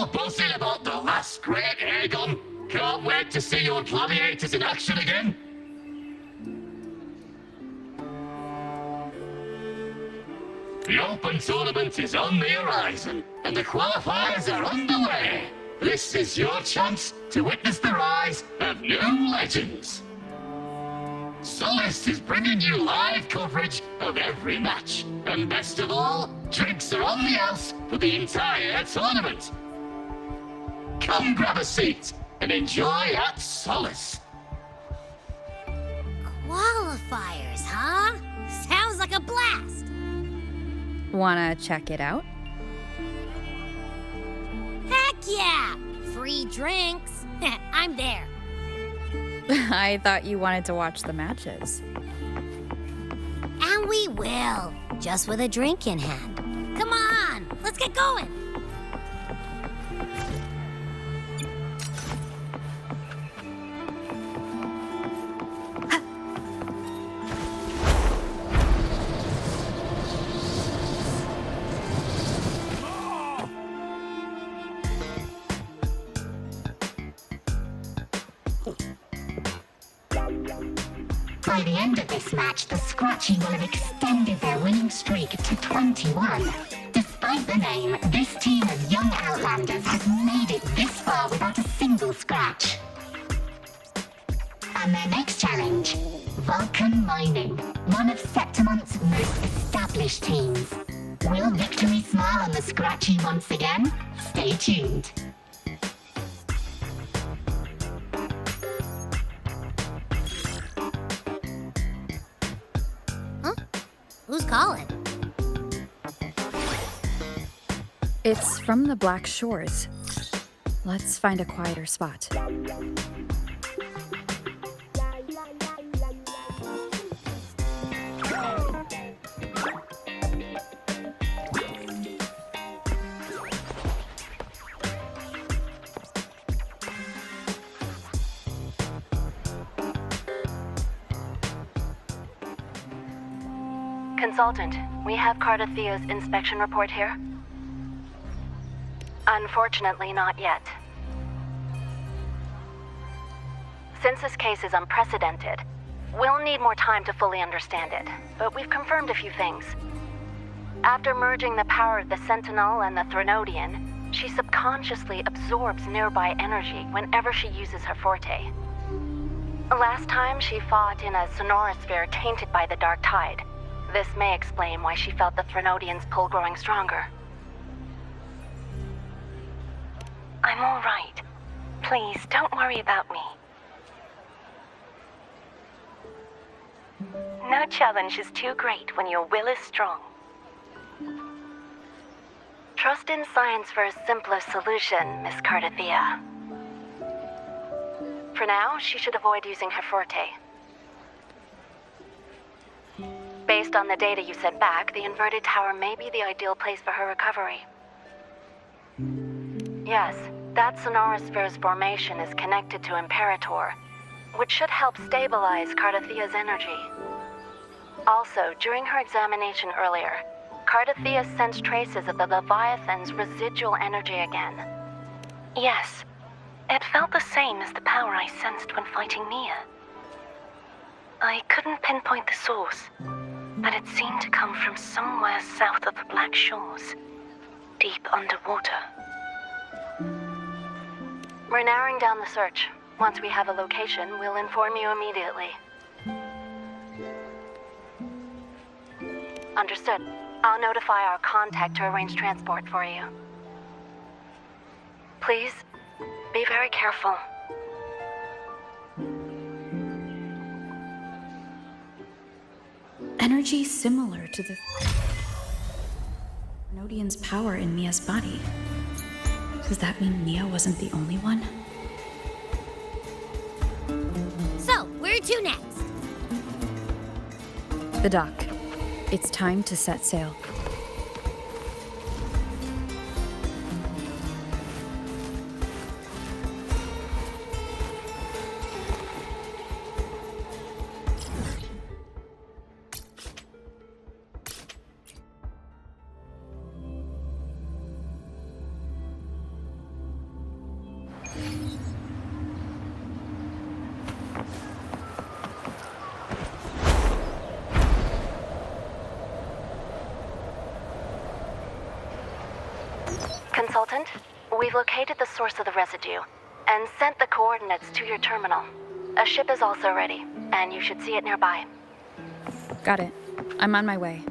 all buzzing about the last great Aegon. Can't wait to see your gladiators in action again. The Open Tournament is on the horizon, and the qualifiers are underway. This is your chance to witness the rise of new legends. Stellasora is bringing you live coverage of every match. And best of all, drinks are on the house for the entire tournament. Come grab a seat and enjoy at Solace. Qualifiers, huh? Sounds like a blast! Wanna check it out? Heck yeah! Free drinks. I'm there. I thought you wanted to watch the matches. And we will, just with a drink in hand. Come on, let's get going. By the end of this match, the Scratchy will have extended their winning streak to 21. Despite the name, this team of young Outlanders has made it this far without a single scratch. And their next challenge, Vulcan Mining, one of Septimont's most established teams. Will victory smile on the Scratchy once again? Stay tuned. Who's calling? It's from the Black Shores. Let's find a quieter spot. Consultant, we have Cardathia's inspection report here. Unfortunately, not yet. Since this case is unprecedented, we'll need more time to fully understand it, but we've confirmed a few things. After merging the power of the Sentinel and the Threnodian, she subconsciously absorbs nearby energy whenever she uses her forte. Last time, she fought in a sonorosphere tainted by the Dark Tide. This may explain why she felt the Threnodian's pull growing stronger. I'm all right. Please, don't worry about me. No challenge is too great when your will is strong. Trust in science for a simpler solution, Miss Cardathia. For now, she should avoid using her forte. Based on the data you sent back, the inverted tower may be the ideal place for her recovery. Yes, that sonorosphere's formation is connected to Imperator, which should help stabilize Cardathia's energy. Also, during her examination earlier, Cardathia sensed traces of the Leviathan's residual energy again. Yes, it felt the same as the power I sensed when fighting Nia. I couldn't pinpoint the source, but it seemed to come from somewhere south of the Black Shores, deep underwater. We're narrowing down the search. Once we have a location, we'll inform you immediately. Understood. I'll notify our contact to arrange transport for you. Please, be very careful. Energy similar to the Nodian's power in Mia's body. Does that mean Nia wasn't the only one? So, where to next? The dock. It's time to set sail. Consultant, we've located the source of the residue and sent the coordinates to your terminal. A ship is also ready, and you should see it nearby. Got it. I'm on my way.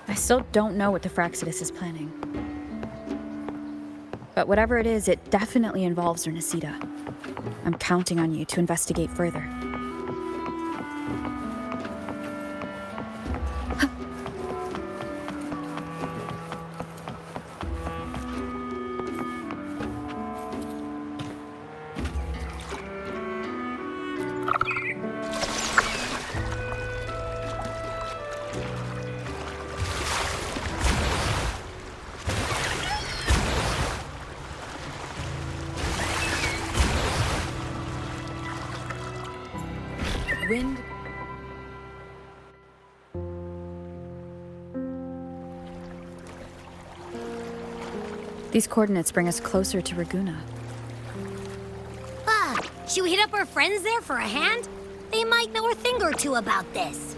I still don't know what the Frontline is planning. But whatever it is, it definitely involves Rinascita. I'm counting on you to investigate further. Wind. These coordinates bring us closer to Raguna. Should we hit up our friends there for a hand? They might know a thing or two about this.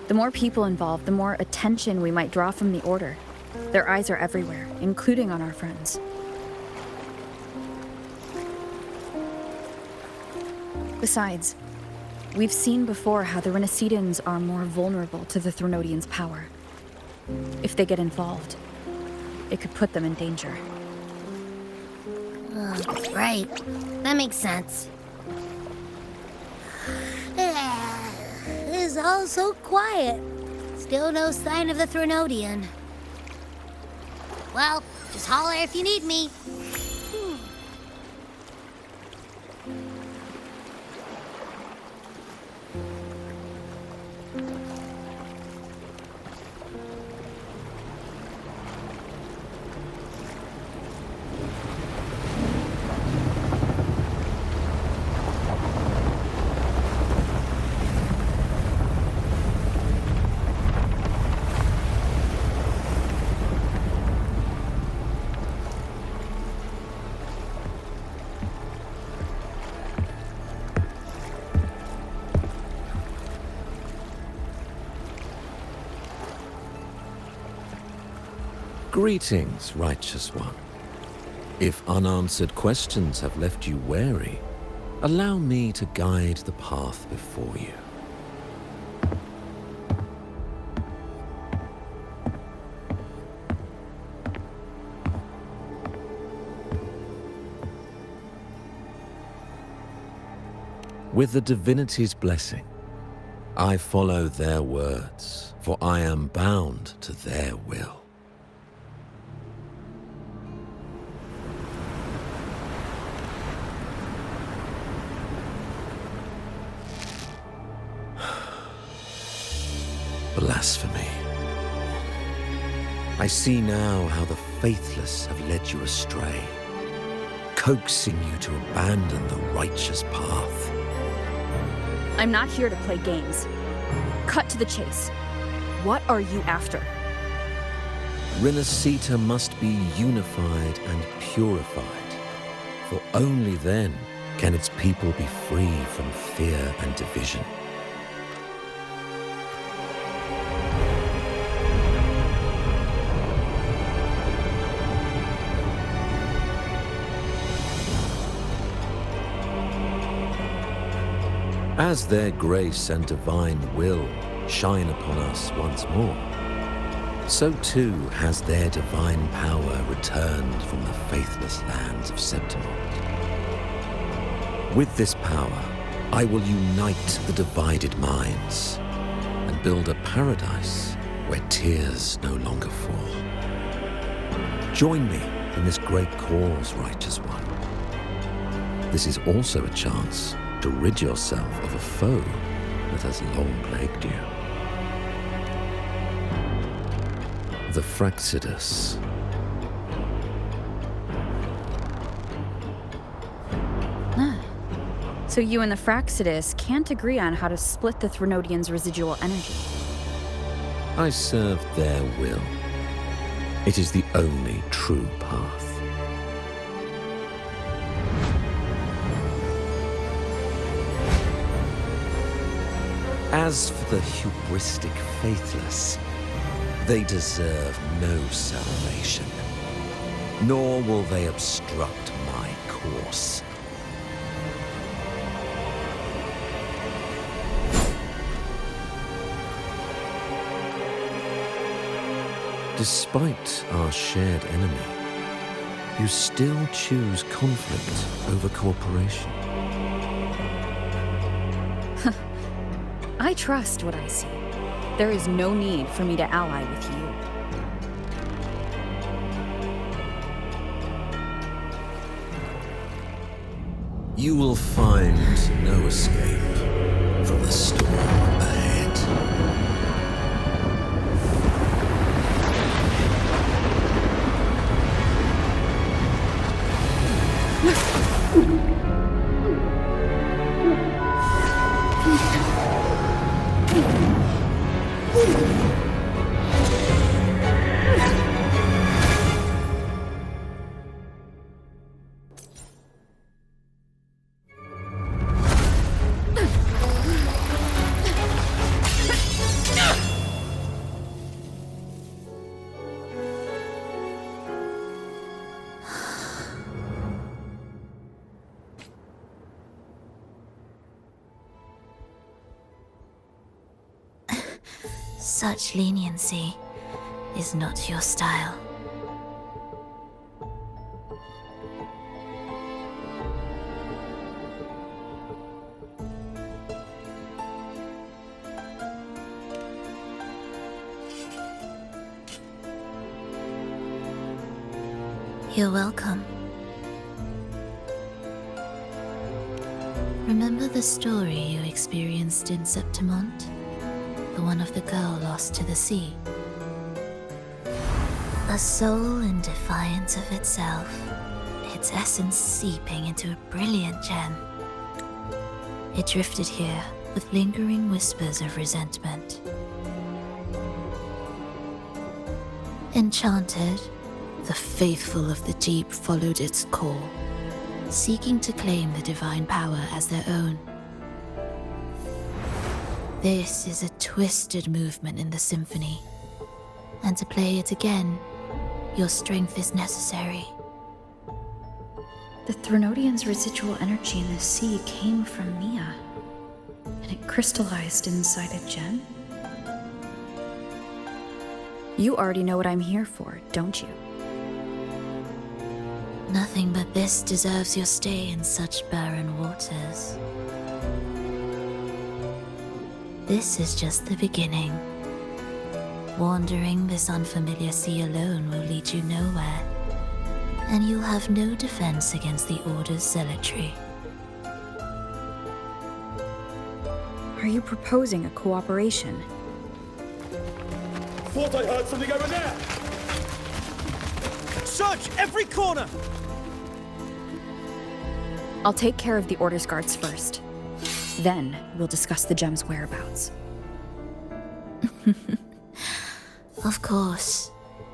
The more people involved, the more attention we might draw from the Order. Their eyes are everywhere, including on our friends. Besides, we've seen before how the Rinascitans are more vulnerable to the Thronodians' power. If they get involved, it could put them in danger. Right. That makes sense. It's all so quiet. Still no sign of the Thronodian. Well, just holler if you need me. Greetings, righteous one. If unanswered questions have left you wary, allow me to guide the path before you. With the divinity's blessing, I follow their words, for I am bound to their will. Blasphemy. I see now how the faithless have led you astray, coaxing you to abandon the righteous path. I'm not here to play games. Cut to the chase. What are you after? Rinascita must be unified and purified, for only then can its people be free from fear and division. As their grace and divine will shine upon us once more, so too has their divine power returned from the faithless lands of Septimont. With this power, I will unite the divided minds and build a paradise where tears no longer fall. Join me in this great cause, righteous one. This is also a chance to rid yourself of a foe that has long plagued you. The Frontline. So you and the Frontline can't agree on how to split the Thronodians' residual energy. I serve their will. It is the only true path. As for the hubristic faithless, they deserve no salvation, nor will they obstruct my course. Despite our shared enemy, you still choose conflict over cooperation. I trust what I see. There is no need for me to ally with you. You will find no escape from the storm ahead. Such leniency is not your style. You're welcome. Remember the story you experienced in Septimont? The one of the girl lost to the sea. A soul in defiance of itself, its essence seeping into a brilliant gem. It drifted here with lingering whispers of resentment. Enchanted, the faithful of the deep followed its call, seeking to claim the divine power as their own. This is a twisted movement in the symphony, and to play it again, your strength is necessary. The Threnodian's residual energy in the sea came from Mia, and it crystallized inside a gem? You already know what I'm here for, don't you? Nothing but this deserves your stay in such barren waters. This is just the beginning. Wandering this unfamiliar sea alone will lead you nowhere, and you'll have no defense against the Order's zealotry. Are you proposing a cooperation? Thought I heard something over there! Search every corner! I'll take care of the Order's guards first. Then we'll discuss the gem's whereabouts. Of course,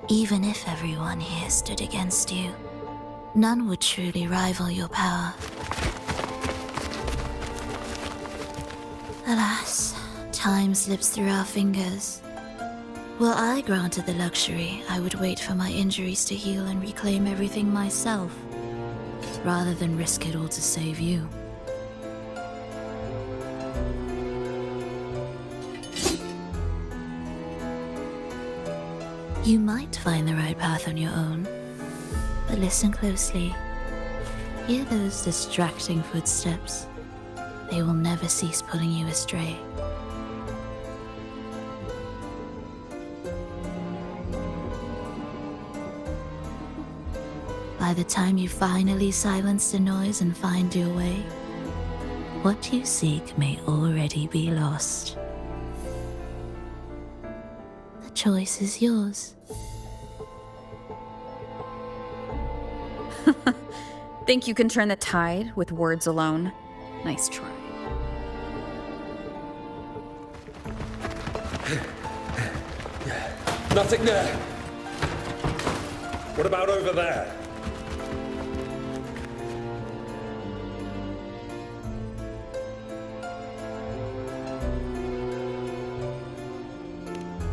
even if everyone here stood against you, none would truly rival your power. Alas, time slips through our fingers. Were I granted the luxury, I would wait for my injuries to heal and reclaim everything myself, rather than risk it all to save you. You might find the right path on your own, but listen closely. Hear those distracting footsteps. They will never cease pulling you astray. By the time you finally silence the noise and find your way, what you seek may already be lost. The choice is yours. Think you can turn the tide with words alone? Nice try. Nothing there! What about over there?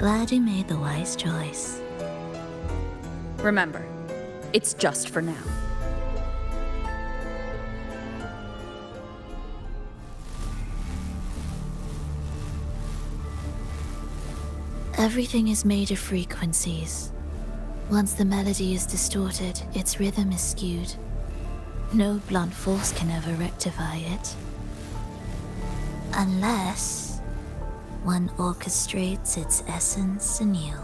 Glad you made the wise choice. Remember, it's just for now. Everything is made of frequencies. Once the melody is distorted, its rhythm is skewed. No blunt force can ever rectify it. Unless one orchestrates its essence anew.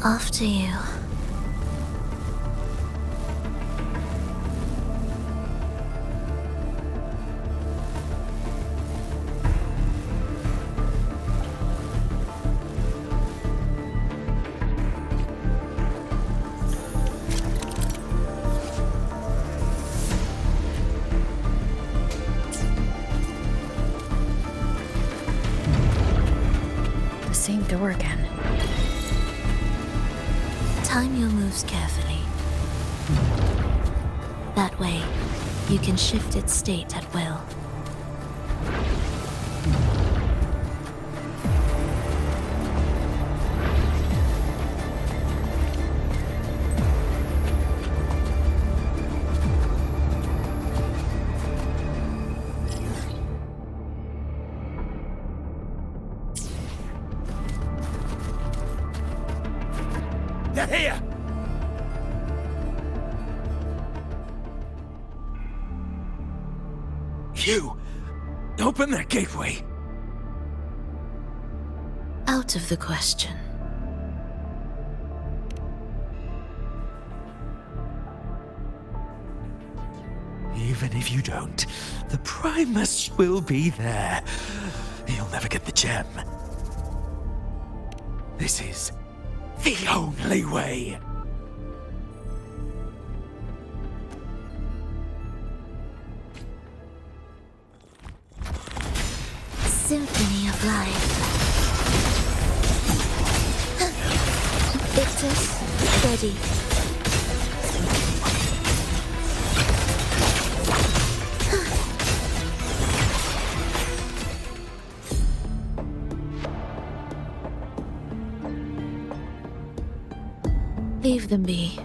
After you. The same door again. Time your moves carefully. That way, you can shift its state at will. They're here! You! Open that gateway! Out of the question. Even if you don't, the Primus will be there. You'll never get the gem. This is the only way. Symphony of Life. Victus, ready. Leave them be.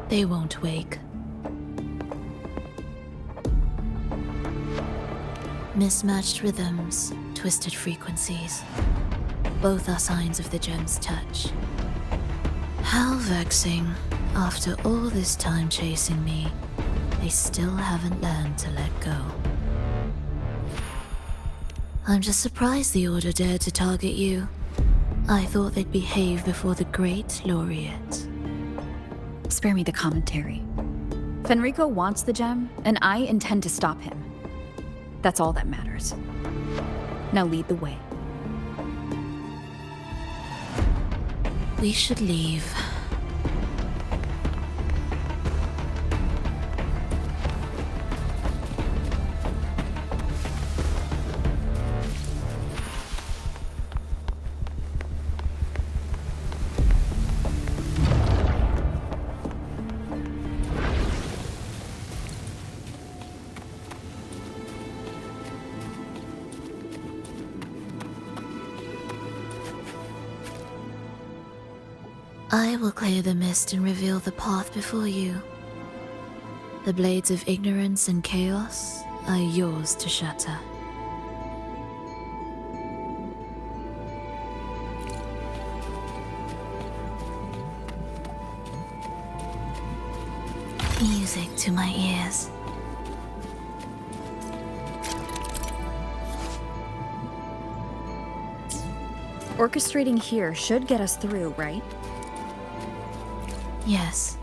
They won't wake. Mismatched rhythms, twisted frequencies. Both are signs of the gem's touch. How vexing. After all this time chasing me, they still haven't learned to let go. I'm just surprised the Order dared to target you. I thought they'd behave before the great laureate. Spare me the commentary. Fenrico wants the gem, and I intend to stop him. That's all that matters. Now lead the way. We should leave. I will clear the mist and reveal the path before you. The blades of ignorance and chaos are yours to shatter. Music to my ears. Orchestrating here should get us through, right? Yes.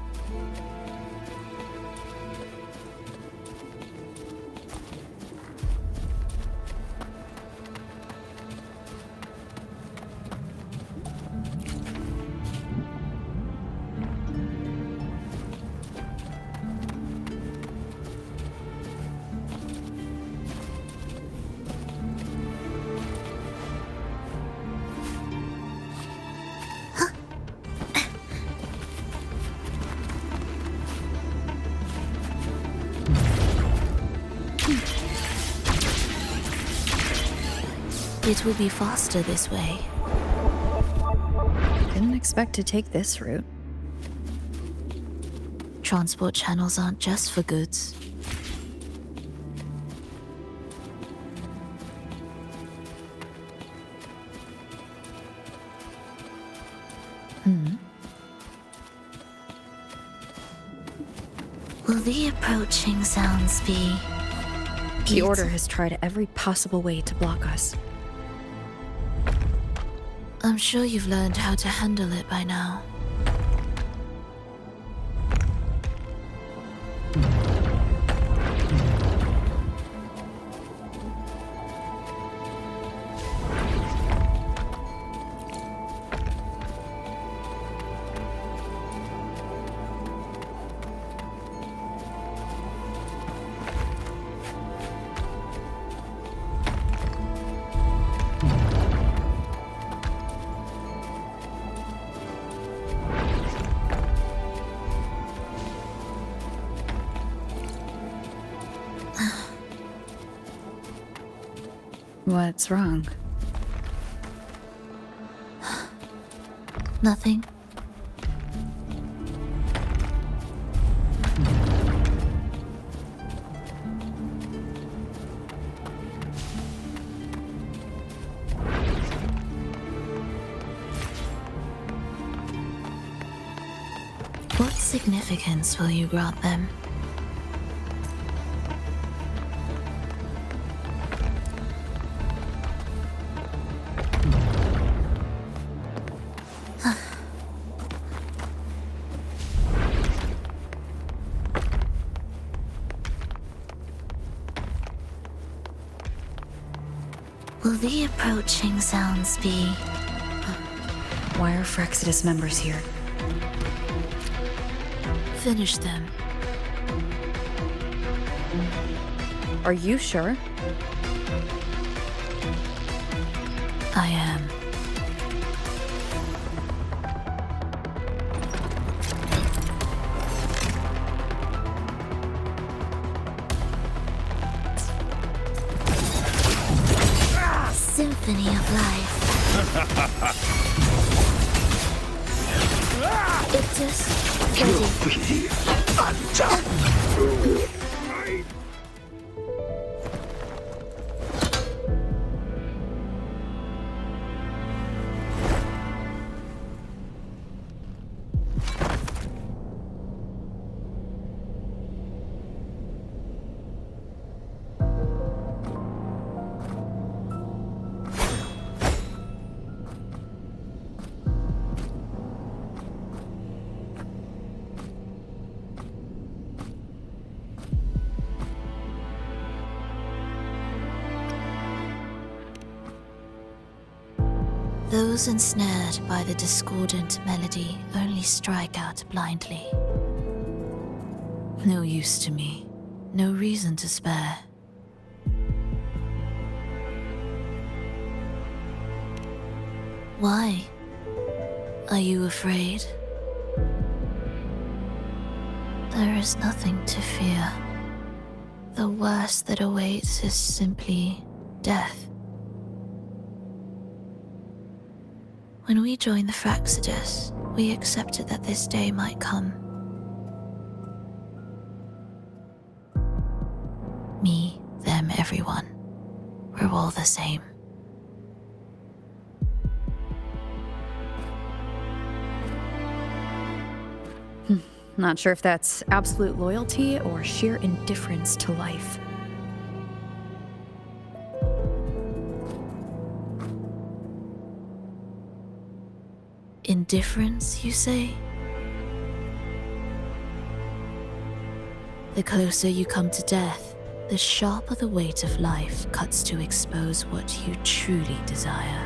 It will be faster this way. Didn't expect to take this route. Transport channels aren't just for goods. Will the approaching sounds be... The Order has tried every possible way to block us. I'm sure you've learned how to handle it by now. What's wrong? Nothing. What significance will you grant them? Will the approaching sounds be... Why are Phrexidus members here? Finish them. Are you sure? I am. Symphony of life. It just... Those ensnared by the discordant melody only strike out blindly. No use to me, no reason to spare. Why? Are you afraid? There is nothing to fear. The worst that awaits is simply death. When we joined the Phrexidus, we accepted that this day might come. Me, them, everyone. We're all the same. Not sure if that's absolute loyalty or sheer indifference to life. Indifference, you say? The closer you come to death, the sharper the weight of life cuts to expose what you truly desire.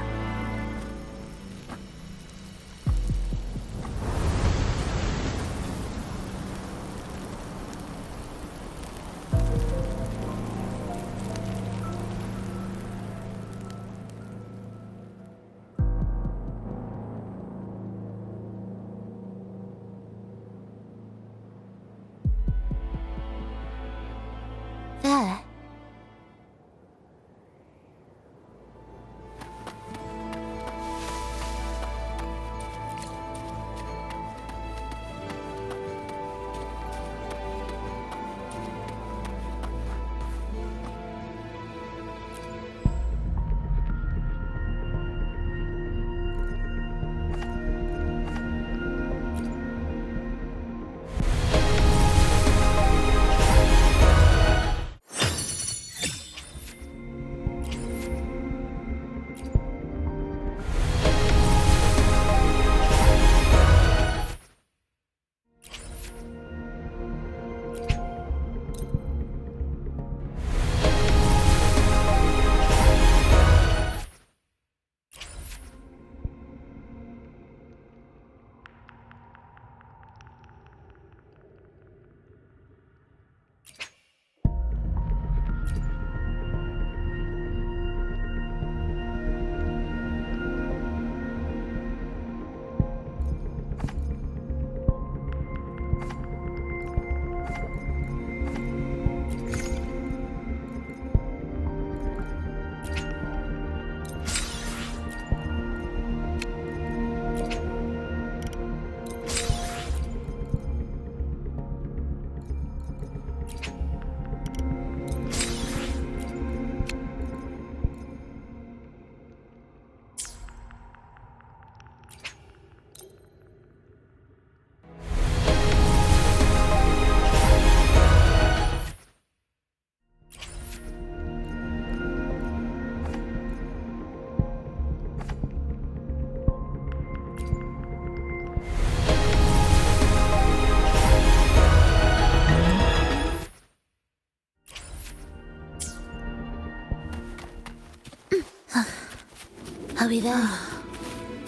we there?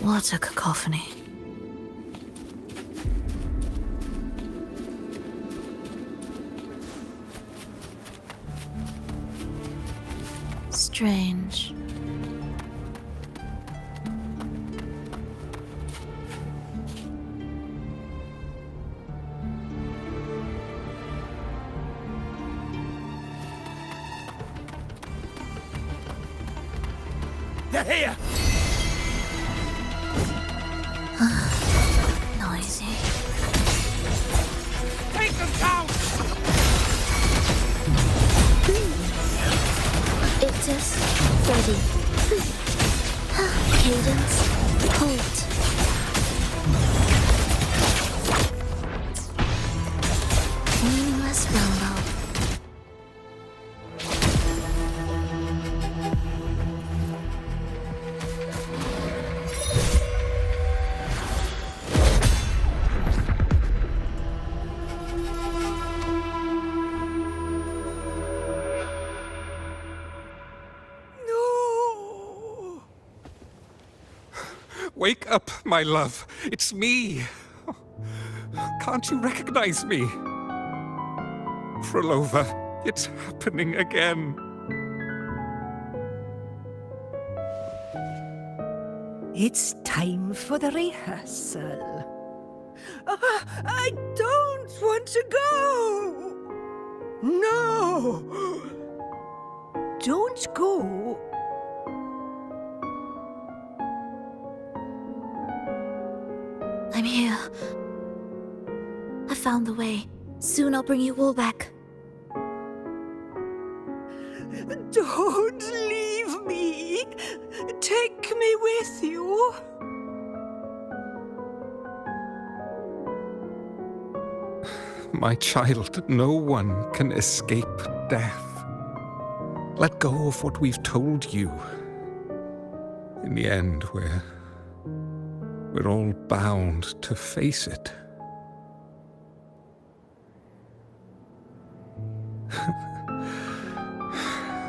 What a cacophony. Strange. They're here! Noisy. Take them down! Ictus, ready. Cadence, halt. Meaningless rumble. No! Wake up, my love. It's me. Can't you recognize me? Frolova, it's happening again. It's time for the rehearsal. I don't want to go! No! Don't go! I'm here. I found the way. Soon I'll bring you all back. Don't leave me! Take me with you! My child, no one can escape death. Let go of what we've told you. In the end, we're all bound to face it.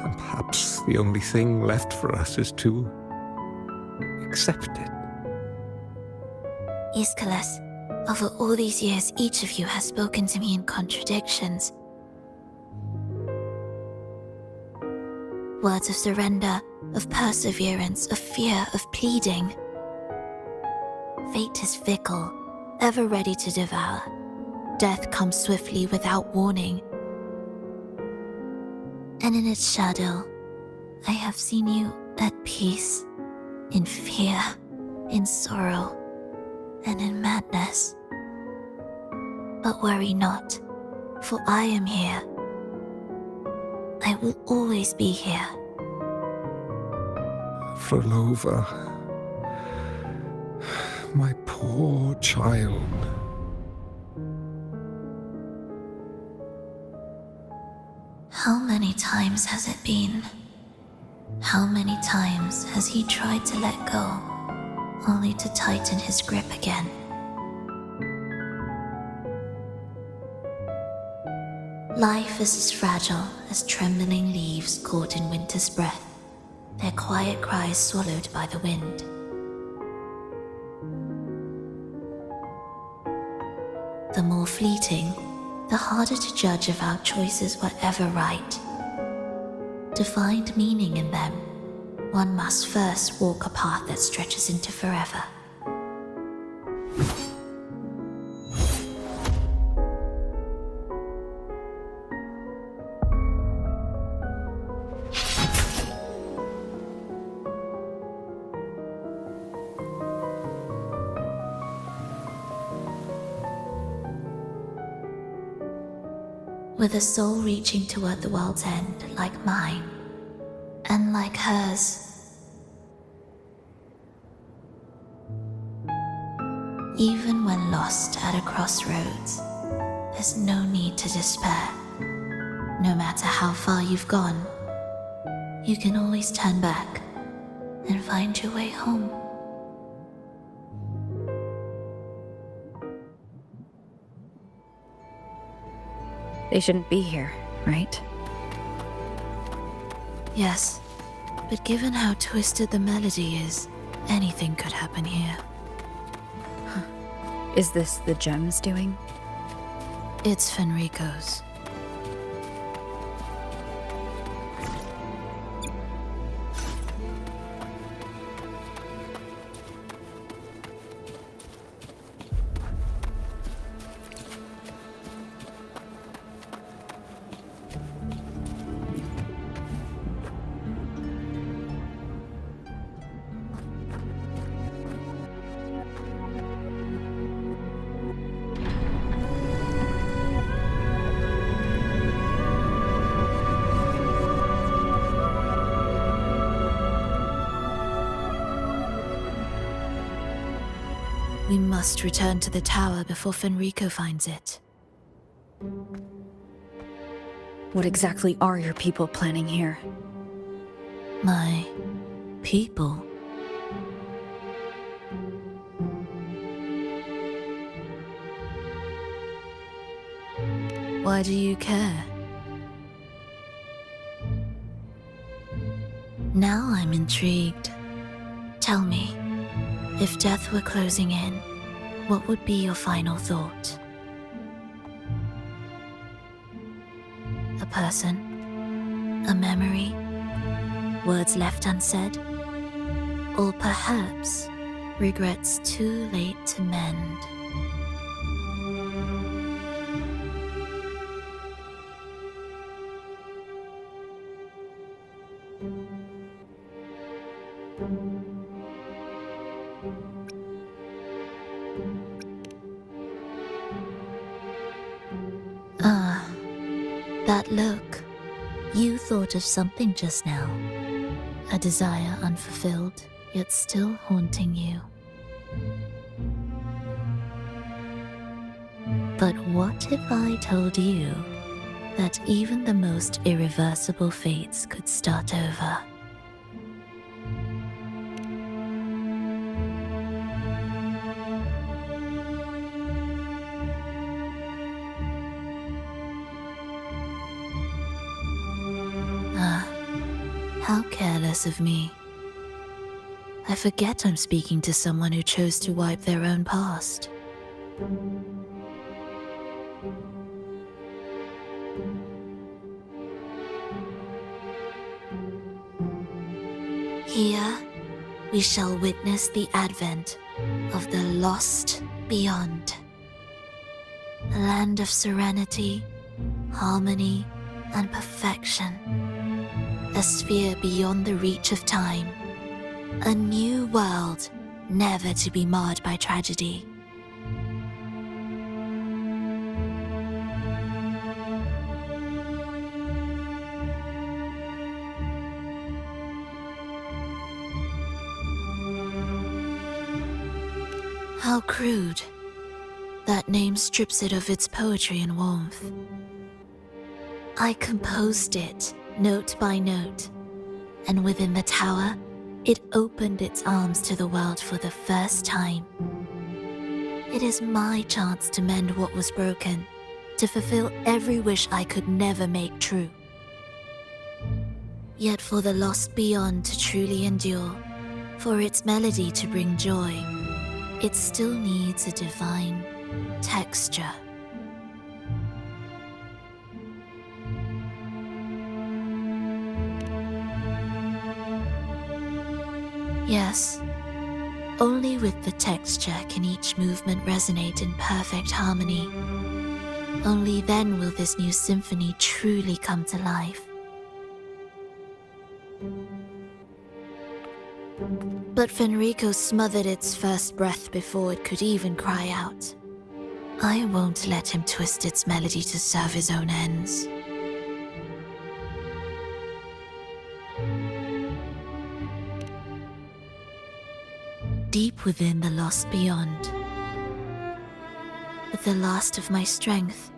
And perhaps the only thing left for us is to accept it. Aeschylus, over all these years, each of you has spoken to me in contradictions. Words of surrender, of perseverance, of fear, of pleading. Fate is fickle, ever ready to devour. Death comes swiftly without warning. And in its shadow, I have seen you at peace, in fear, in sorrow, and in madness. But worry not, for I am here. I will always be here. Frolova, my poor child. How many times has it been? How many times has he tried to let go, only to tighten his grip again? Life is as fragile as trembling leaves caught in winter's breath, their quiet cries swallowed by the wind. The more fleeting, the harder to judge if our choices were ever right. To find meaning in them, one must first walk a path that stretches into forever. With a soul reaching toward the world's end like mine, and like hers. Even when lost at a crossroads, there's no need to despair. No matter how far you've gone, you can always turn back and find your way home. They shouldn't be here, right? Yes, but given how twisted the melody is, Anything could happen here. Is this the gems doing? It's Fenrico's. We must return to the tower before Fenrico finds it. What exactly are your people planning here? My people? Why do you care? Now I'm intrigued. Tell me, if death were closing in, what would be your final thought? A person? A memory? Words left unsaid? Or perhaps regrets too late to mend? That look. You thought of something just now. A desire unfulfilled, yet still haunting you. But what if I told you that even the most irreversible fates could start over? How careless of me. I forget I'm speaking to someone who chose to wipe their own past. Here, we shall witness the advent of the lost beyond. A land of serenity, harmony, and perfection. A sphere beyond the reach of time. A new world, never to be marred by tragedy. How crude. That name strips it of its poetry and warmth. I composed it, note by note, and within the tower, it opened its arms to the world for the first time. It is my chance to mend what was broken, to fulfill every wish I could never make true. Yet for the lost beyond to truly endure, for its melody to bring joy, it still needs a divine texture. Yes, only with the texture can each movement resonate in perfect harmony. Only then will this new symphony truly come to life. But Fenrico smothered its first breath before it could even cry out. I won't let him twist its melody to serve his own ends. Deep within the lost beyond, with the last of my strength,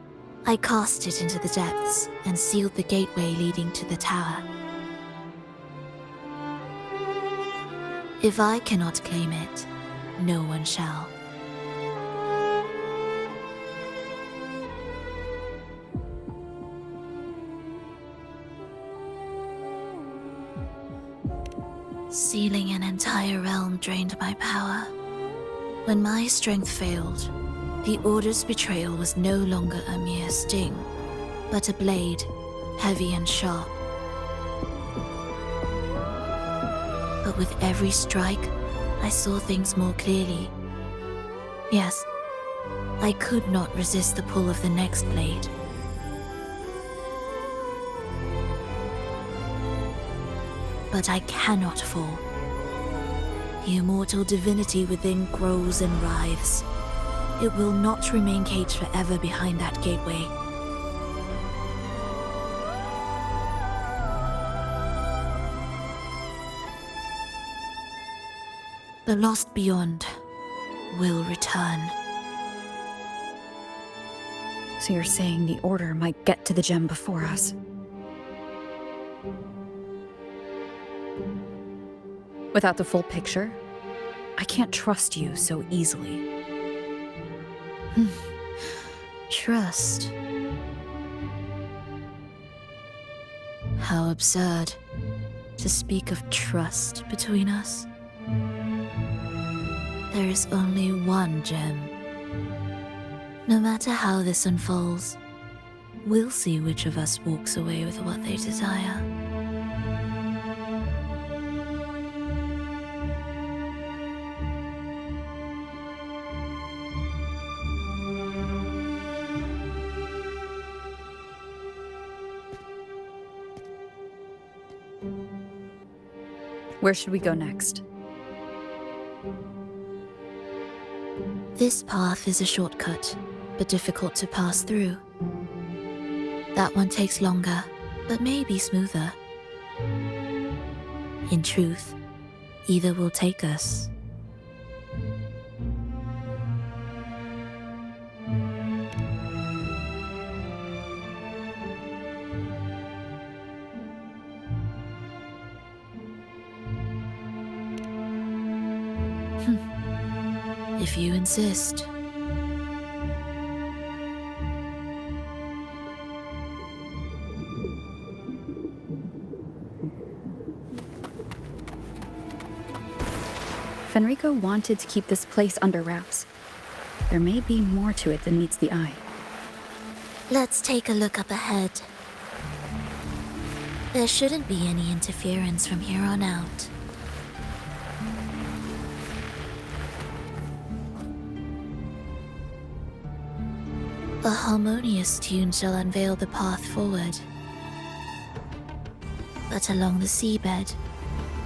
I cast it into the depths and sealed the gateway leading to the tower. If I cannot claim it, no one shall. Sealing an entire realm drained my power. When my strength failed, the Order's betrayal was no longer a mere sting, but a blade, heavy and sharp. But with every strike, I saw things more clearly. Yes, I could not resist the pull of the next blade. But I cannot fall. The immortal divinity within grows and writhes. It will not remain caged forever behind that gateway. The lost beyond will return. So you're saying the Order might get to the gem before us? Without the full picture, I can't trust you so easily. Trust. How absurd to speak of trust between us. There is only one gem. No matter how this unfolds, we'll see which of us walks away with what they desire. Where should we go next? This path is a shortcut, but difficult to pass through. That one takes longer, but may be smoother. In truth, either will take us. If you insist. Fenrico wanted to keep this place under wraps. There may be more to it than meets the eye. Let's take a look up ahead. There shouldn't be any interference from here on out. A harmonious tune shall unveil the path forward. But along the seabed,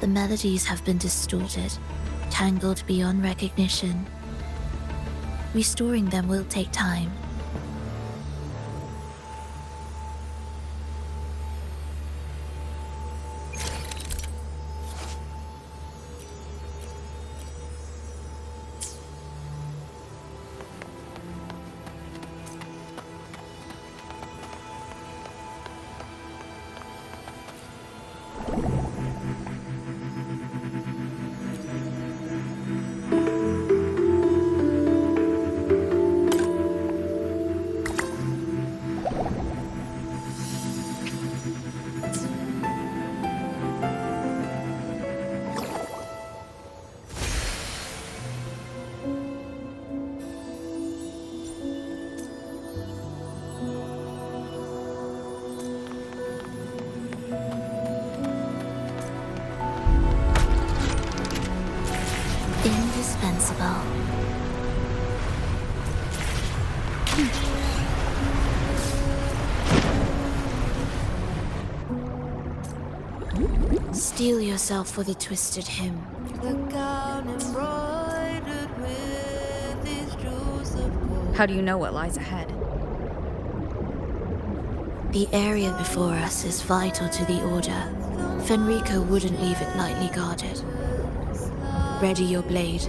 the melodies have been distorted, tangled beyond recognition. Restoring them will take time. Indispensable. Steel yourself for the twisted hymn. How do you know what lies ahead? The area before us is vital to the Order. Fenrico wouldn't leave it lightly guarded. Ready your blade.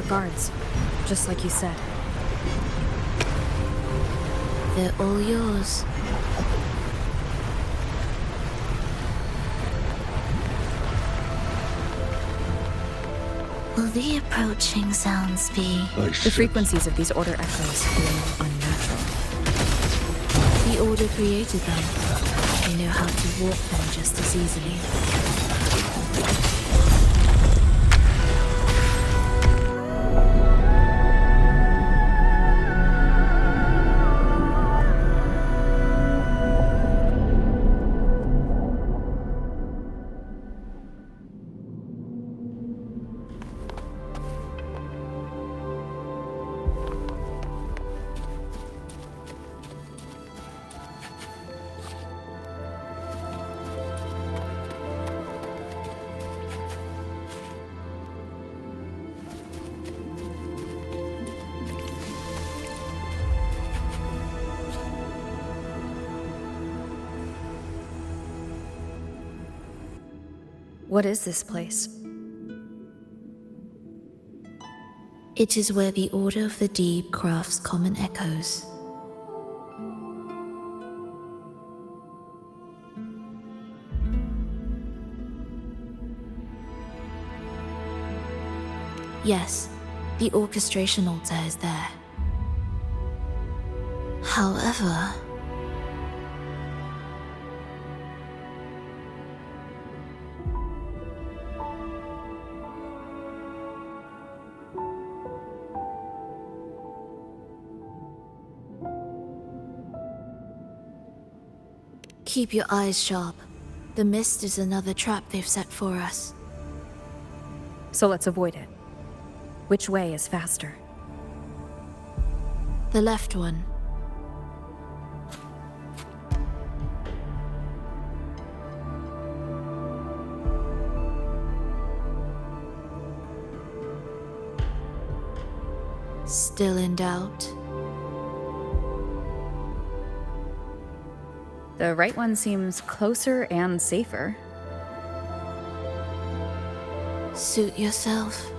more guards, just like you said. They're all yours. Will the approaching sounds be... The frequencies of these Order echoes feel unnatural. The Order created them. They know how to warp them just as easily. What is this place? It is where the Order of the Deep crafts common echoes. Yes, the orchestration altar is there. However... Keep your eyes sharp. The mist is another trap they've set for us. So let's avoid it. Which way is faster? The left one. Still in doubt? The right one seems closer and safer. Suit yourself.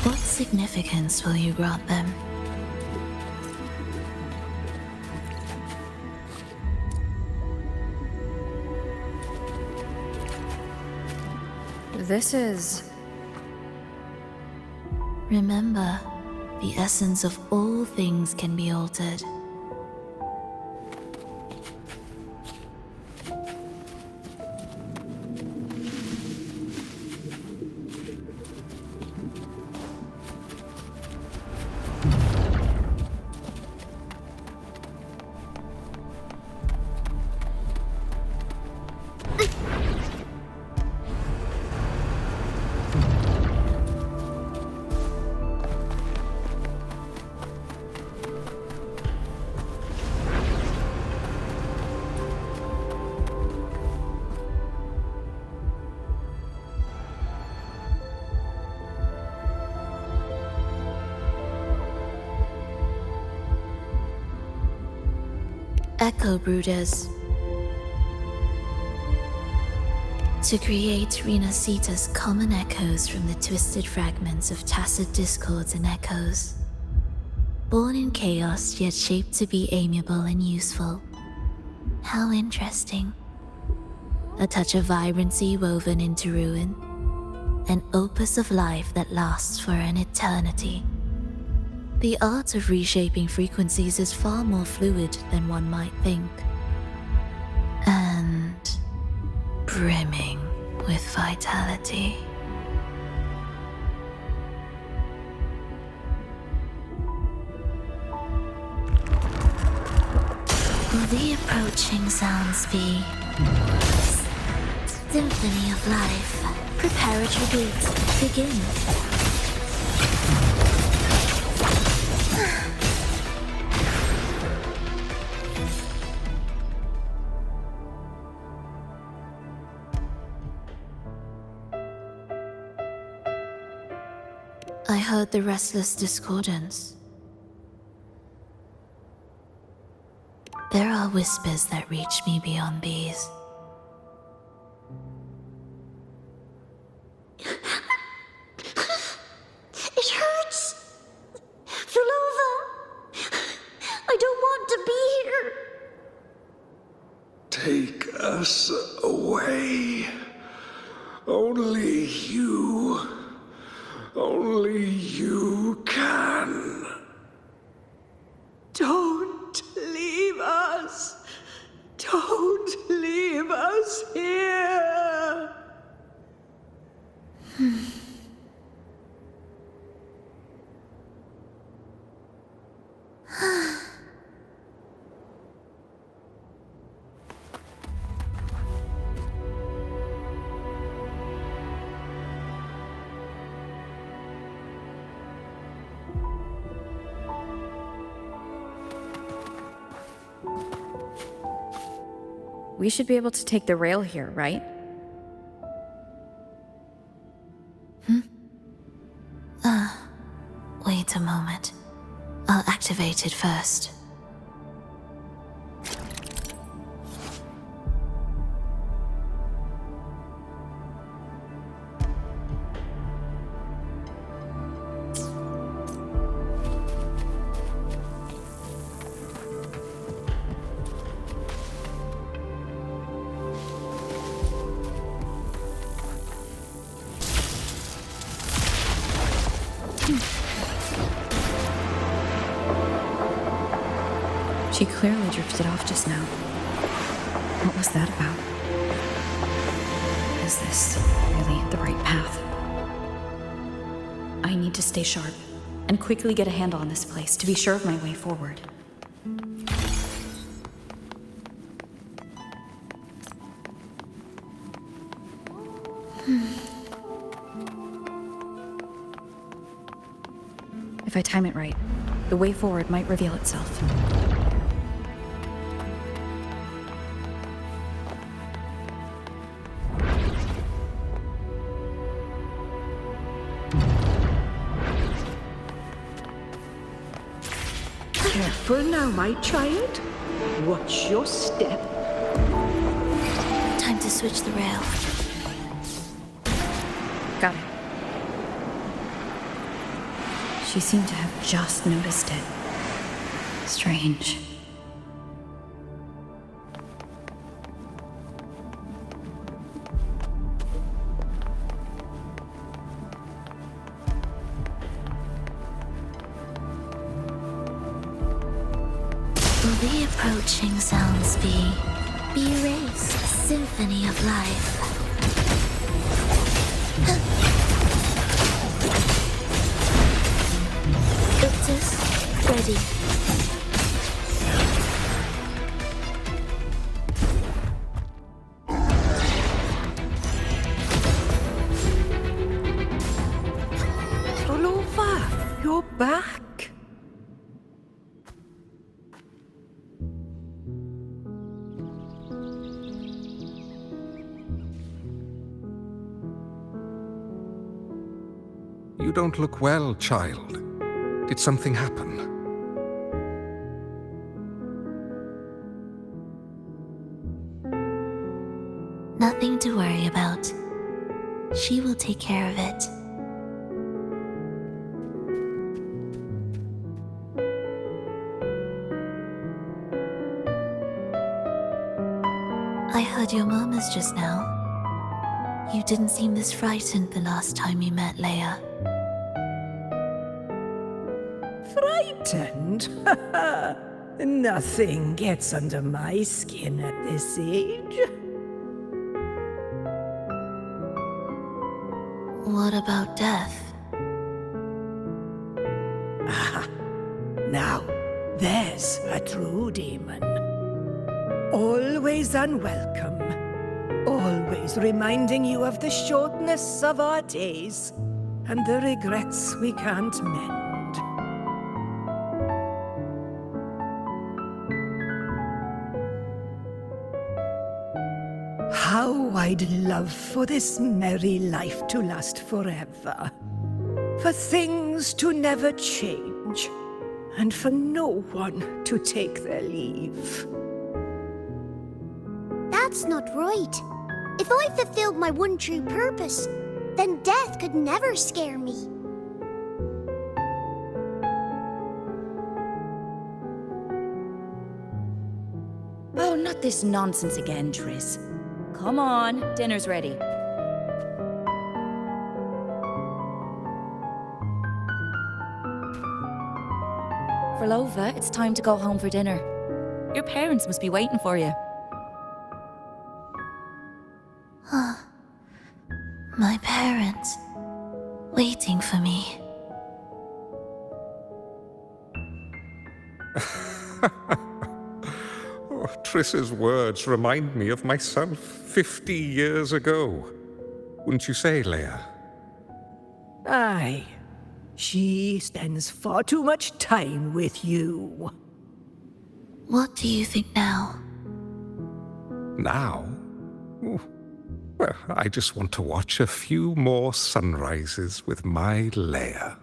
What significance will you grant them? This is... Remember, the essence of all things can be altered. Echo Brooders. To create Rinascita's common echoes from the twisted fragments of tacit discords and echoes. Born in chaos, yet shaped to be amiable and useful. How interesting. A touch of vibrancy woven into ruin. An opus of life that lasts for an eternity. The art of reshaping frequencies is far more fluid than one might think. And brimming with vitality. Will the approaching sounds be symphony of life? Preparatory beats begin. I heard the restless discordance. There are whispers that reach me beyond these. It hurts! Fulova! I don't want to be here! Take us away. Only you can. Don't leave us! Don't leave us here! We should be able to take the rail here, right? Wait a moment. I'll activate it first. She clearly drifted off just now. What was that about? Is this really the right path? I need to stay sharp and quickly get a handle on this place to be sure of my way forward. If I time it right, the way forward might reveal itself. Careful now, my child. Watch your step. Time to switch the rail. Got it. She seemed to have just noticed it. Strange. Will the approaching sounds be erased, a symphony of life? Victus, ready. Fulova, you're back. You don't look well, child. Did something happen? Nothing to worry about. She will take care of it. I heard your murmurs just now. You didn't seem this frightened the last time you met Leia. Frightened? Nothing gets under my skin at this age. What about death? Now, there's a true demon. Always unwelcome. Always reminding you of the shortness of our days and the regrets we can't mend. How I'd love for this merry life to last forever. For things to never change, and for no one to take their leave. That's not right. If I fulfilled my one true purpose, then death could never scare me. Oh, not this nonsense again, Triss. Come on, dinner's ready. Frolova, it's time to go home for dinner. Your parents must be waiting for you. My parents, waiting for me. Oh, Triss's words remind me of myself 50 years ago. Wouldn't you say, Leia? Aye. She spends far too much time with you. What do you think now? Now? Oh, well, I just want to watch a few more sunrises with my Leia.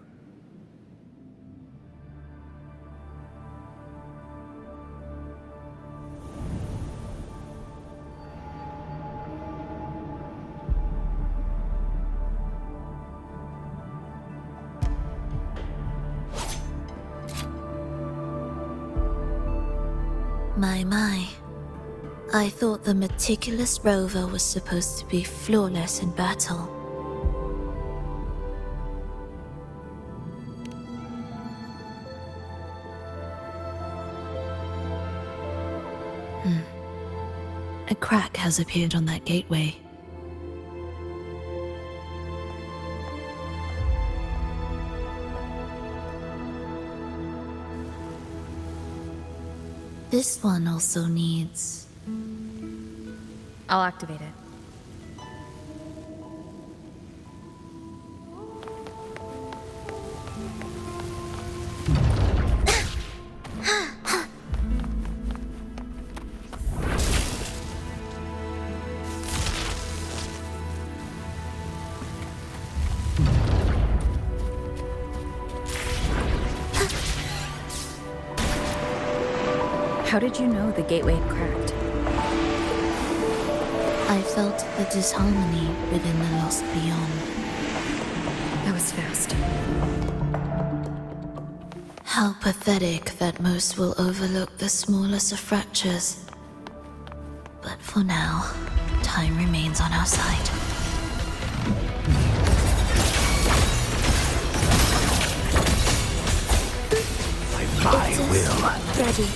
My. I thought the meticulous rover was supposed to be flawless in battle. A crack has appeared on that gateway. This one also needs... I'll activate it. How did you know the gateway had cracked? I felt the disharmony within the lost beyond. That was fast. How pathetic that most will overlook the smallest of fractures. But for now, time remains on our side. I will. Ready.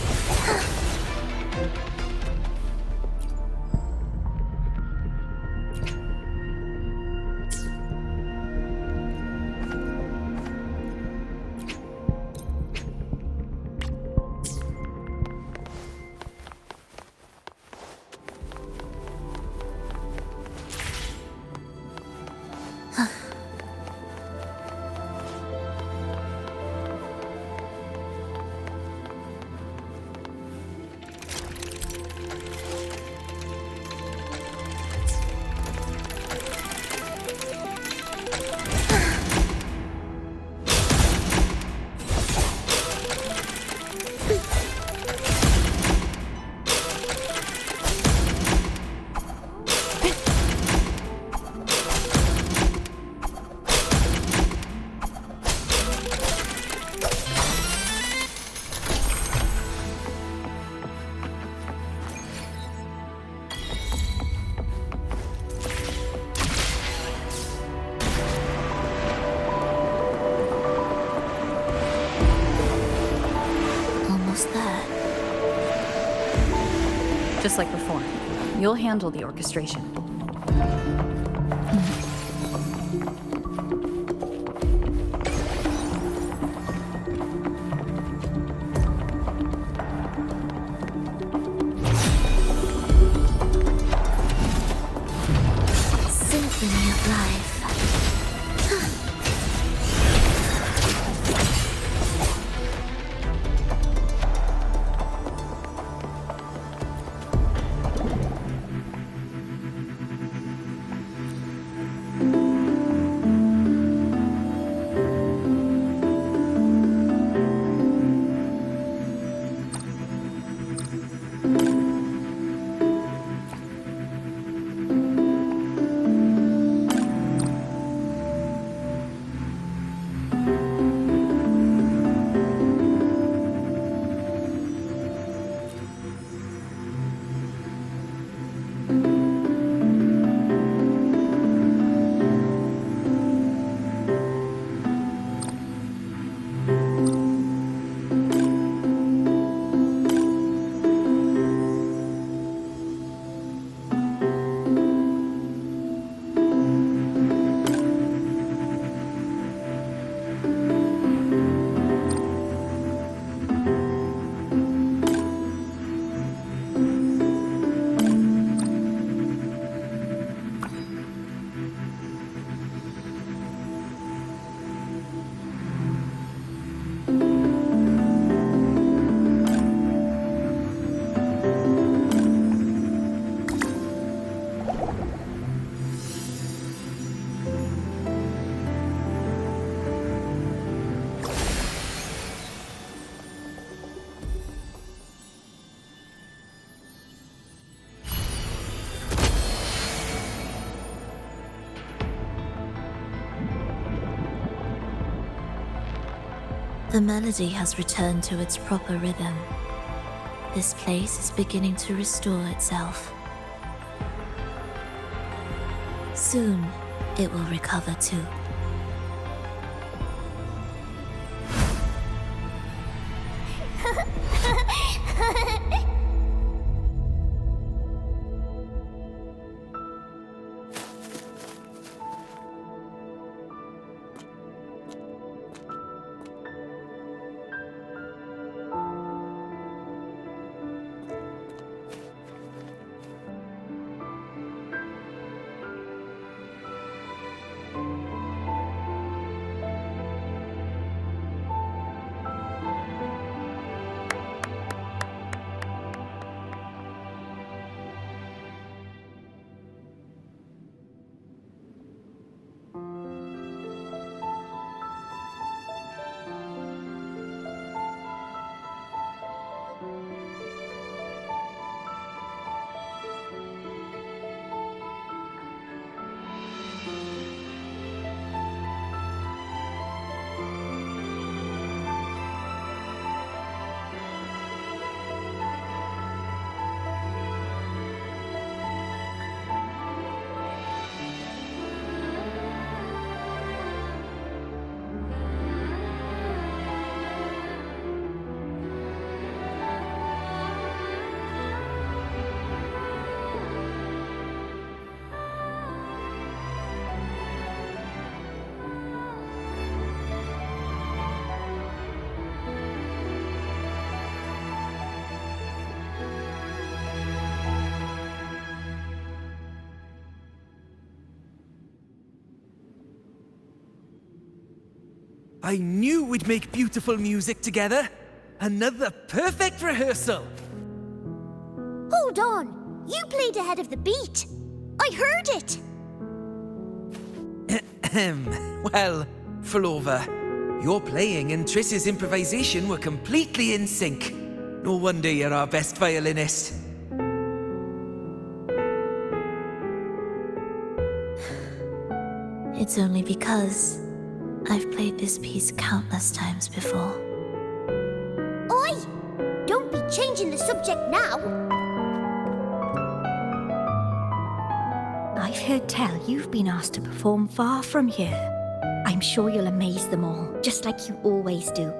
Just like before, you'll handle the orchestration. Symphony of life. The melody has returned to its proper rhythm. This place is beginning to restore itself. Soon, it will recover too. I knew we'd make beautiful music together. Another perfect rehearsal. Hold on! You played ahead of the beat! I heard it! Well, Flova, your playing and Triss's improvisation were completely in sync. No wonder you're our best violinist. It's only because I've played this piece countless times before. Oi! Don't be changing the subject now! I've heard tell you've been asked to perform far from here. I'm sure you'll amaze them all, just like you always do.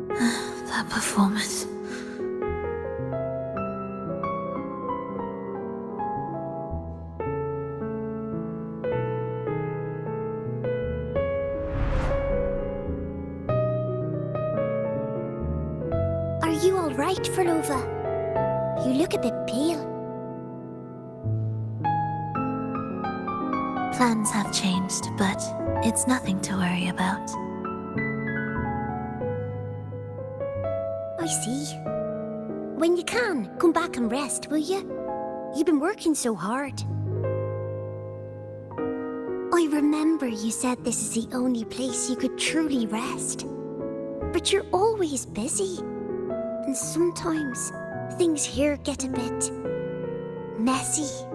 That performance. Are you all right, Flova? You look a bit pale. Plans have changed, but it's nothing to worry about. I see. When you can, come back and rest, will you? You've been working so hard. I remember you said this is the only place you could truly rest. But you're always busy. And sometimes things here get a bit messy.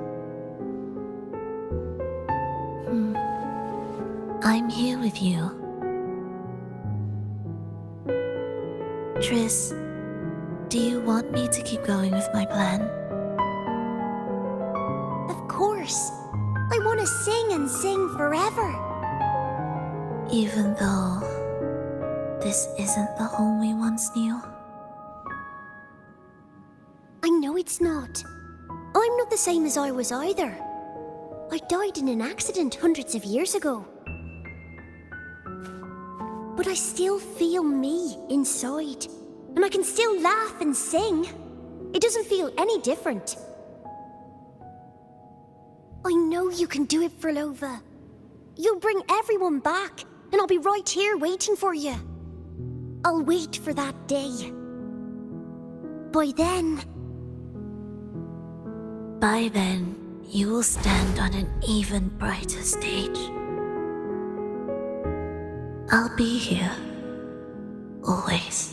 I'm here with you. Triss, do you want me to keep going with my plan? Of course. I want to sing and sing forever. Even though this isn't the home we once knew? I know it's not. I'm not the same as I was either. I died in an accident hundreds of years ago. But I still feel me inside. And I can still laugh and sing. It doesn't feel any different. I know you can do it, Flova. You'll bring everyone back, and I'll be right here waiting for you. I'll wait for that day. By then, you will stand on an even brighter stage. I'll be here. Always.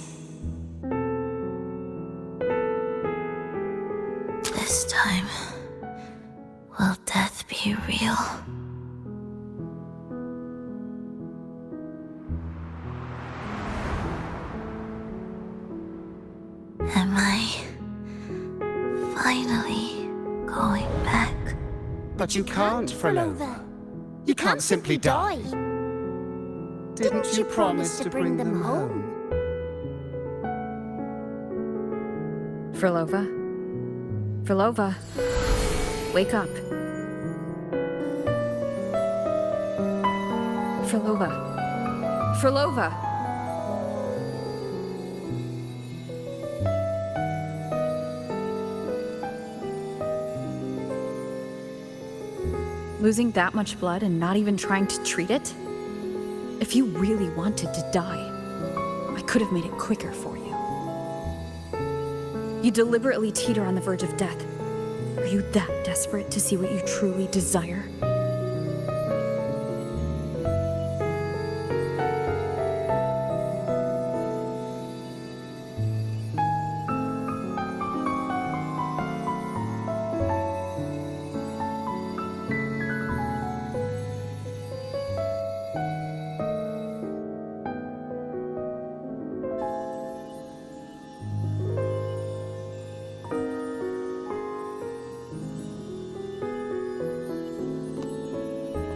This time, will death be real? Am I finally going back? But you can't, Frolova. You can't simply die. Didn't you promise to bring them home? Frolova? Frolova? Wake up. Frolova. Frolova! Losing that much blood and not even trying to treat it? If you really wanted to die, I could have made it quicker for you. You deliberately teeter on the verge of death. Are you that desperate to see what you truly desire?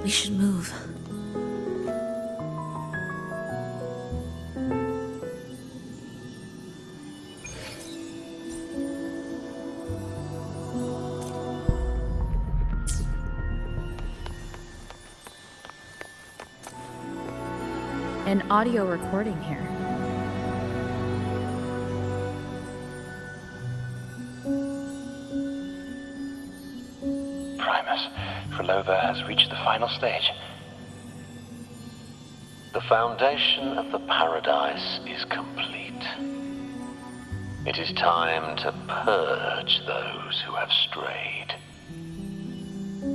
We should move. An audio recording here. Frolova has reached the final stage. The foundation of the paradise is complete. It is time to purge those who have strayed.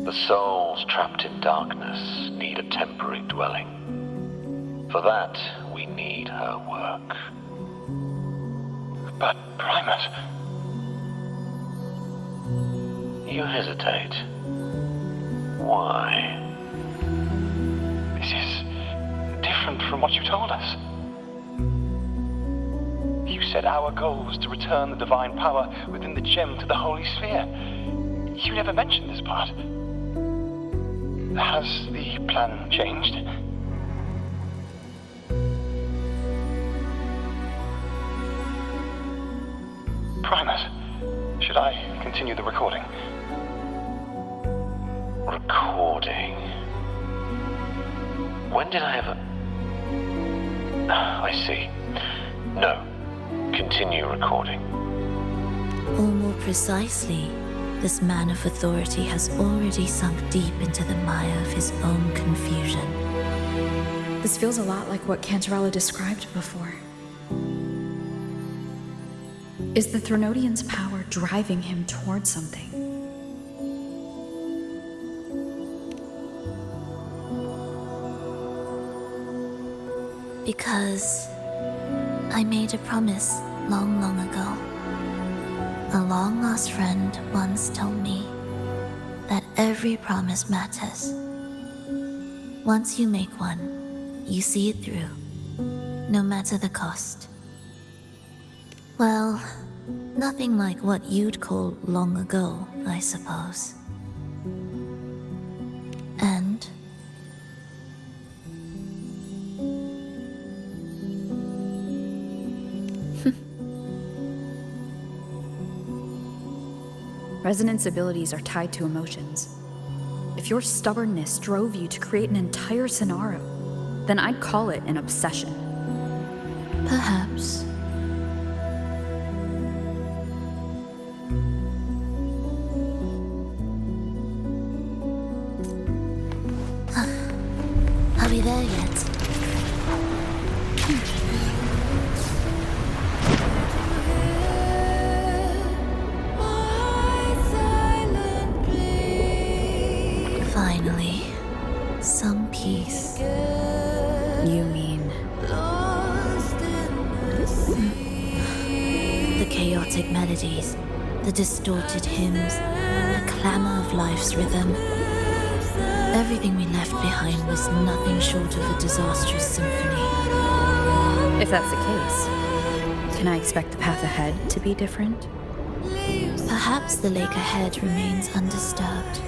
The souls trapped in darkness need a temporary dwelling. For that, we need her work. But, Primus... You hesitate. Why? This is different from what you told us. You said our goal was to return the divine power within the gem to the Holy Sphere. You never mentioned this part. Has the plan changed? Primus, should I continue the recording? Recording? When did I ever... I see. No. Continue recording. Or more precisely, this man of authority has already sunk deep into the mire of his own confusion. This feels a lot like what Cantarella described before. Is the Threnodian's power driving him towards something? Because I made a promise long, long ago. A long-lost friend once told me that every promise matters. Once you make one, you see it through, no matter the cost. Well, nothing like what you'd call long ago, I suppose. And Resonance abilities are tied to emotions. If your stubbornness drove you to create an entire scenario, then I'd call it an obsession. Perhaps. Are we there yet? Finally, some peace. You mean? The chaotic melodies, the distorted hymns, the clamor of life's rhythm. Everything we left behind was nothing short of a disastrous symphony. If that's the case, Can I expect the path ahead to be different? Perhaps the lake ahead remains undisturbed.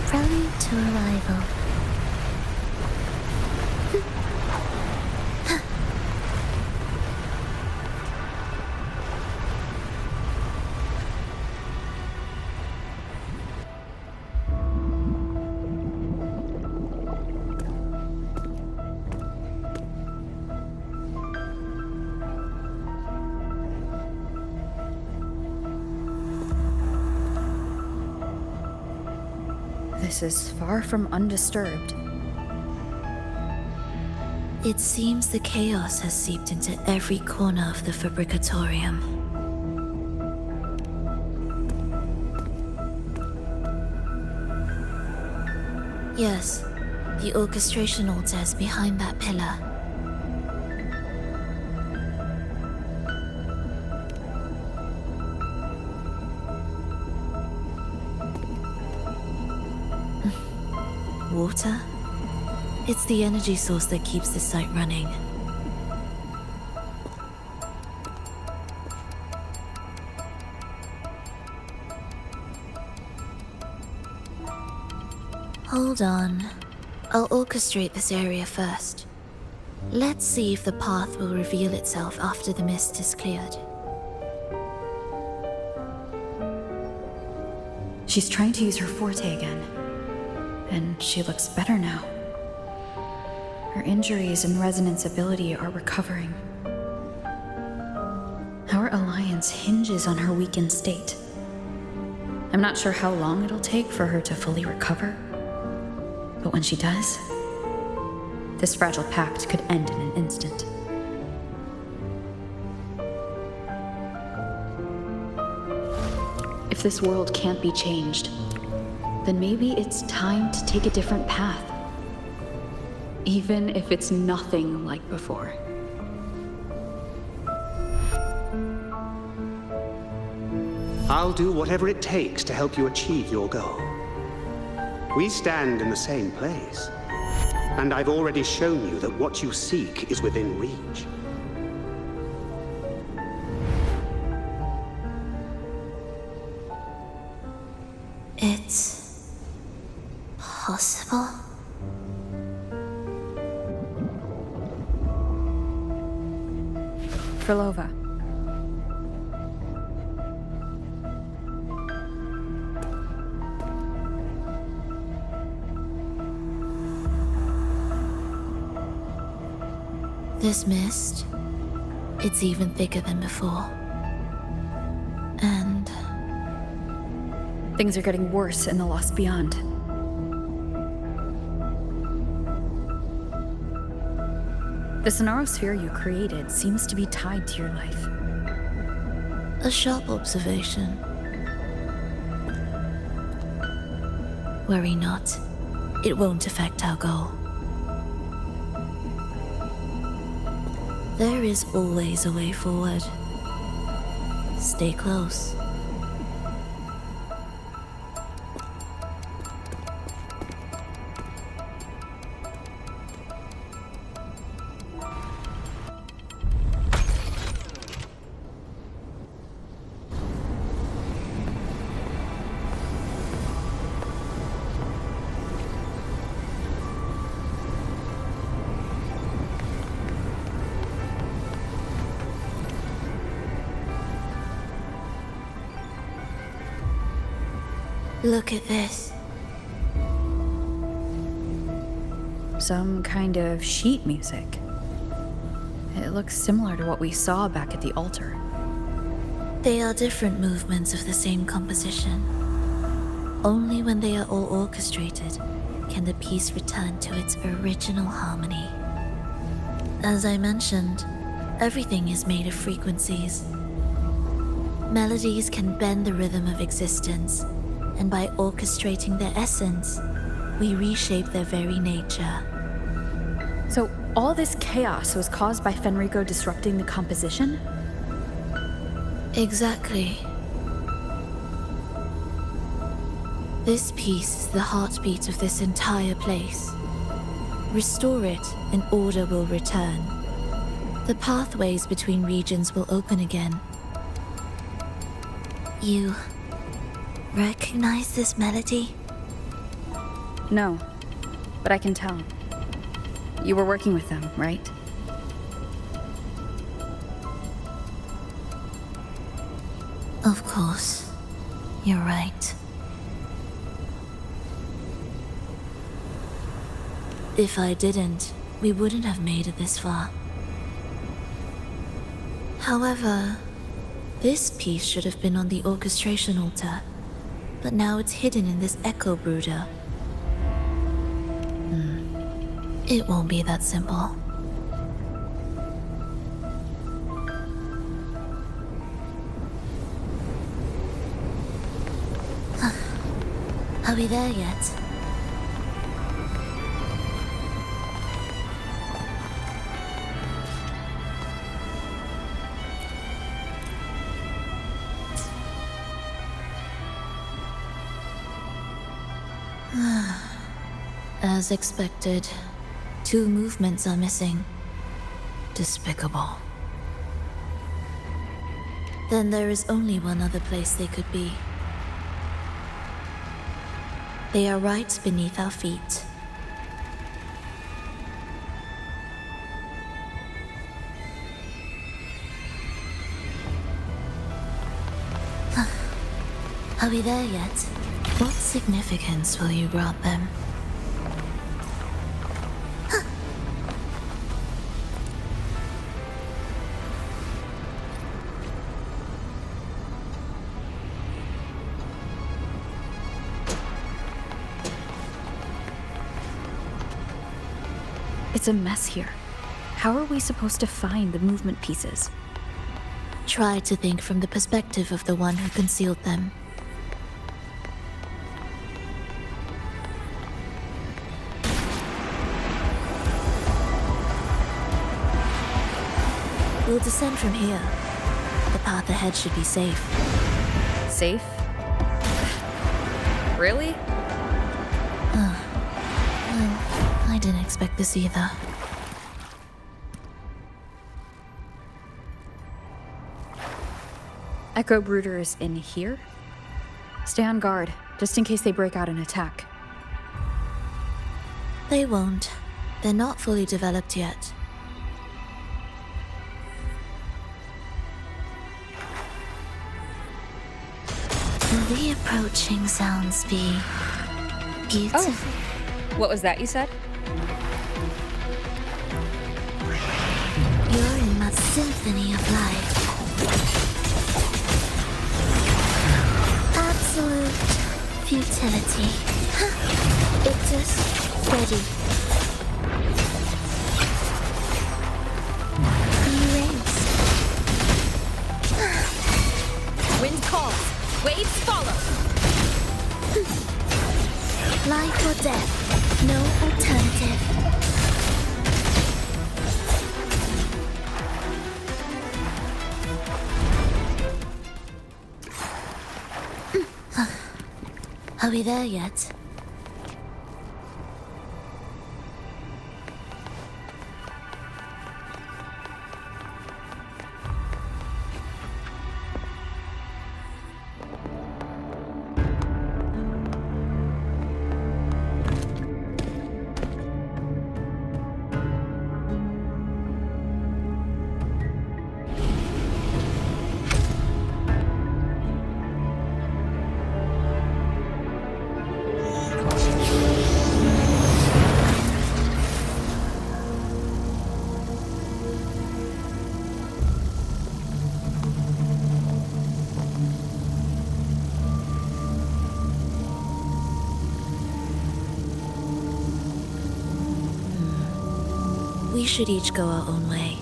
Prelude to arrival. This is far from undisturbed. It seems the chaos has seeped into every corner of the Fabricatorium. Yes, the orchestration altar is behind that pillar. Water? It's the energy source that keeps the site running. Hold on. I'll orchestrate this area first. Let's see if the path will reveal itself after the mist is cleared. She's trying to use her forte again. And she looks better now. Her injuries and resonance ability are recovering. Our alliance hinges on her weakened state. I'm not sure how long it'll take for her to fully recover. But when she does, this fragile pact could end in an instant. If this world can't be changed, then maybe it's time to take a different path. Even if it's nothing like before. I'll do whatever it takes to help you achieve your goal. We stand in the same place, and I've already shown you that what you seek is within reach. It's possible? Frolova. This mist, it's even thicker than before. And things are getting worse in the Lost Beyond. The Sonarosphere you created seems to be tied to your life. a sharp observation. Worry not. It won't affect our goal. There is always a way forward. Stay close. Look at this. Some kind of sheet music. It looks similar to what we saw back at the altar. They are different movements of the same composition. Only when they are all orchestrated can the piece return to its original harmony. As I mentioned, everything is made of frequencies, Melodies can bend the rhythm of existence, and by orchestrating their essence, we reshape their very nature. So all this chaos was caused by Fenrico disrupting the composition? Exactly. This piece is the heartbeat of this entire place. Restore it, and order will return. The pathways between regions will open again. You recognize this melody? No, but I can tell. You were working with them, right? Of course. You're right. If I didn't, we wouldn't have made it this far. However, this piece should have been on the orchestration altar, but now it's hidden in this echo brooder. It won't be that simple. Are we there yet? As expected, 2 movements are missing. Despicable. Then there is only one other place they could be. They are right beneath our feet. Are we there yet? What significance will you grant them? It's a mess here. How are we supposed to find the movement pieces? Try to think from the perspective of the one who concealed them. We'll descend from here. The path ahead should be safe. Safe? Really? I didn't expect this either. Echo Brooder is in here? Stay on guard, just in case they break out and attack. They won't. They're not fully developed yet. Will the approaching sounds be beautiful? Oh, what was that you said? You're in my symphony of life. Absolute futility. Ictus, ready. Erased. Wind calls, waves follow. Life or death, no alternative. Are we there yet? We should each go our own way.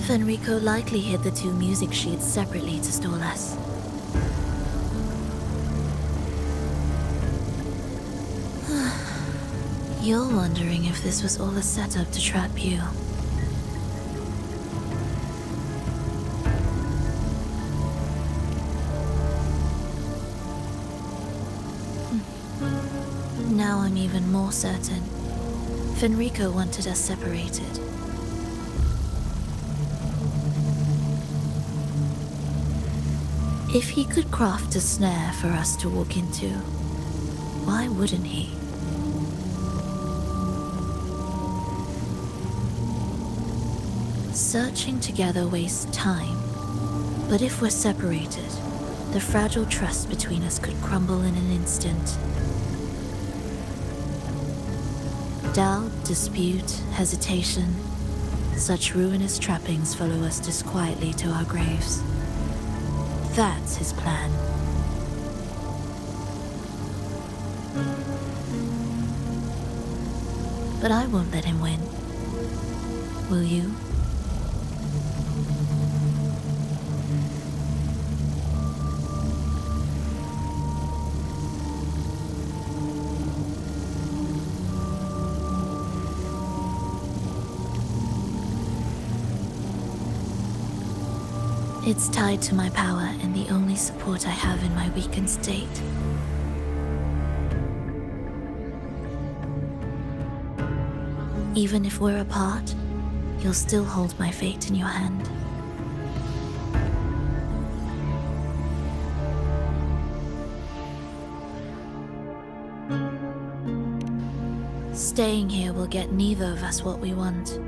Fenrico likely hid the two music sheets separately to store less. You're wondering if this was all a setup to trap you. Now I'm even more certain. Fenrico wanted us separated. If he could craft a snare for us to walk into, why wouldn't he? Searching together wastes time, but if we're separated, the fragile trust between us could crumble in an instant. Doubt, dispute, hesitation, such ruinous trappings follow us disquietly to our graves. That's his plan. But I won't let him win. Will you? It's tied to my power and the only support I have in my weakened state. Even if we're apart, you'll still hold my fate in your hand. Staying here will get neither of us what we want.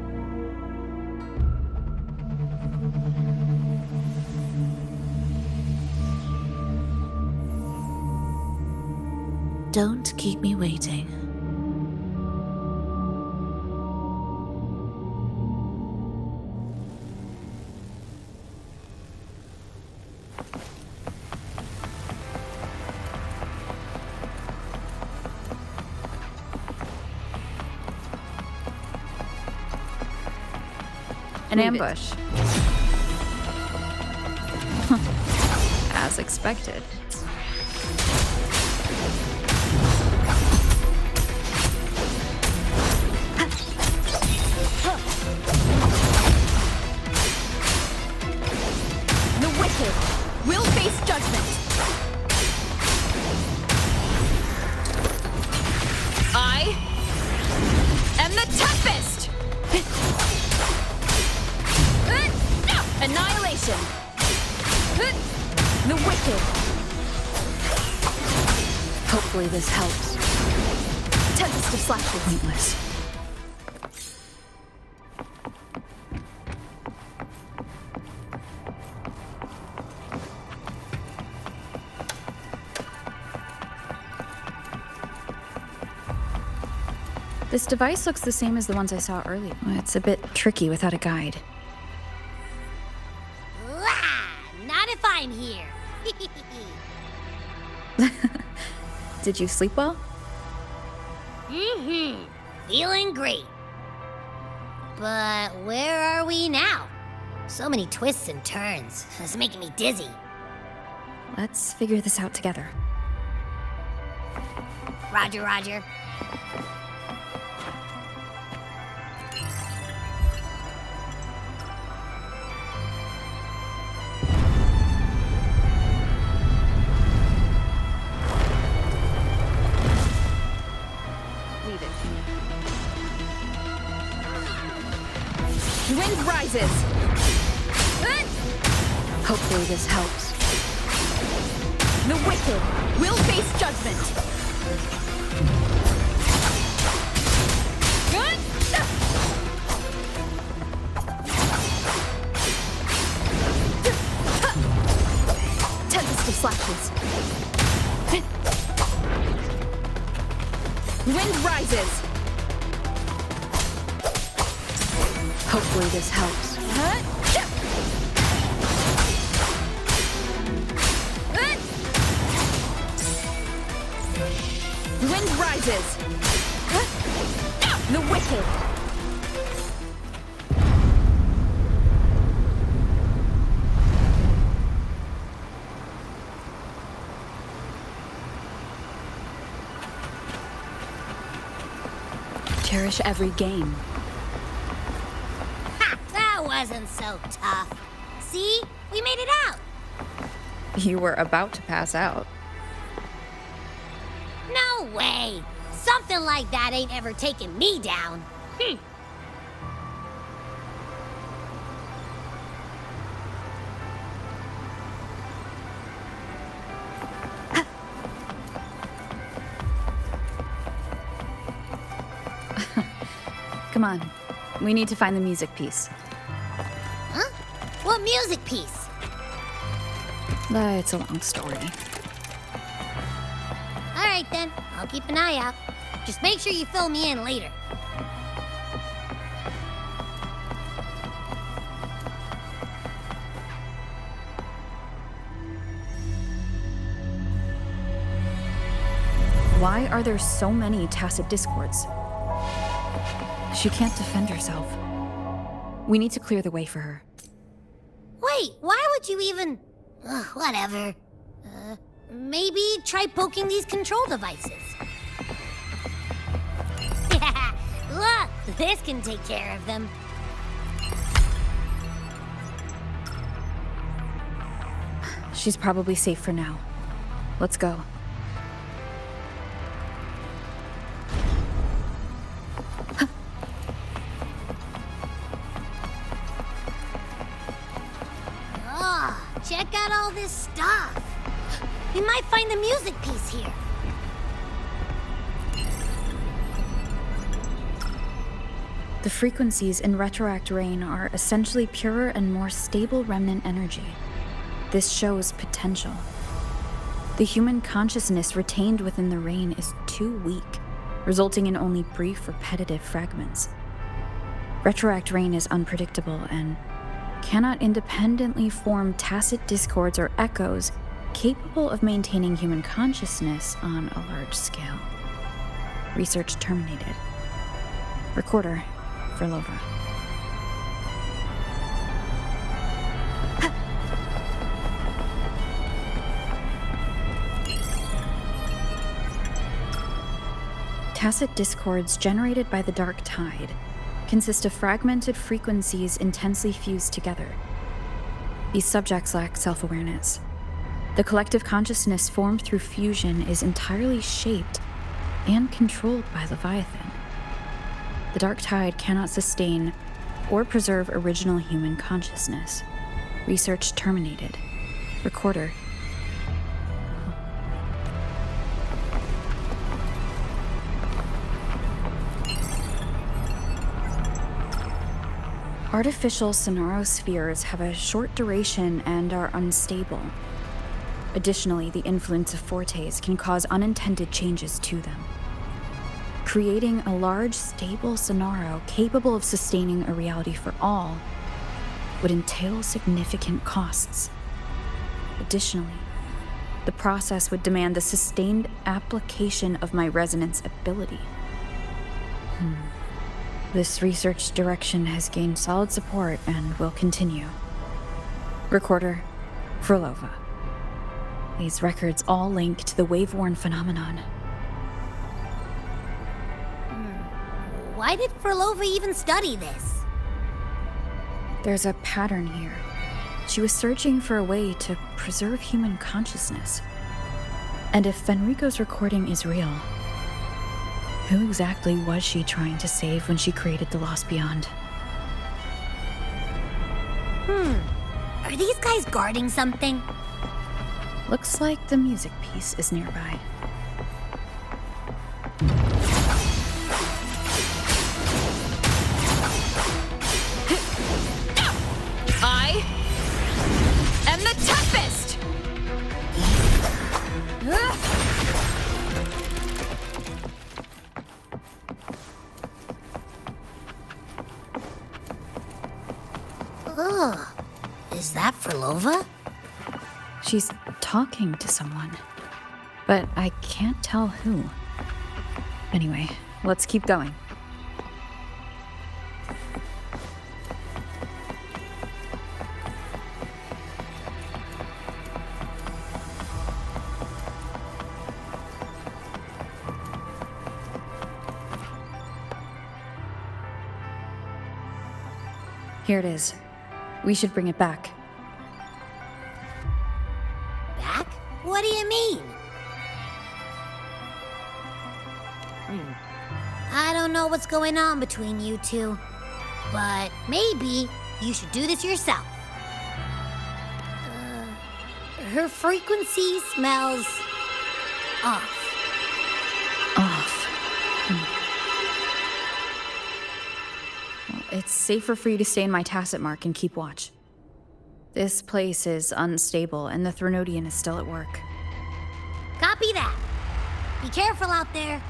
Don't keep me waiting. An ambush. As expected. We'll face judgment. I am the Tempest! Annihilation! The Wicked! Hopefully this helps. Tempest of Slashes. Pointless. This device looks the same as the ones I saw earlier. It's a bit tricky without a guide. Not if I'm here. Did you sleep well? Feeling great. But where are we now? So many twists and turns. It's making me dizzy. Let's figure this out together. Roger, roger. Wind rises! Hopefully this helps. The Wicked will face judgment! Tempest of Slashes. Wind rises! Hopefully this helps. Wind rises! The Wicked! cherish every game. Ha! That wasn't so tough. See? We made it out. You were about to pass out. No way. Something like that ain't ever taken me down. Come on. We need to find the music piece. Huh? What music piece? It's a long story. All right then. I'll keep an eye out. Just make sure you fill me in later. Why are there so many tacit discords? She can't defend herself. We need to clear the way for her. Wait, why would you even... whatever. Maybe try poking these control devices. Look, this can take care of them. She's probably safe for now. Let's go. Oh, check out all this stuff. We might find the music piece here. The frequencies in Retroact Rain are essentially purer and more stable remnant energy. This shows potential. The human consciousness retained within the rain is too weak, resulting in only brief, repetitive fragments. Retroact Rain is unpredictable and cannot independently form tacit discords or echoes capable of maintaining human consciousness on a large scale. Research terminated. Recorder, Frolova. Tacit discords generated by the Dark Tide consist of fragmented frequencies intensely fused together. These subjects lack self-awareness. The collective consciousness formed through fusion is entirely shaped and controlled by Leviathan. The Dark Tide cannot sustain or preserve original human consciousness. Research terminated. Recorder. Artificial sonarospheres have a short duration and are unstable. Additionally, the influence of fortes can cause unintended changes to them. Creating a large, stable sonaro capable of sustaining a reality for all would entail significant costs. Additionally, the process would demand the sustained application of my resonance ability. This research direction has gained solid support and will continue. Recorder, Frolova. These records all link to the wave-worn phenomenon. Why did Frolova even study this? There's a pattern here. She was searching for a way to preserve human consciousness. And if Fenrico's recording is real, who exactly was she trying to save when she created the Lost Beyond? Are these guys guarding something? Looks like the music piece is nearby. I am the Tempest! Ugh. Is that Frolova? She's talking to someone, but I can't tell who. Anyway, let's keep going. Here it is. We should bring it back. Back? What do you mean? I don't know what's going on between you two, but maybe you should do this yourself. Her frequency smells off. Well, it's safer for you to stay in my tacit mark and keep watch. This place is unstable, and the Threnodian is still at work. Copy that. Be careful out there.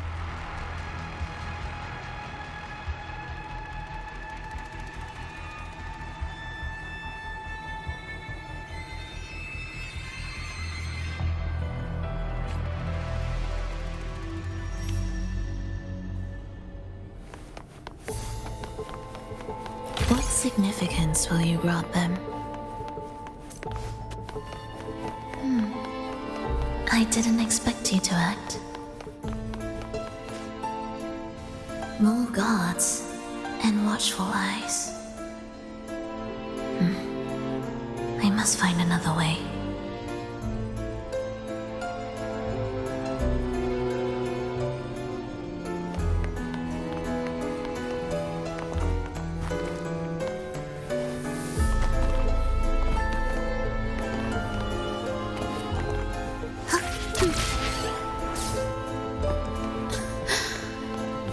What significance will you grant them? I didn't expect you to act. More guards and watchful eyes. I must find another way.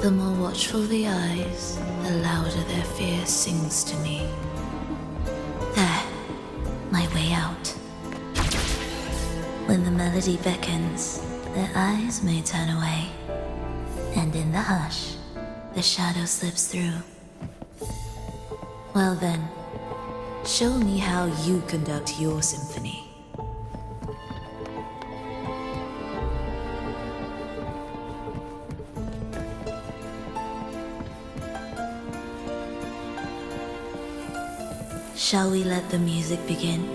The more watchful the eyes, the louder their fear sings to me. There, my way out. When the melody beckons, their eyes may turn away, and in the hush, the shadow slips through. Well then, show me how you conduct your symphony. Shall we let the music begin?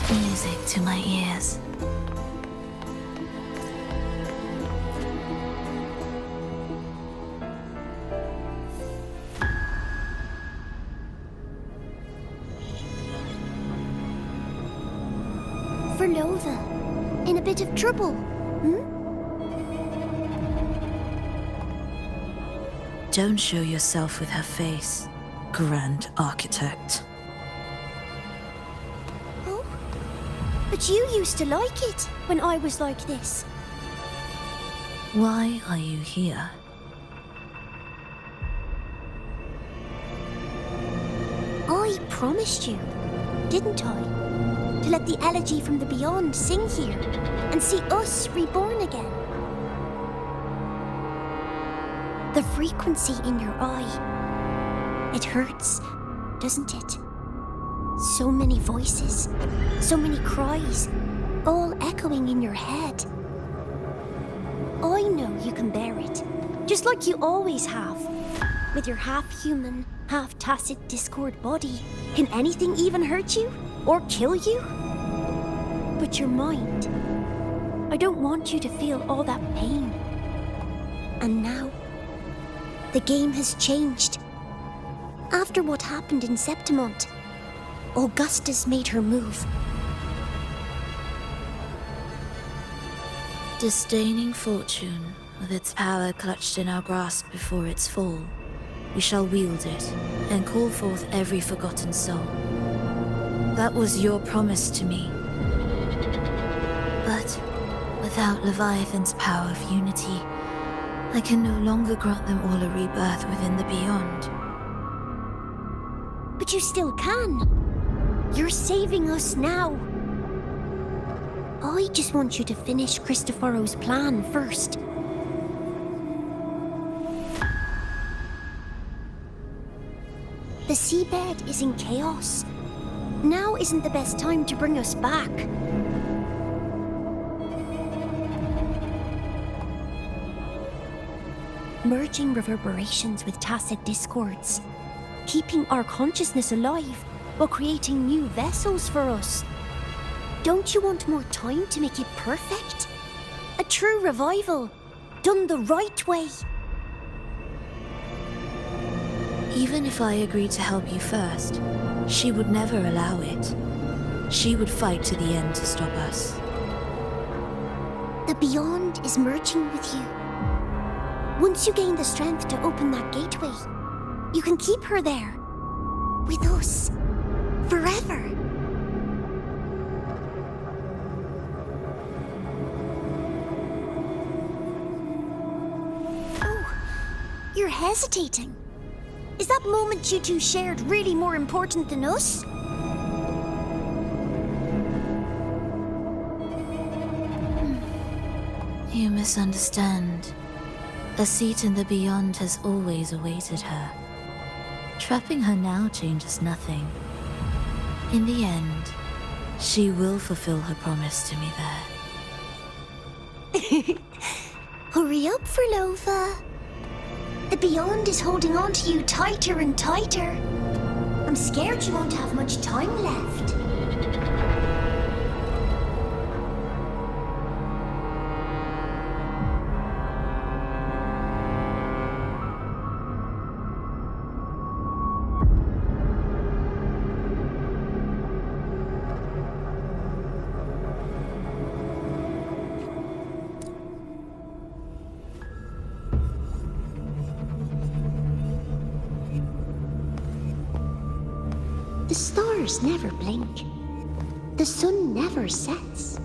Music to my ears. Verlova, in a bit of trouble, Don't show yourself with her face, Grand Architect. But you used to like it when I was like this. Why are you here? I promised you, didn't I? To let the elegy from the beyond sing here and see us reborn again. The frequency in your eye. It hurts, doesn't it? So many voices, so many cries, all echoing in your head. I know you can bear it, just like you always have. With your half-human, half-tacit Discord body, can anything even hurt you? Or kill you? But your mind, I don't want you to feel all that pain. And now, the game has changed. After what happened in Septimont, Augustus made her move. Disdaining fortune, with its power clutched in our grasp before its fall, we shall wield it and call forth every forgotten soul. That was your promise to me. But without Leviathan's power of unity, I can no longer grant them all a rebirth within the beyond. But you still can. You're saving us now. I just want you to finish Cristoforo's plan first. The seabed is in chaos. Now isn't the best time to bring us back. Merging reverberations with tacit discords, keeping our consciousness alive while creating new vessels for us. Don't you want more time to make it perfect? A true revival, done the right way. Even if I agreed to help you first, she would never allow it. She would fight to the end to stop us. The Beyond is merging with you. Once you gain the strength to open that gateway, you can keep her there. With us. Forever. Oh, you're hesitating. Is that moment you two shared really more important than us? You misunderstand. A seat in the Beyond has always awaited her. Trapping her now changes nothing. In the end, she will fulfill her promise to me there. Hurry up, Frolova. The Beyond is holding on to you tighter and tighter. I'm scared you won't have much time left. The stars never blink. The sun never sets.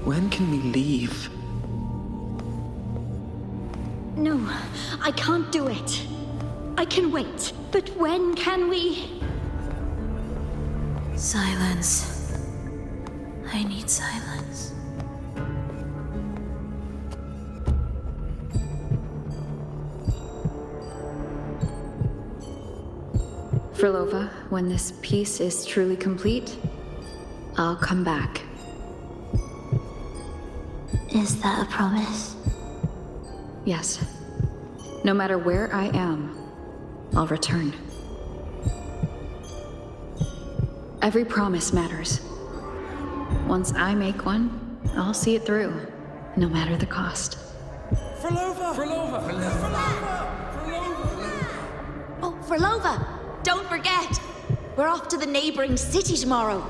When can we leave? No, I can't do it. I can wait, but when can we? Silence. I need silence. Frolova, when this piece is truly complete, I'll come back. Is that a promise? Yes. No matter where I am, I'll return. Every promise matters. Once I make one, I'll see it through, no matter the cost. Frolova! Frolova! Oh, Frolova! Don't forget! We're off to the neighboring city tomorrow.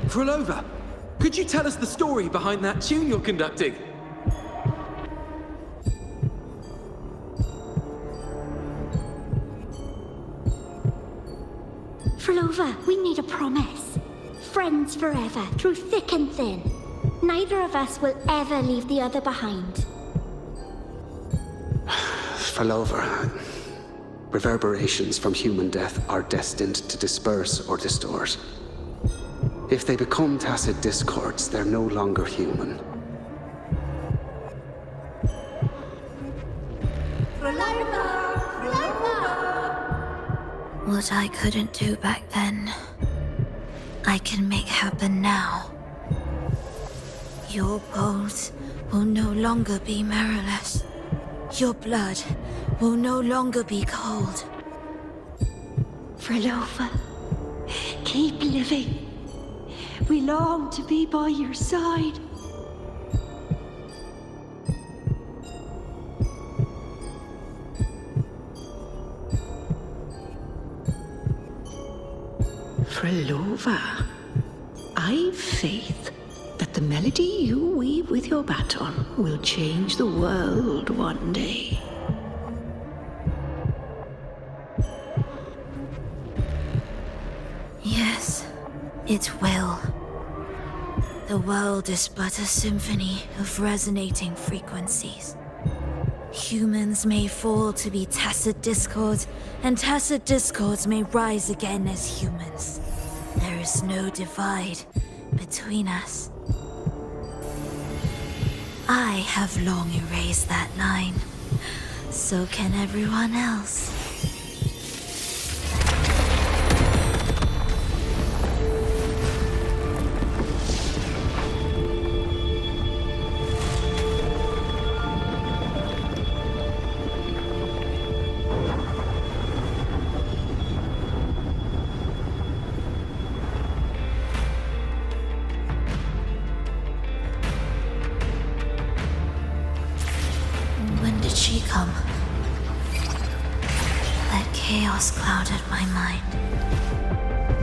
Frolova! Could you tell us the story behind that tune you're conducting? Frolova, we need a promise. Friends forever, through thick and thin. Neither of us will ever leave the other behind. Frolova, reverberations from human death are destined to disperse or distort. If they become tacit discords, they're no longer human. What I couldn't do back then, I can make happen now. Your bones will no longer be mirrorless. Your blood will no longer be cold. Frolova, keep living. We long to be by your side. Frolova, I've faith that the melody you weave with your baton will change the world one day. Yes, it will. The world is but a symphony of resonating frequencies. Humans may fall to be tacit discords, and tacit discords may rise again as humans. There is no divide between us. I have long erased that line. So can everyone else. When did she come? That chaos clouded my mind.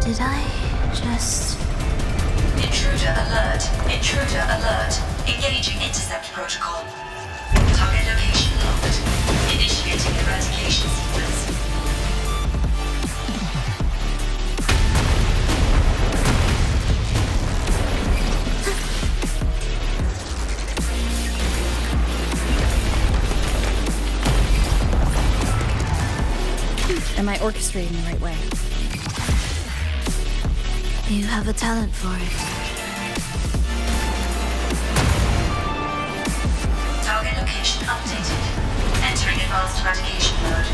Did I just... Intruder alert. Intruder alert. Engaging intercept protocol. Target location locked. Initiating eradication sequence. Am I orchestrating the right way? You have a talent for it. Target location updated. Entering advanced eradication mode.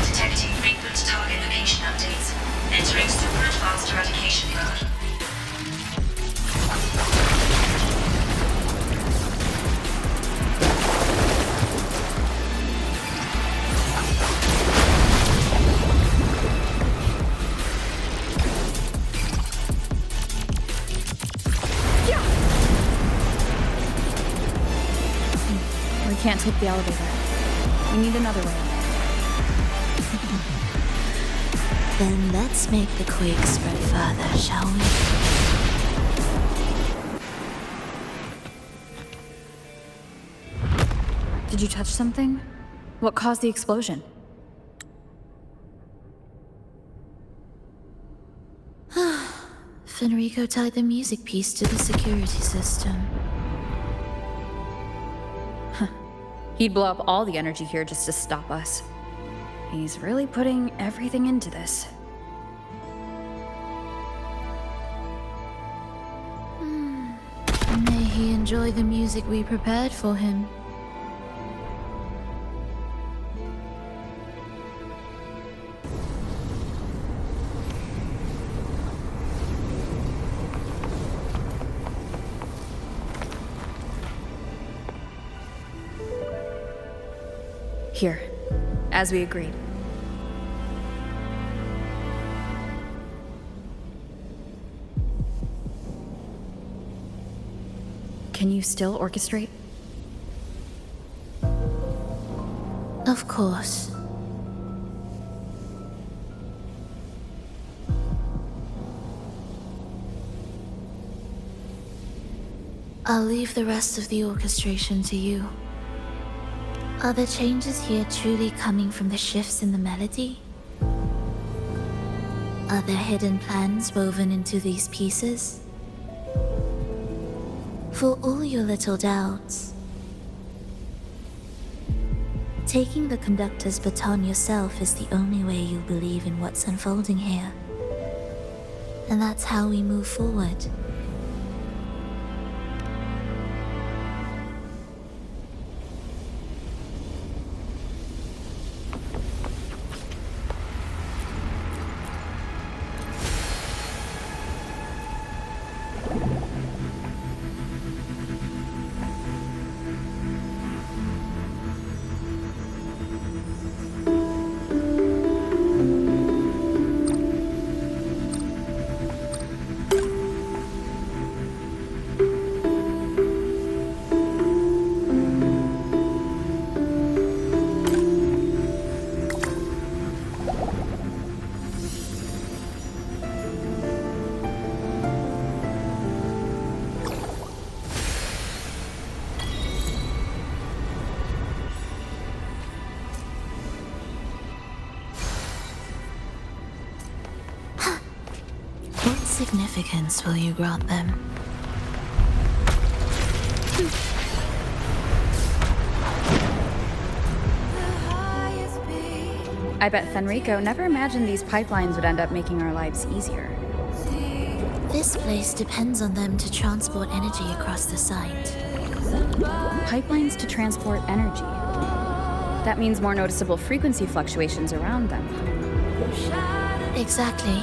Detecting frequent target location updates. Entering super advanced eradication mode. We can't take the elevator. We need another way. Then let's make the quake spread further, shall we? Did you touch something? What caused the explosion? Fenrico tied the music piece to the security system. He'd blow up all the energy here just to stop us. He's really putting everything into this. May he enjoy the music we prepared for him. Here, as we agreed. Can you still orchestrate? Of course. I'll leave the rest of the orchestration to you. Are the changes here truly coming from the shifts in the melody? Are there hidden plans woven into these pieces? For all your little doubts, taking the conductor's baton yourself is the only way you'll believe in what's unfolding here. And that's how we move forward. What significance will you grant them? I bet Fenrico never imagined these pipelines would end up making our lives easier. This place depends on them to transport energy across the site. Pipelines to transport energy. That means more noticeable frequency fluctuations around them. Exactly.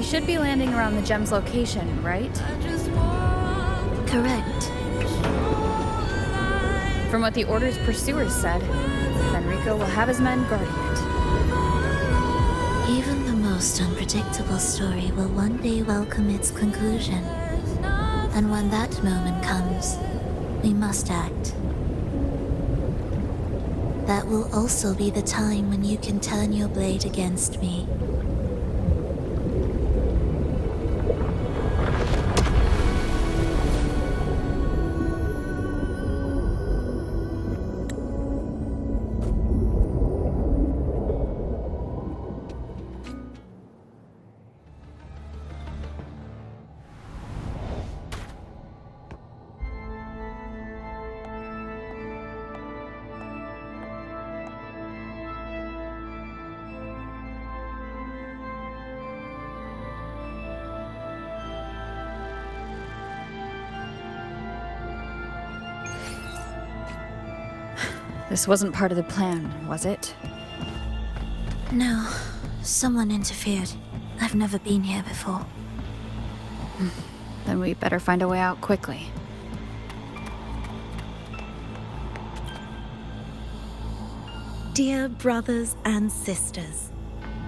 Should be landing around the gem's location, right? Correct. From what the Order's pursuers said, Fenrico will have his men guarding it. Even the most unpredictable story will one day welcome its conclusion. And when that moment comes, we must act. That will also be the time when you can turn your blade against me. This wasn't part of the plan, was it? No. Someone interfered. I've never been here before. Then we better find a way out quickly. Dear brothers and sisters,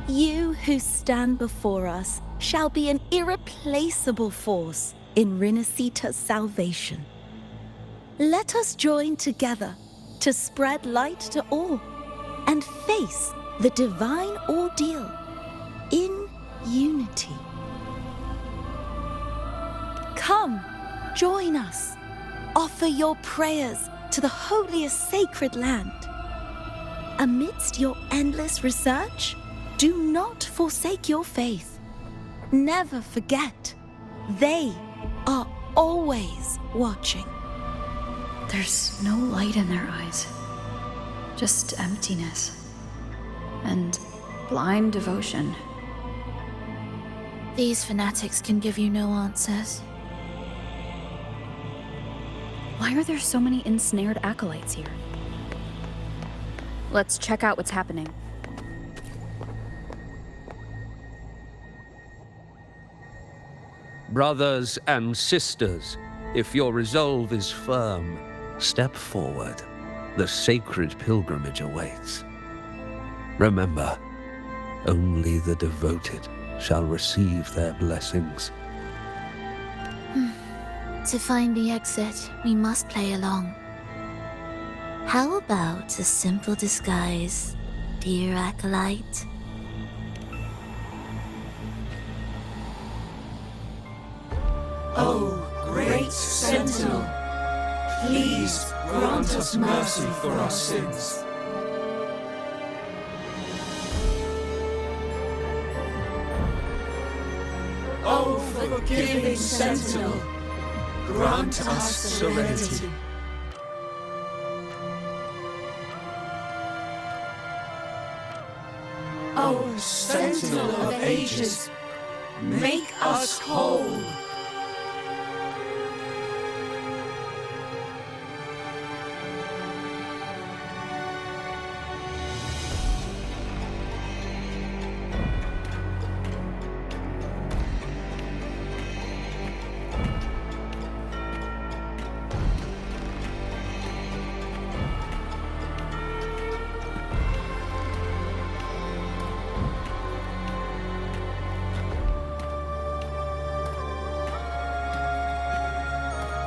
you who stand before us shall be an irreplaceable force in Rinascita's salvation. Let us join together to spread light to all and face the divine ordeal in unity. Come, join us. Offer your prayers to the holiest sacred land. Amidst your endless research, do not forsake your faith. Never forget, they are always watching. There's no light in their eyes. Just emptiness. And blind devotion. These fanatics can give you no answers. Why are there so many ensnared acolytes here? Let's check out what's happening. Brothers and sisters, if your resolve is firm, step forward. The sacred pilgrimage awaits. Remember, only the devoted shall receive their blessings. To find the exit, we must play along. How about a simple disguise, dear acolyte? O great Sentinel, please grant us mercy for our sins. O forgiving Sentinel, grant us serenity. O Sentinel of ages, make us whole.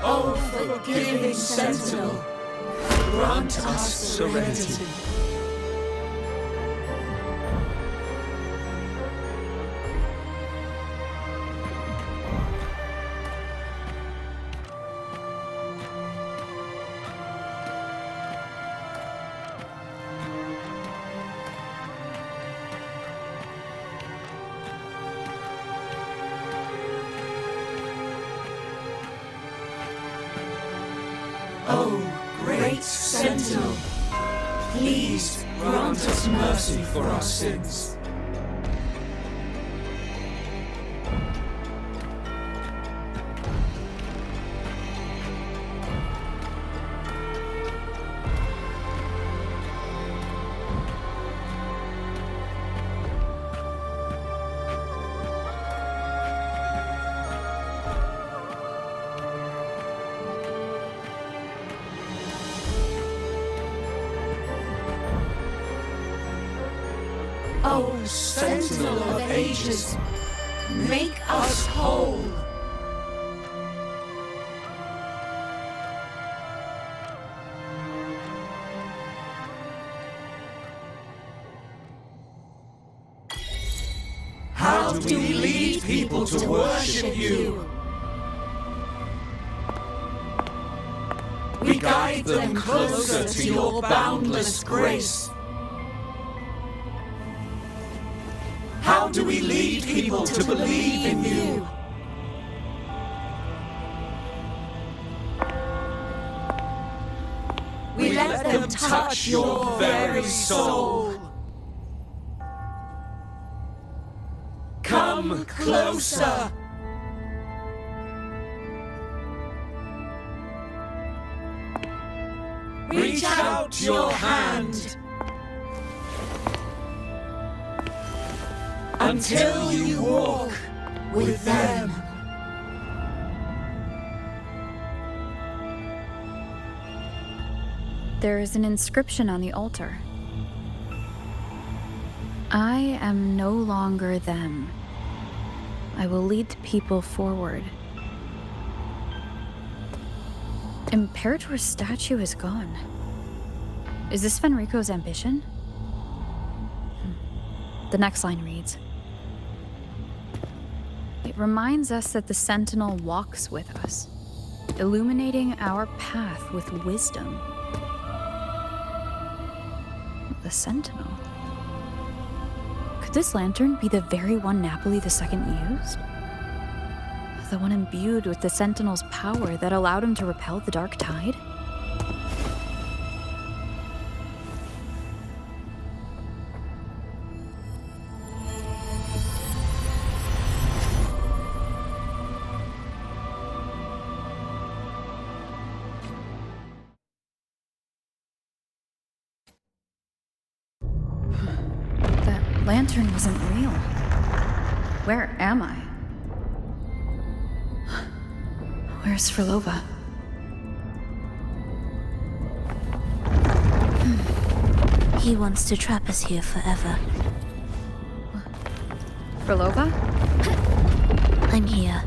O forgiving Sentinel, grant us serenity. Oh, great Sentinel, please grant us mercy for our sins. O Sentinel of Ages, make us whole! How do we lead people to worship you? We guide them closer to your boundless grace. How do we lead people to believe in you? We let them touch your very soul. Come closer. Reach out your hand. Until you walk with them. There is an inscription on the altar. I am no longer them. I will lead the people forward. Imperator's statue is gone. Is this Fenrico's ambition? The next line reads, it reminds us that the Sentinel walks with us, illuminating our path with wisdom. The Sentinel? Could this lantern be the very one Napoli II used? The one imbued with the Sentinel's power that allowed him to repel the Dark Tide? Lantern wasn't real. Where am I? Where's Frolova? He wants to trap us here forever. Frolova? I'm here.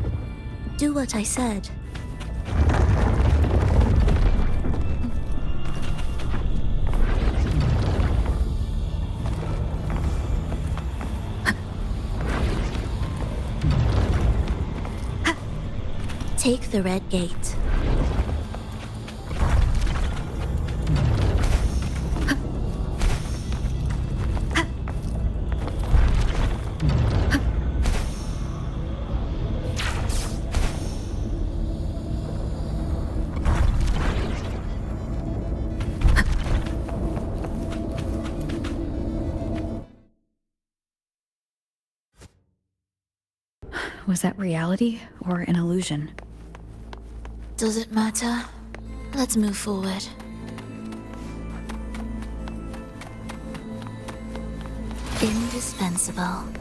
Do what I said. Take the red gate. Was that reality or an illusion? Does it matter? Let's move forward. Indispensable.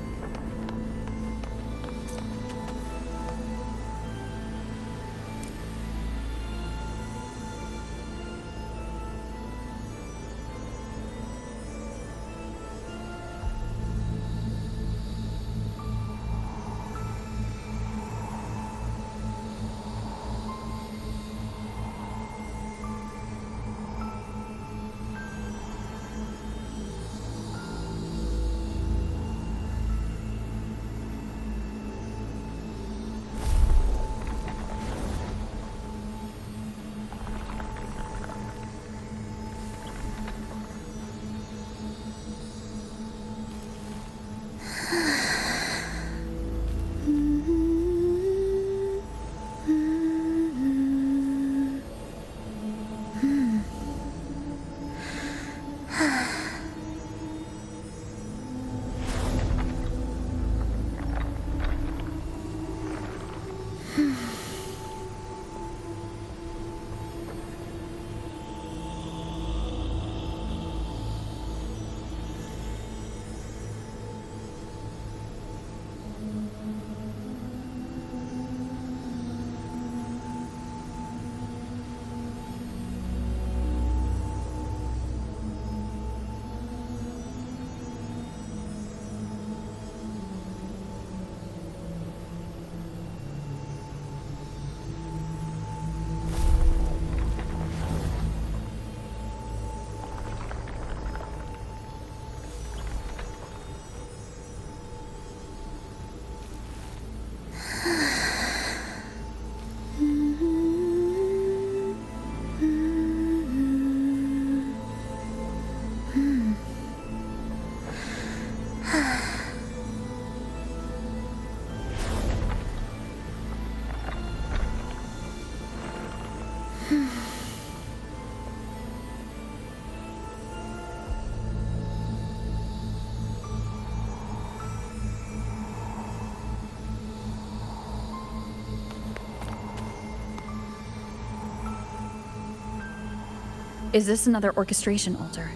Is this another orchestration altar?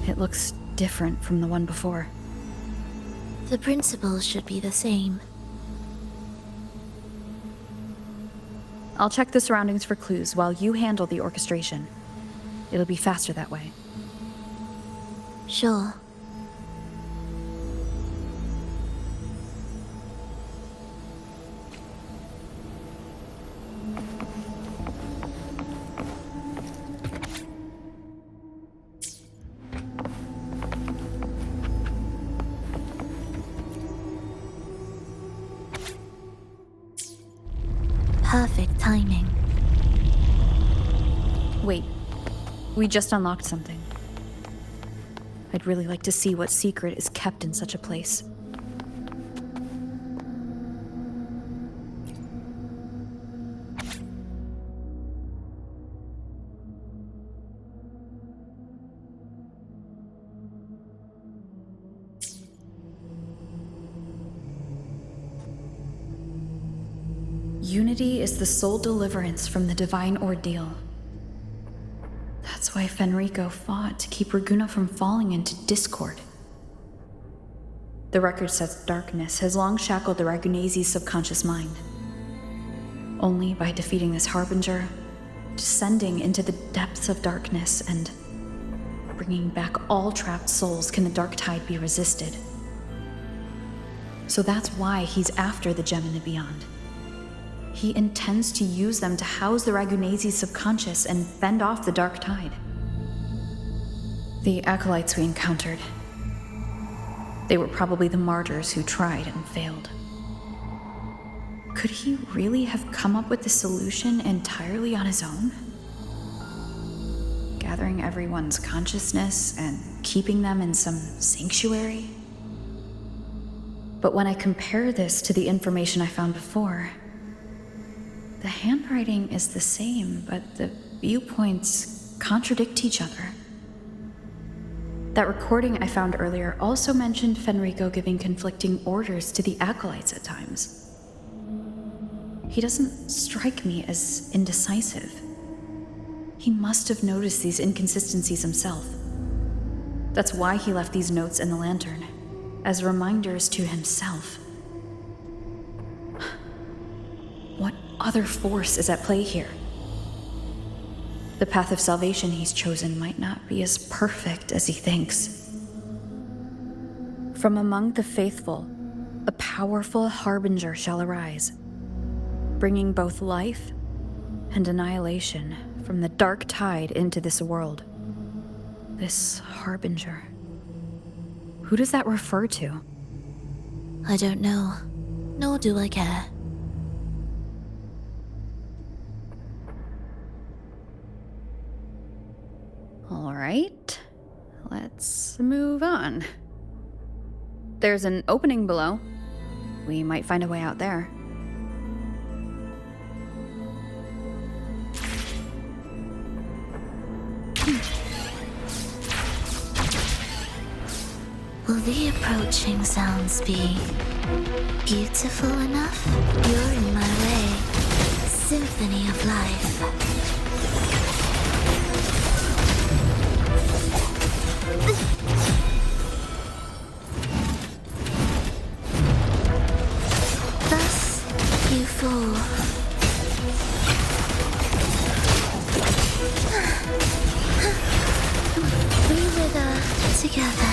It looks different from the one before. The principles should be the same. I'll check the surroundings for clues while you handle the orchestration. It'll be faster that way. Sure. Perfect timing. Wait, we just unlocked something. I'd really like to see what secret is kept in such a place. Unity is the sole deliverance from the divine ordeal. That's why Fenrico fought to keep Reguna from falling into discord. The record says darkness has long shackled the Ragunese's subconscious mind. Only by defeating this harbinger, descending into the depths of darkness, and bringing back all trapped souls can the dark tide be resisted. So that's why he's after the gem in the beyond. He intends to use them to house the Ragunese's subconscious and fend off the dark tide. The acolytes we encountered, they were probably the martyrs who tried and failed. Could he really have come up with the solution entirely on his own? Gathering everyone's consciousness and keeping them in some sanctuary? But when I compare this to the information I found before, the handwriting is the same, but the viewpoints contradict each other. That recording I found earlier also mentioned Fenrico giving conflicting orders to the acolytes at times. He doesn't strike me as indecisive. He must have noticed these inconsistencies himself. That's why he left these notes in the lantern, as reminders to himself. What other force is at play here? The path of salvation he's chosen might not be as perfect as he thinks. From among the faithful, a powerful harbinger shall arise, bringing both life and annihilation from the dark tide into this world. This harbinger. Who does that refer to? I don't know, nor do I care. All right, let's move on. There's an opening below. We might find a way out there. Will the approaching sounds be beautiful enough? You're in my way. Symphony of life. Thus, you fall. We wither together.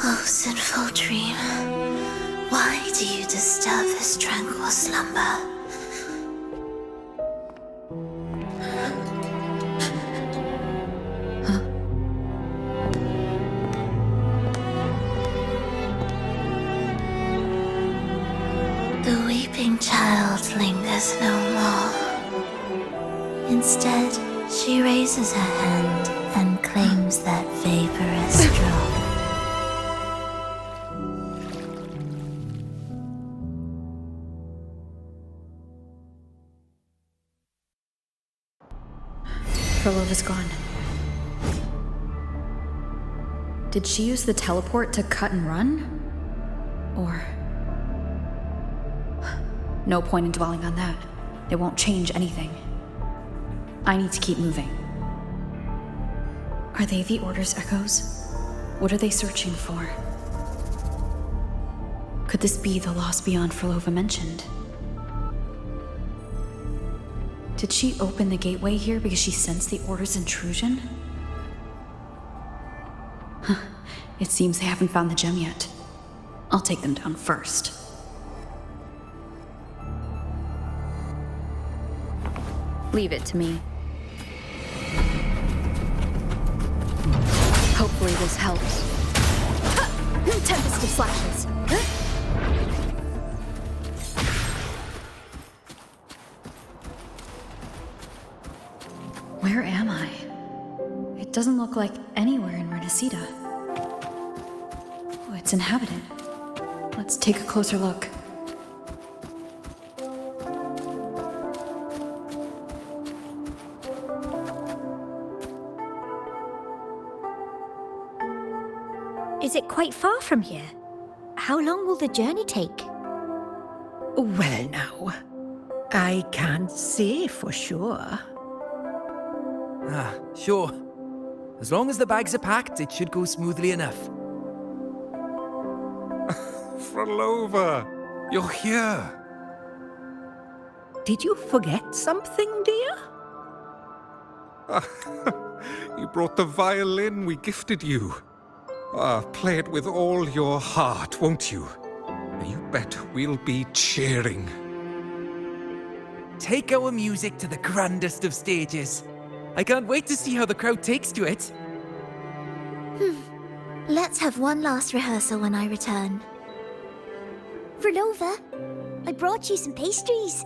Oh, sinful dream, why do you disturb this tranquil slumber? sleeping child lingers no more. Instead, she raises her hand and claims that vaporous drop. Frolova's gone. Did she use the teleport to cut and run? Or... No point in dwelling on that. It won't change anything. I need to keep moving. Are they the Order's echoes? What are they searching for? Could this be the lost beyond Frolova mentioned? Did she open the gateway here because she sensed the Order's intrusion? Huh. It seems they haven't found the gem yet. I'll take them down first. Leave it to me. Hopefully this helps. Tempest of flashes. Where am I? It doesn't look like anywhere in Rinascita. Oh, it's inhabited. Let's take a closer look. Is it quite far from here? How long will the journey take? Well now, I can't say for sure. Ah, sure. As long as the bags are packed, it should go smoothly enough. Frolova, you're here. Did you forget something, dear? You brought the violin we gifted you. Play it with all your heart, won't you? You bet we'll be cheering. Take our music to the grandest of stages. I can't wait to see how the crowd takes to it. Let's have one last rehearsal when I return. Frolova, I brought you some pastries.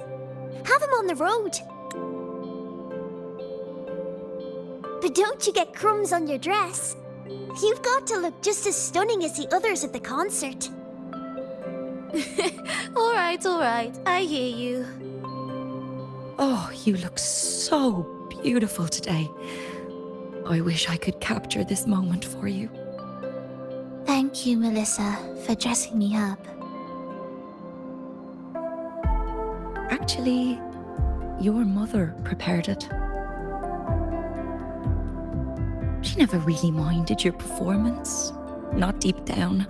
Have them on the road. But don't you get crumbs on your dress. You've got to look just as stunning as the others at the concert. All right, I hear you. Oh, you look so beautiful today. I wish I could capture this moment for you. Thank you, Melissa, for dressing me up. Actually, your mother prepared it. She never really minded your performance, not deep down.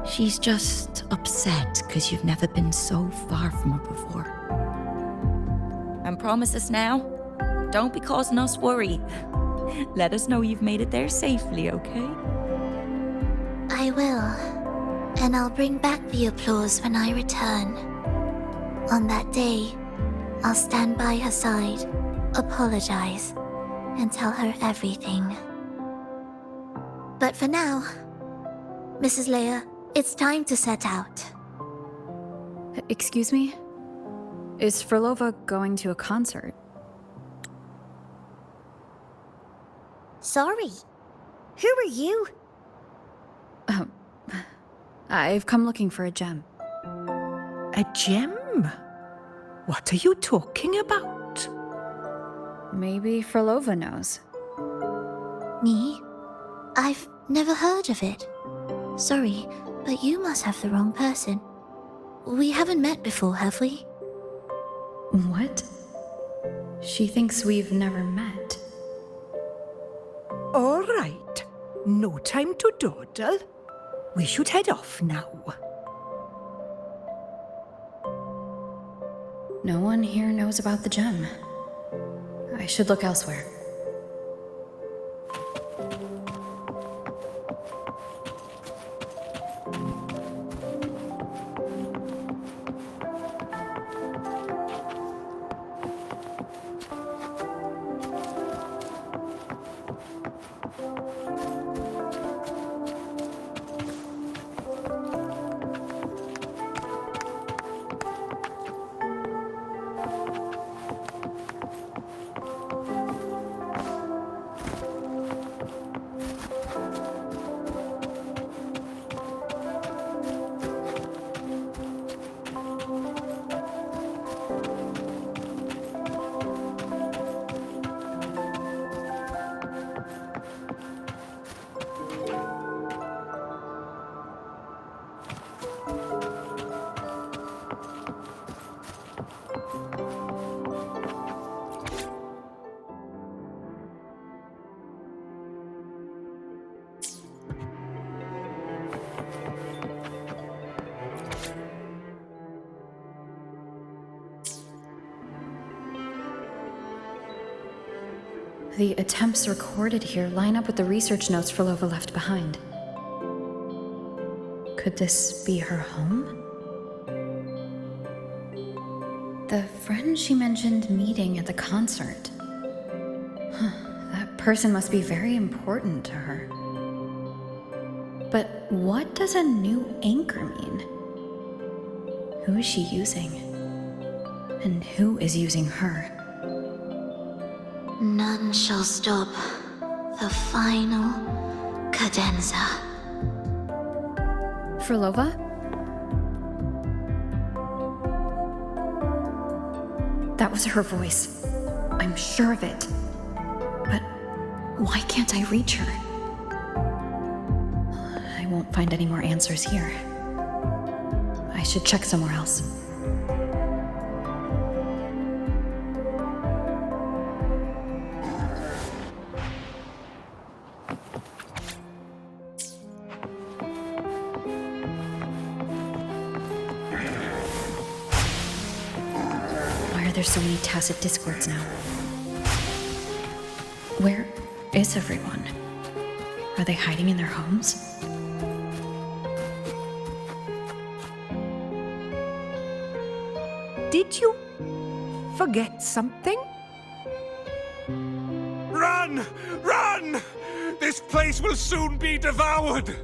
She's just upset because you've never been so far from her before. And promise us now, don't be causing us worry. Let us know you've made it there safely, okay? I will. And I'll bring back the applause when I return. On that day, I'll stand by her side, apologize, and tell her everything. But for now, Mrs. Leia, it's time to set out. Excuse me? Is Frolova going to a concert? Sorry. Who are you? I've come looking for a gem. A gem? What are you talking about? Maybe Frolova knows. Me? I've never heard of it. Sorry, but you must have the wrong person. We haven't met before, have we? What? She thinks we've never met. All right. No time to dawdle. We should head off now. No one here knows about the gem. I should look elsewhere. The attempts recorded here line up with the research notes Frolova left behind. Could this be her home? The friend she mentioned meeting at the concert. That person must be very important to her. But what does a new anchor mean? Who is she using? And who is using her? None shall stop the final cadenza. Frolova? That was her voice. I'm sure of it. But why can't I reach her? I won't find any more answers here. I should check somewhere else. There's so many tacit discords now. Where is everyone? Are they hiding in their homes? Did you forget something? Run! Run! This place will soon be devoured!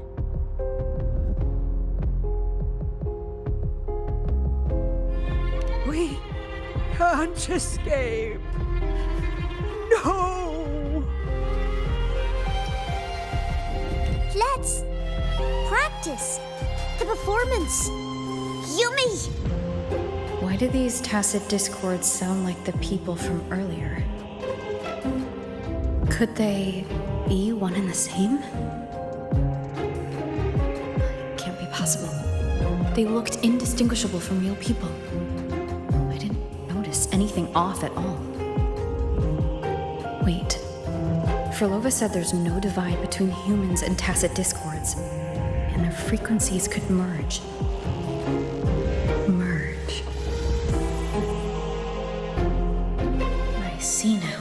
We can't escape. No! Let's practice the performance. Yummy! Why do these tacit discords sound like the people from earlier? Could they be one and the same? Can't be possible. They looked indistinguishable from real people. I didn't notice anything off at all. Wait. Frolova said there's no divide between humans and tacit discords, and their frequencies could merge. I see now.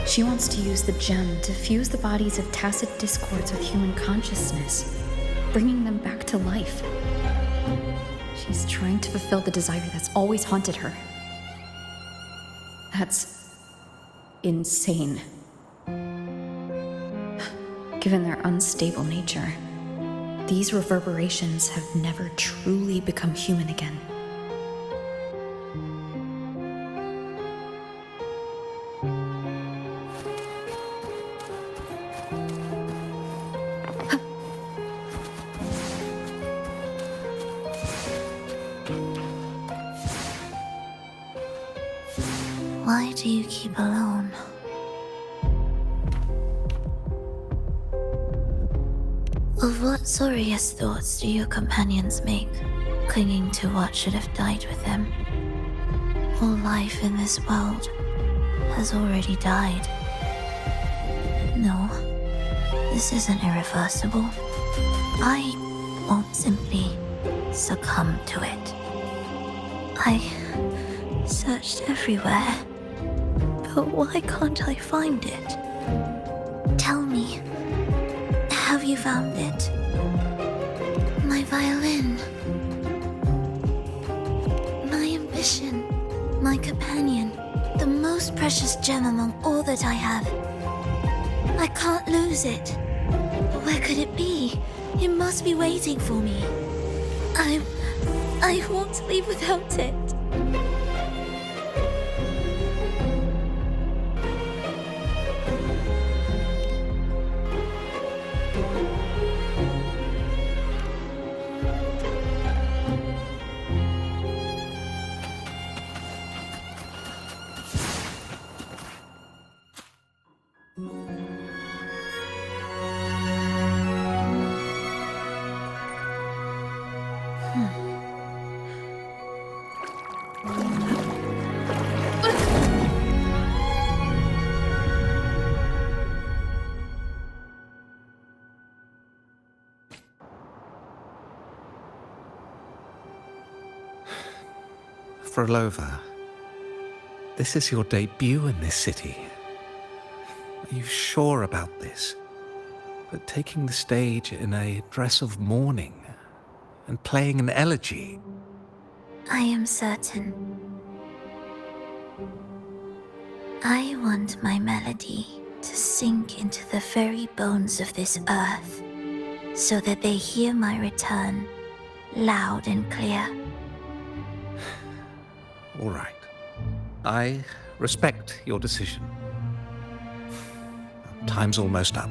She wants to use the gem to fuse the bodies of tacit discords with human consciousness, bringing them back to life. She's trying to fulfill the desire that's always haunted her. That's insane. Given their unstable nature, these reverberations have never truly become human again. Why do you keep alone? Of what sorriest thoughts do your companions make, clinging to what should have died with them? All life in this world has already died. No, this isn't irreversible. I won't simply succumb to it. I searched everywhere, but why can't I find it? Tell me, have you found it? My violin. My ambition. My companion. The most precious gem among all that I have. I can't lose it. But where could it be? It must be waiting for me. I won't leave without it. Frolova, This is your debut in this city. Are you sure about this? But taking the stage in a dress of mourning and playing an elegy? I am certain. I want my melody to sink into the very bones of this earth, so that they hear my return loud and clear. All right. I respect your decision. Time's almost up.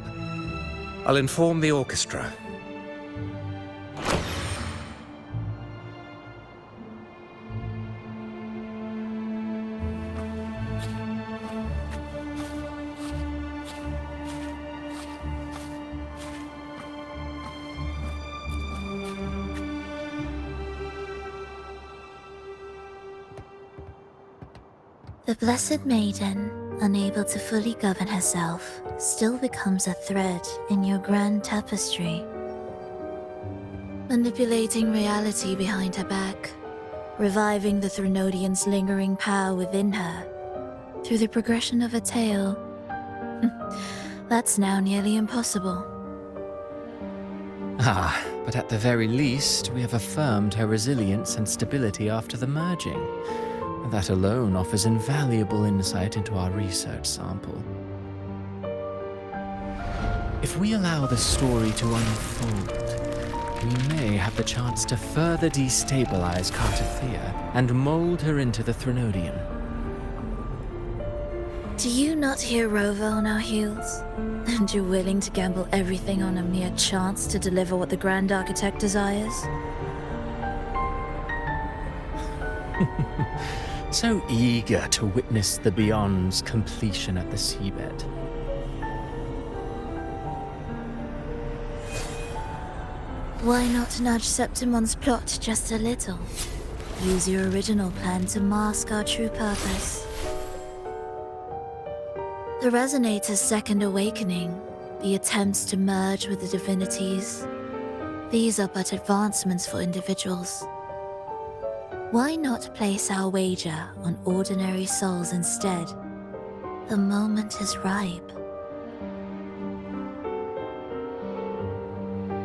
I'll inform the orchestra. The Blessed Maiden, unable to fully govern herself, still becomes a thread in your grand tapestry. Manipulating reality behind her back, reviving the Threnodian's lingering power within her, through the progression of a tale. That's now nearly impossible. Ah, but at the very least, we have affirmed her resilience and stability after the merging. That alone offers invaluable insight into our research sample. If we allow the story to unfold, we may have the chance to further destabilize Cartathea and mold her into the Threnodian. Do you not hear Rover on our heels? And you're willing to gamble everything on a mere chance to deliver what the Grand Architect desires? So eager to witness the Beyond's completion at the seabed. Why not nudge Septimon's plot just a little? Use your original plan to mask our true purpose. The Resonator's second awakening, the attempts to merge with the divinities, these are but advancements for individuals. Why not place our wager on ordinary souls instead? The moment is ripe.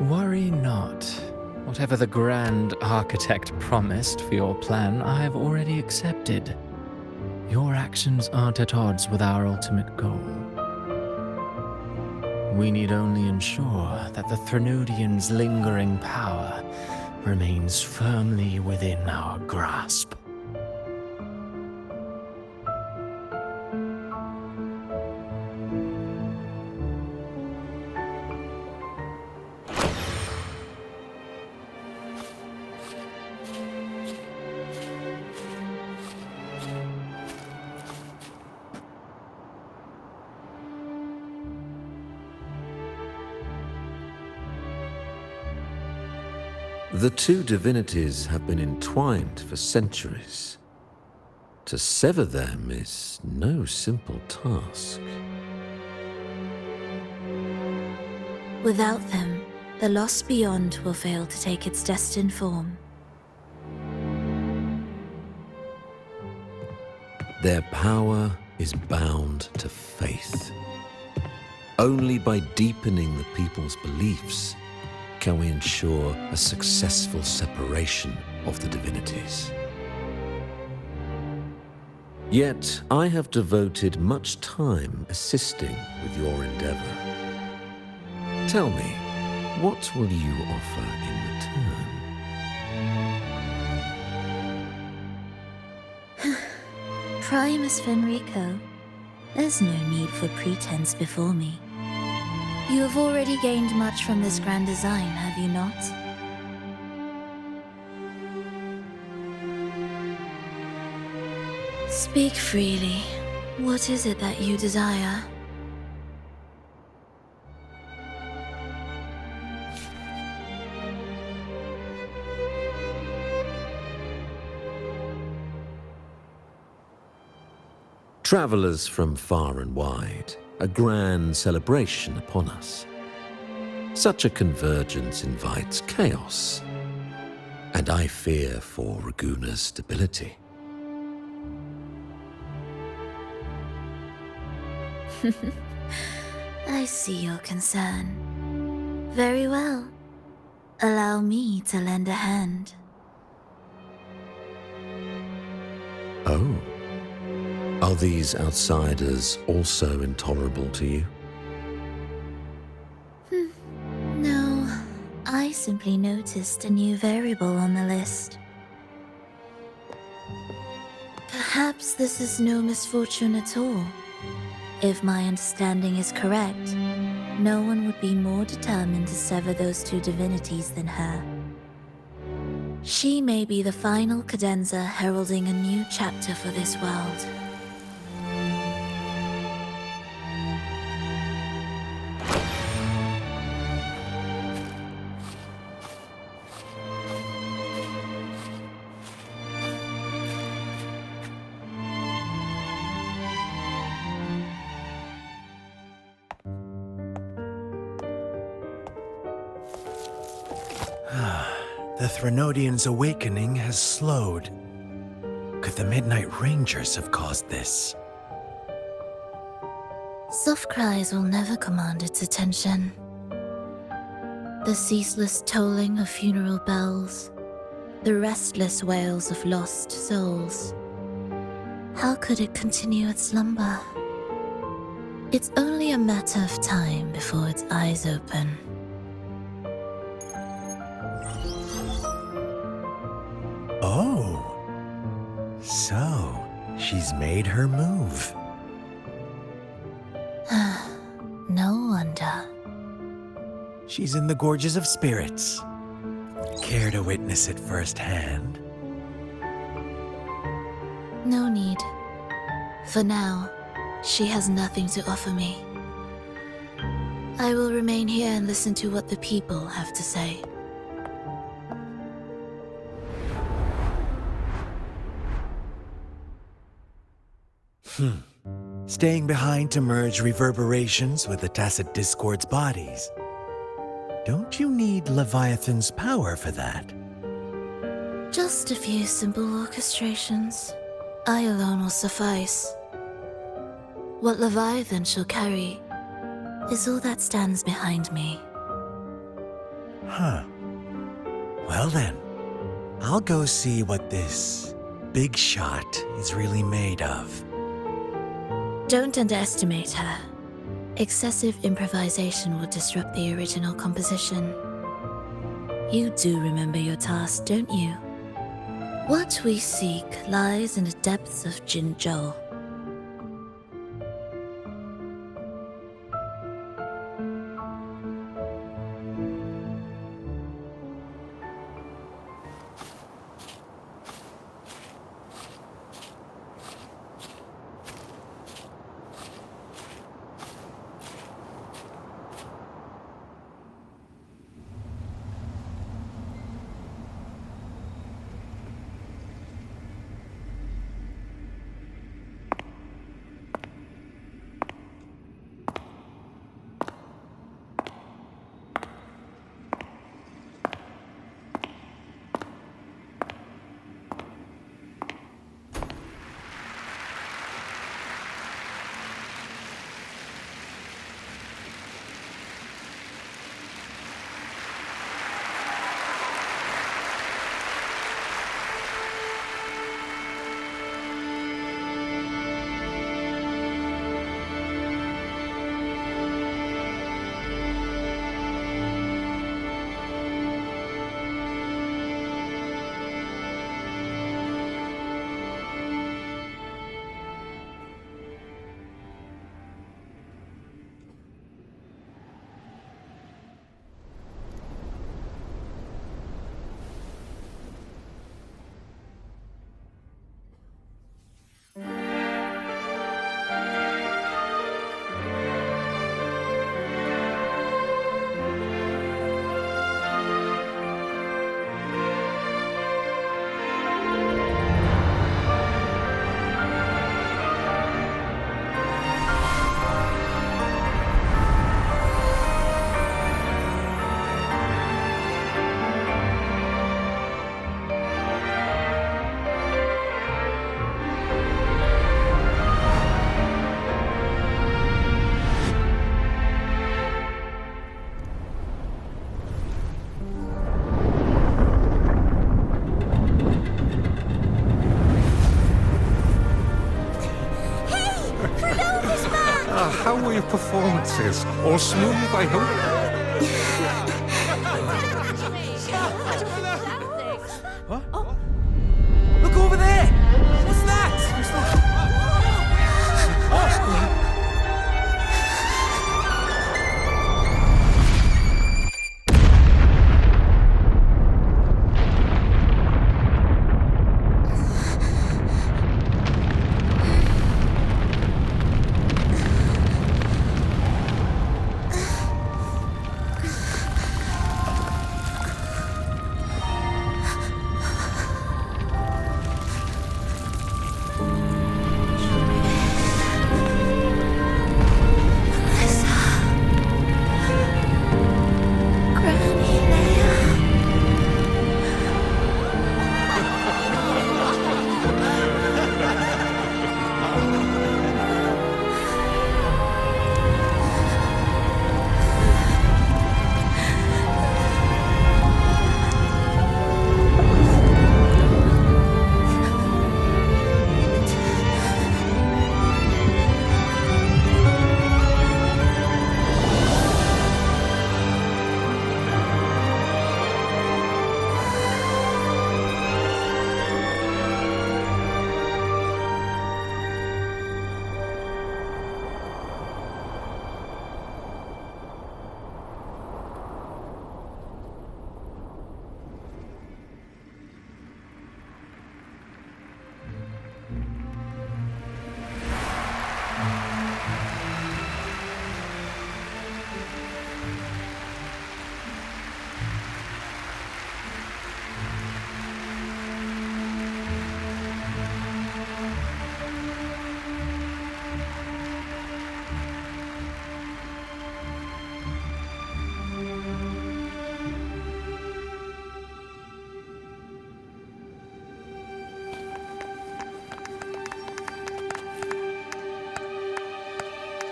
Worry not. Whatever the Grand Architect promised for your plan, I have already accepted. Your actions aren't at odds with our ultimate goal. We need only ensure that the Threnodian's lingering power remains firmly within our grasp. The two divinities have been entwined for centuries. To sever them is no simple task. Without them, the lost beyond will fail to take its destined form. Their power is bound to faith. Only by deepening the people's beliefs can we ensure a successful separation of the divinities. Yet, I have devoted much time assisting with your endeavor. Tell me, what will you offer in return? Primus Fenrico, there's no need for pretense before me. You have already gained much from this grand design, have you not? Speak freely. What is it that you desire? Travelers from far and wide, a grand celebration upon us. Such a convergence invites chaos, and I fear for Raguna's stability. I see your concern. Very well. Allow me to lend a hand. Oh. Are these outsiders also intolerable to you? No, I simply noticed a new variable on the list. Perhaps this is no misfortune at all. If my understanding is correct, no one would be more determined to sever those two divinities than her. She may be the final cadenza heralding a new chapter for this world. The Threnodian's awakening has slowed. Could the Midnight Rangers have caused this? Soft cries will never command its attention. The ceaseless tolling of funeral bells, the restless wails of lost souls. How could it continue its slumber? It's only a matter of time before its eyes open. Oh. So, she's made her move. No wonder. She's in the Gorges of Spirits. Care to witness it firsthand? No need. For now, she has nothing to offer me. I will remain here and listen to what the people have to say. Staying behind to merge reverberations with the Tacit Discord's bodies. Don't you need Leviathan's power for that? Just a few simple orchestrations. I alone will suffice. What Leviathan shall carry is all that stands behind me. Huh. Well then, I'll go see what this big shot is really made of. Don't underestimate her. Excessive improvisation will disrupt the original composition. You do remember your task, don't you? What we seek lies in the depths of Jinzhou. performances. All smooth, I hope. What? Oh. Look over there! What's that?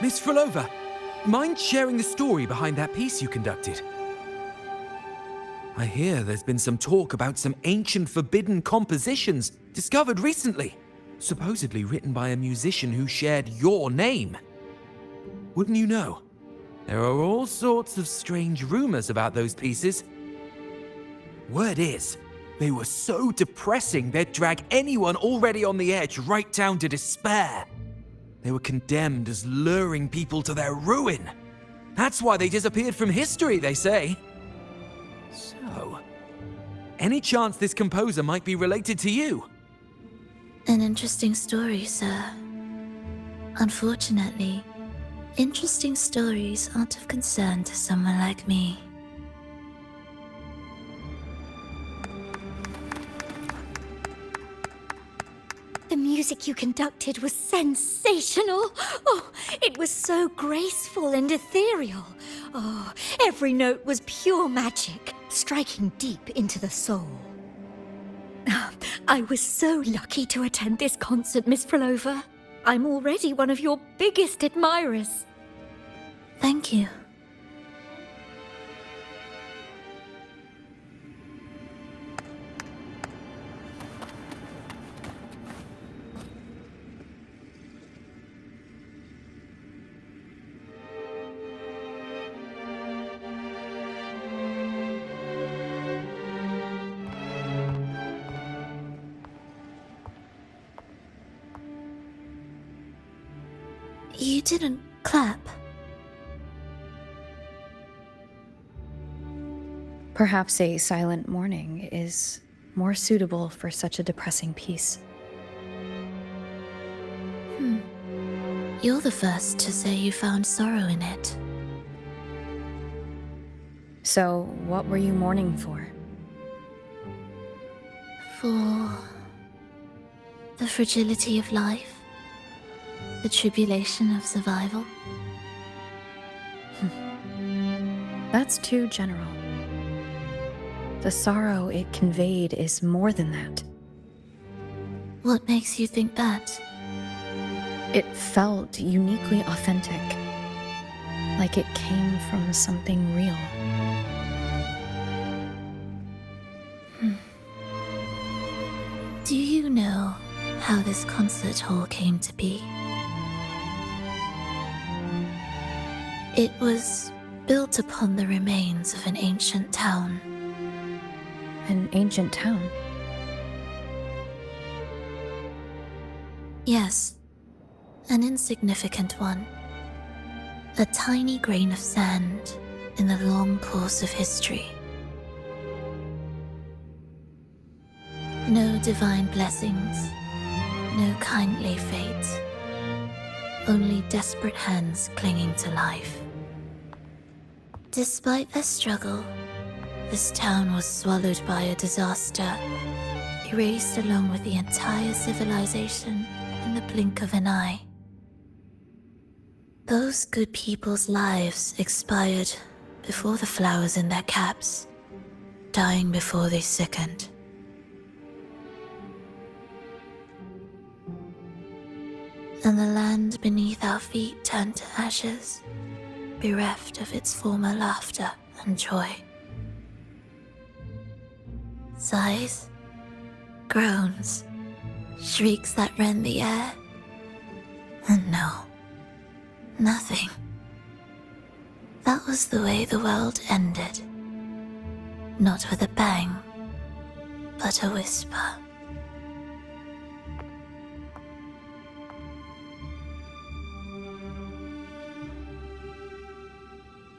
Miss Frolova, mind sharing the story behind that piece you conducted? I hear there's been some talk about some ancient forbidden compositions discovered recently, supposedly written by a musician who shared your name. Wouldn't you know? There are all sorts of strange rumors about those pieces. Word is, they were so depressing they'd drag anyone already on the edge right down to despair. They were condemned as luring people to their ruin. That's why they disappeared from history, they say. So, any chance this composer might be related to you? An interesting story, sir. Unfortunately, interesting stories aren't of concern to someone like me. The music you conducted was sensational. Oh, it was so graceful and ethereal. Oh, every note was pure magic, striking deep into the soul. I was so lucky to attend this concert, Miss Frolova. I'm already one of your biggest admirers. Thank you. You didn't clap. Perhaps a silent mourning is more suitable for such a depressing piece. You're the first to say you found sorrow in it. So, what were you mourning for? For the fragility of life. The tribulation of survival. That's too general. The sorrow it conveyed is more than that. What makes you think that? It felt uniquely authentic, like it came from something real. Do you know how this concert hall came to be? It was built upon the remains of an ancient town. An ancient town? Yes, an insignificant one. A tiny grain of sand in the long course of history. No divine blessings, no kindly fate. Only desperate hands clinging to life. Despite their struggle, this town was swallowed by a disaster, erased along with the entire civilization in the blink of an eye. Those good people's lives expired before the flowers in their caps, dying before they sickened. And the land beneath our feet turned to ashes, bereft of its former laughter and joy. Sighs, groans, shrieks that rend the air. And no, nothing. That was the way the world ended. Not with a bang, but a whisper.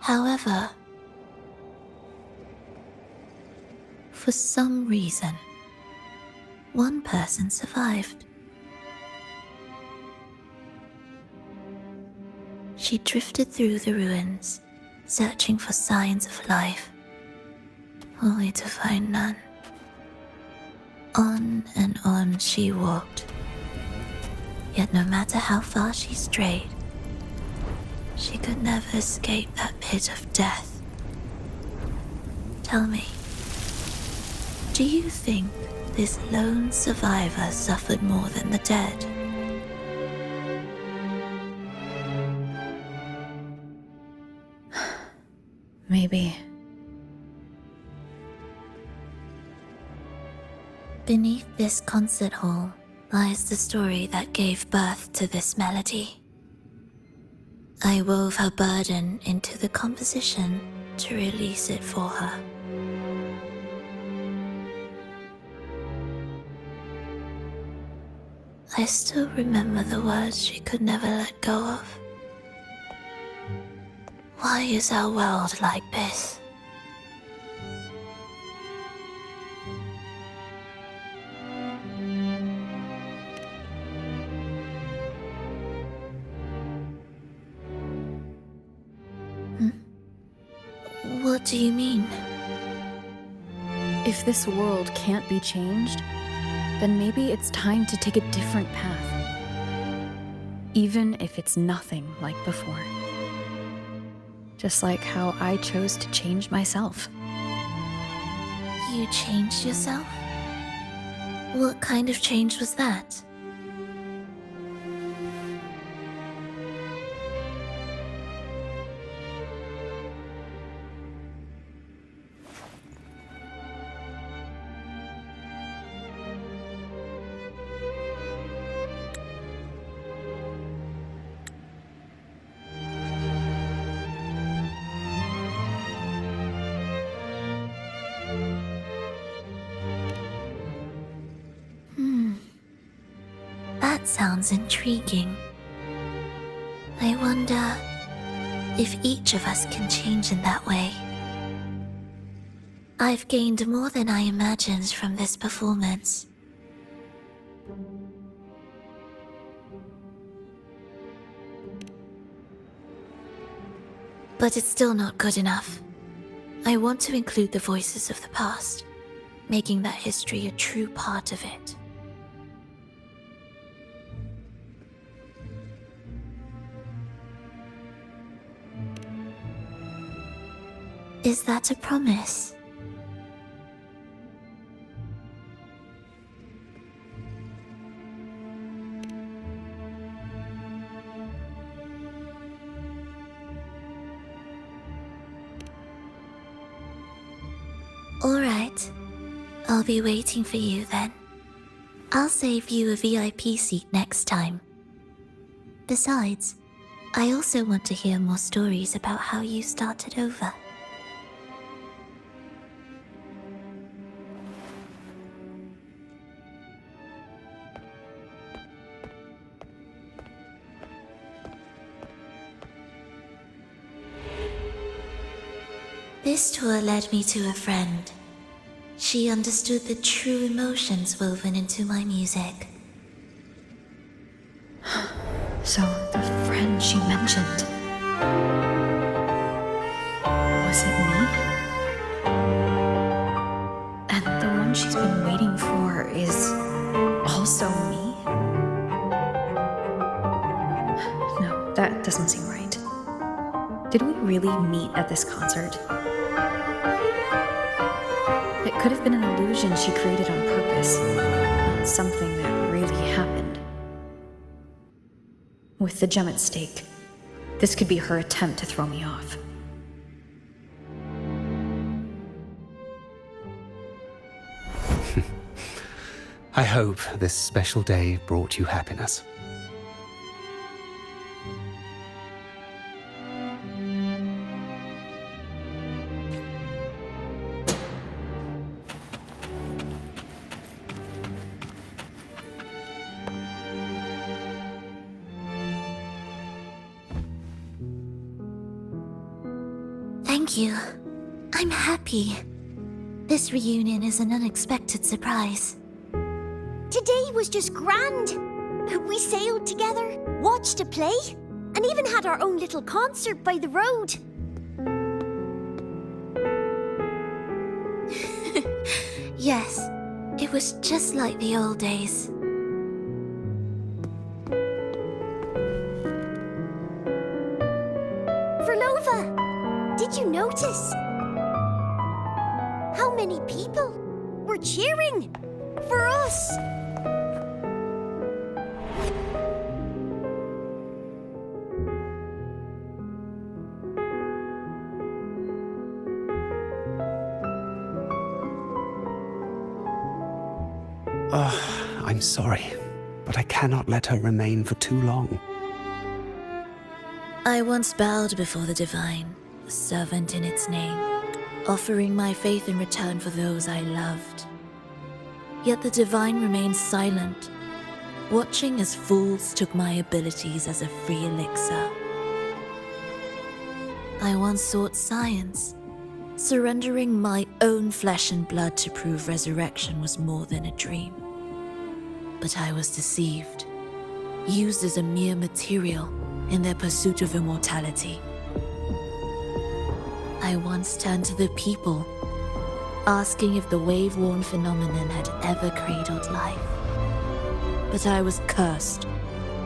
However, for some reason, one person survived. She drifted through the ruins, searching for signs of life, only to find none. On and on she walked, yet no matter how far she strayed, she could never escape that pit of death. Tell me, do you think this lone survivor suffered more than the dead? Maybe. Beneath this concert hall lies the story that gave birth to this melody. I wove her burden into the composition to release it for her. I still remember the words she could never let go of. Why is our world like this? What do you mean? If this world can't be changed, then maybe it's time to take a different path. Even if it's nothing like before. Just like how I chose to change myself. You changed yourself? What kind of change was that? That sounds intriguing. I wonder if each of us can change in that way. I've gained more than I imagined from this performance. But it's still not good enough. I want to include the voices of the past, making that history a true part of it. Is that a promise? All right. I'll be waiting for you then. I'll save you a VIP seat next time. Besides, I also want to hear more stories about how you started over. This tour led me to a friend. She understood the true emotions woven into my music. So, the friend she mentioned. Was it me? And the one she's been waiting for is also me? No, that doesn't seem right. Did we really meet at this concert? It could have been an illusion she created on purpose, not something that really happened. With the gem at stake, this could be her attempt to throw me off. I hope this special day brought you happiness. Thank you. I'm happy. This reunion is an unexpected surprise. Today was just grand. We sailed together, watched a play, and even had our own little concert by the road. Yes, it was just like the old days. Verlova, did you notice? How many people were cheering for us? I'm sorry, but I cannot let her remain for too long. I once bowed before the divine, a servant in its name, offering my faith in return for those I loved. Yet the divine remained silent, watching as fools took my abilities as a free elixir. I once sought science, surrendering my own flesh and blood to prove resurrection was more than a dream. But I was deceived, used as a mere material in their pursuit of immortality. I once turned to the people, asking if the wave-worn phenomenon had ever cradled life. But I was cursed,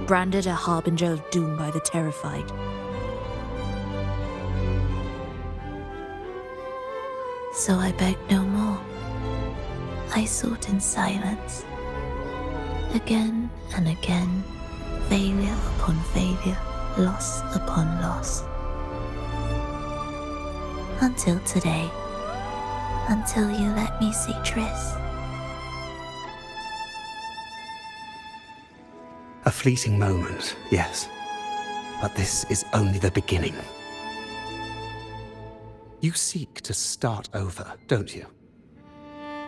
branded a harbinger of doom by the terrified. So I begged no more. I sought in silence. Again and again, failure upon failure, loss upon loss. Until today. Until you let me see Triss. A fleeting moment, yes. But this is only the beginning. You seek to start over, don't you?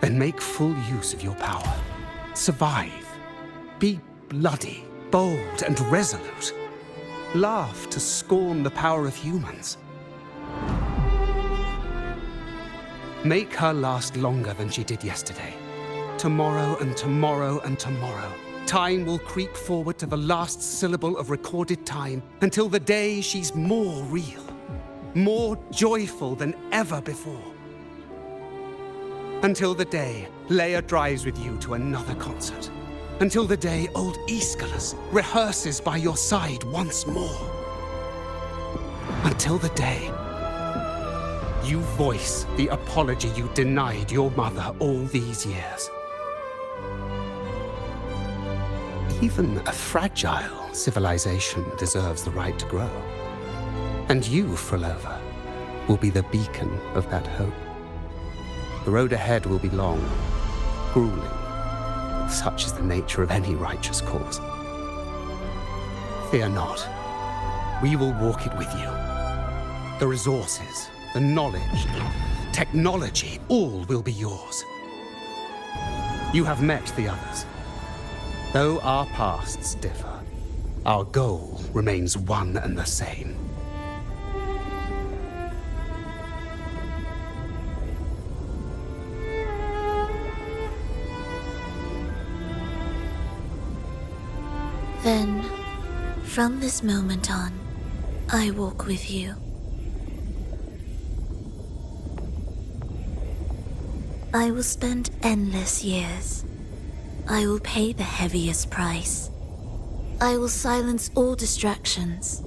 Then make full use of your power. Survive. Be bloody, bold, and resolute. Laugh to scorn the power of humans. Make her last longer than she did yesterday. Tomorrow and tomorrow and tomorrow. Time will creep forward to the last syllable of recorded time until the day she's more real, more joyful than ever before. Until the day Leia drives with you to another concert. Until the day old Aeschylus rehearses by your side once more. Until the day you voice the apology you denied your mother all these years. Even a fragile civilization deserves the right to grow. And you, Frolova, will be the beacon of that hope. The road ahead will be long, grueling. Such is the nature of any righteous cause. Fear not. We will walk it with you. The resources, the knowledge, technology, all will be yours. You have met the others. Though our pasts differ, our goal remains one and the same. Then, from this moment on, I walk with you. I will spend endless years. I will pay the heaviest price. I will silence all distractions.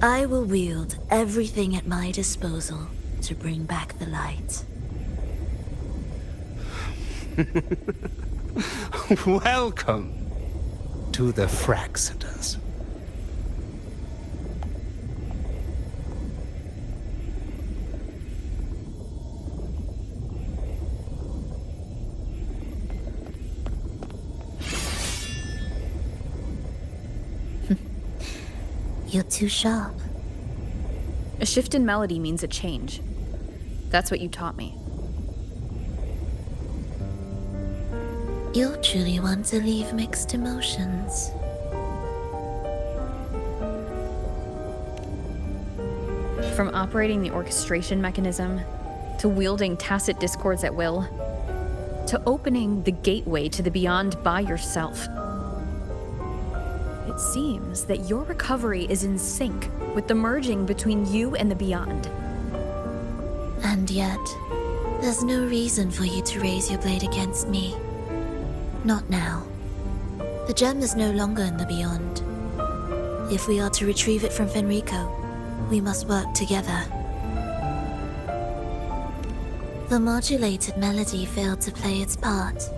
I will wield everything at my disposal to bring back the light. Welcome to the Fraxiters. You're too sharp. A shift in melody means a change. That's what you taught me. You're truly one to leave mixed emotions. From operating the orchestration mechanism, to wielding tacit discords at will, to opening the gateway to the beyond by yourself. It seems that your recovery is in sync with the merging between you and the beyond. And yet, there's no reason for you to raise your blade against me. Not now. The gem is no longer in the beyond. If we are to retrieve it from Fenrico, we must work together. The modulated melody failed to play its part,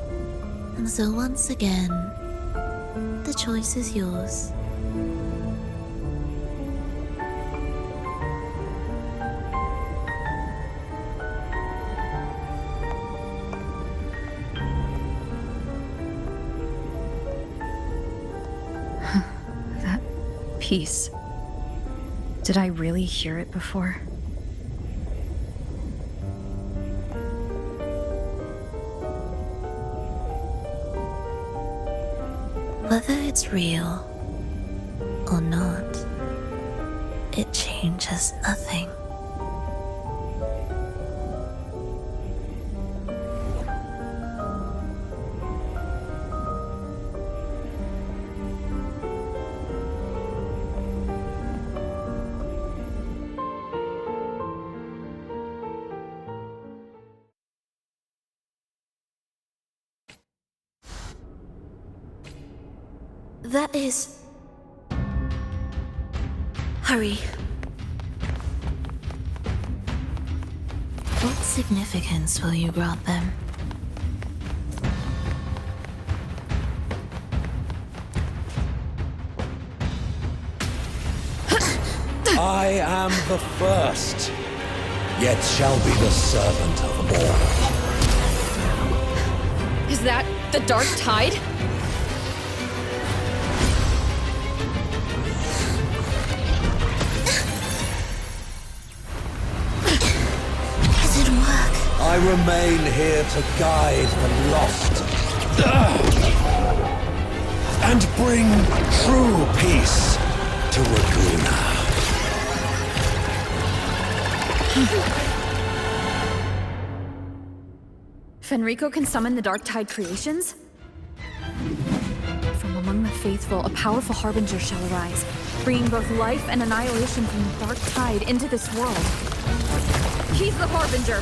and so once again, the choice is yours. That piece. Did I really hear it before? Whether it's real or not, it changes nothing. That is... Hurry. What significance will you grant them? I am the first, yet shall be the servant of all. Is that the Dark Tide? I remain here to guide the lost and bring true peace to Raguna. Fenrico can summon the Dark Tide creations? From among the faithful, a powerful harbinger shall arise, bringing both life and annihilation from the Dark Tide into this world. He's the harbinger!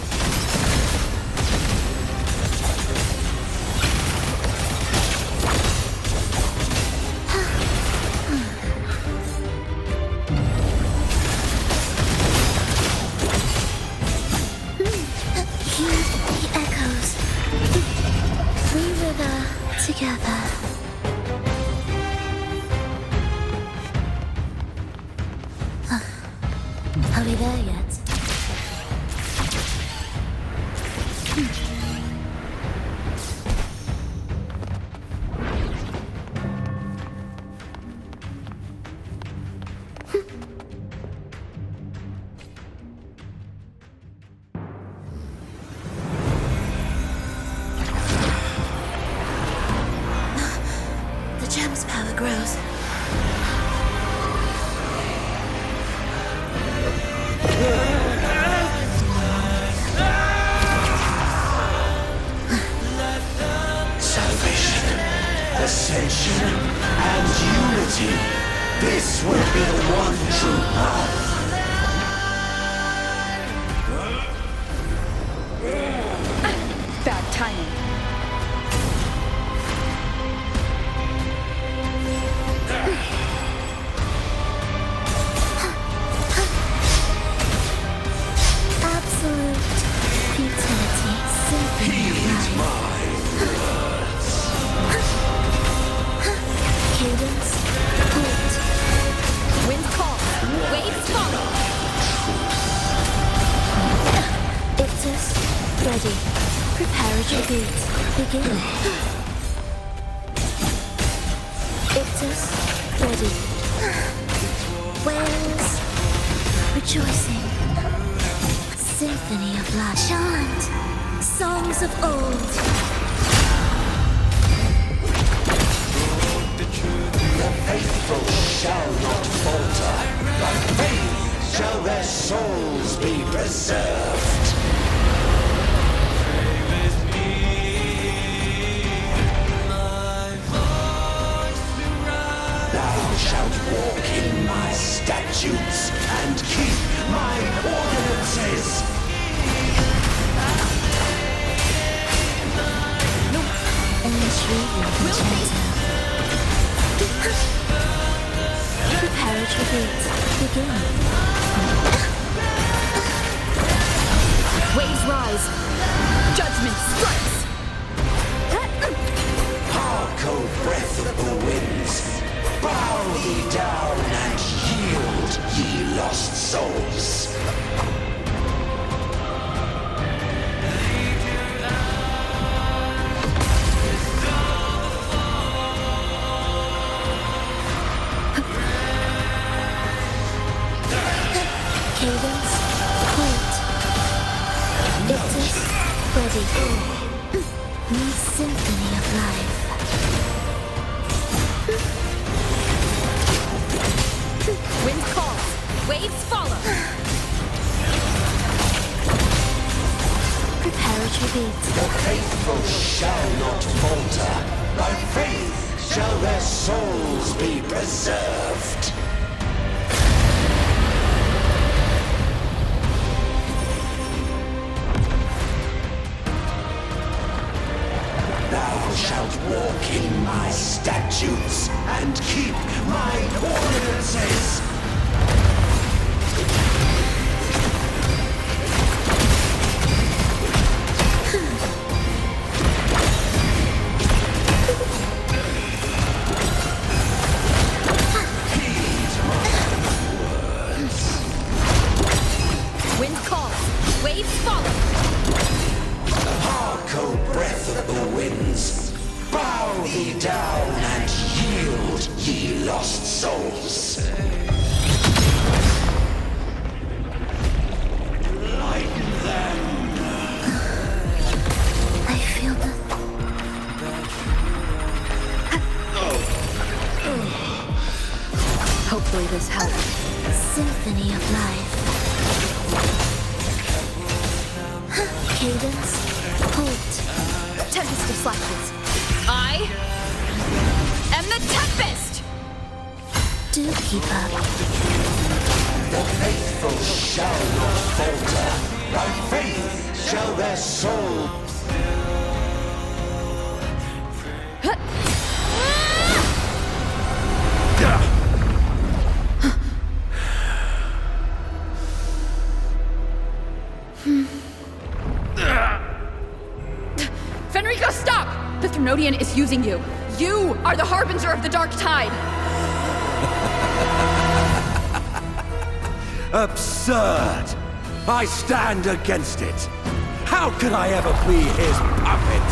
Together. Are we there yet? power grows. Salvation, ascension, and unity. This will be the one true path. Bad timing. Absolute futility. Heed my words. Cadence. Hold. Wind call. Waves follow. Ictus. Ready. Preparatory beat. Begin. Ictus. Ready. Wales. Rejoicing. Symphony of light. Chant. Songs of old. The faithful shall not falter. By faith shall their souls be preserved. Thou shalt walk in my statutes and keep my ordinances. Preparatory beat. Begin. Waves rise. Judgment strikes. Hark, O breath of the winds. Bow ye down and yield, ye lost souls. Cadence. Hold. Ictus. Ready. New symphony of life. Wind calls. Waves follow. Preparatory beat. The faithful shall not falter. By faith shall their souls be preserved. Thou shalt walk in my statutes and keep my ordinances. Wind calls. Waves follow. Hark, O breath of the winds. Bow thee down and yield, ye lost souls. Lighten them. I feel the... Hopefully this helps. Symphony of life. Cadence. Hold. Tempest of slashes. I am the Tempest! Do keep up. The faithful shall not falter. By faith shall their soul. Fenrico, stop! The Thrunodian is using you. You are the harbinger of the Dark Tide. Absurd! I stand against it. How could I ever be his puppet?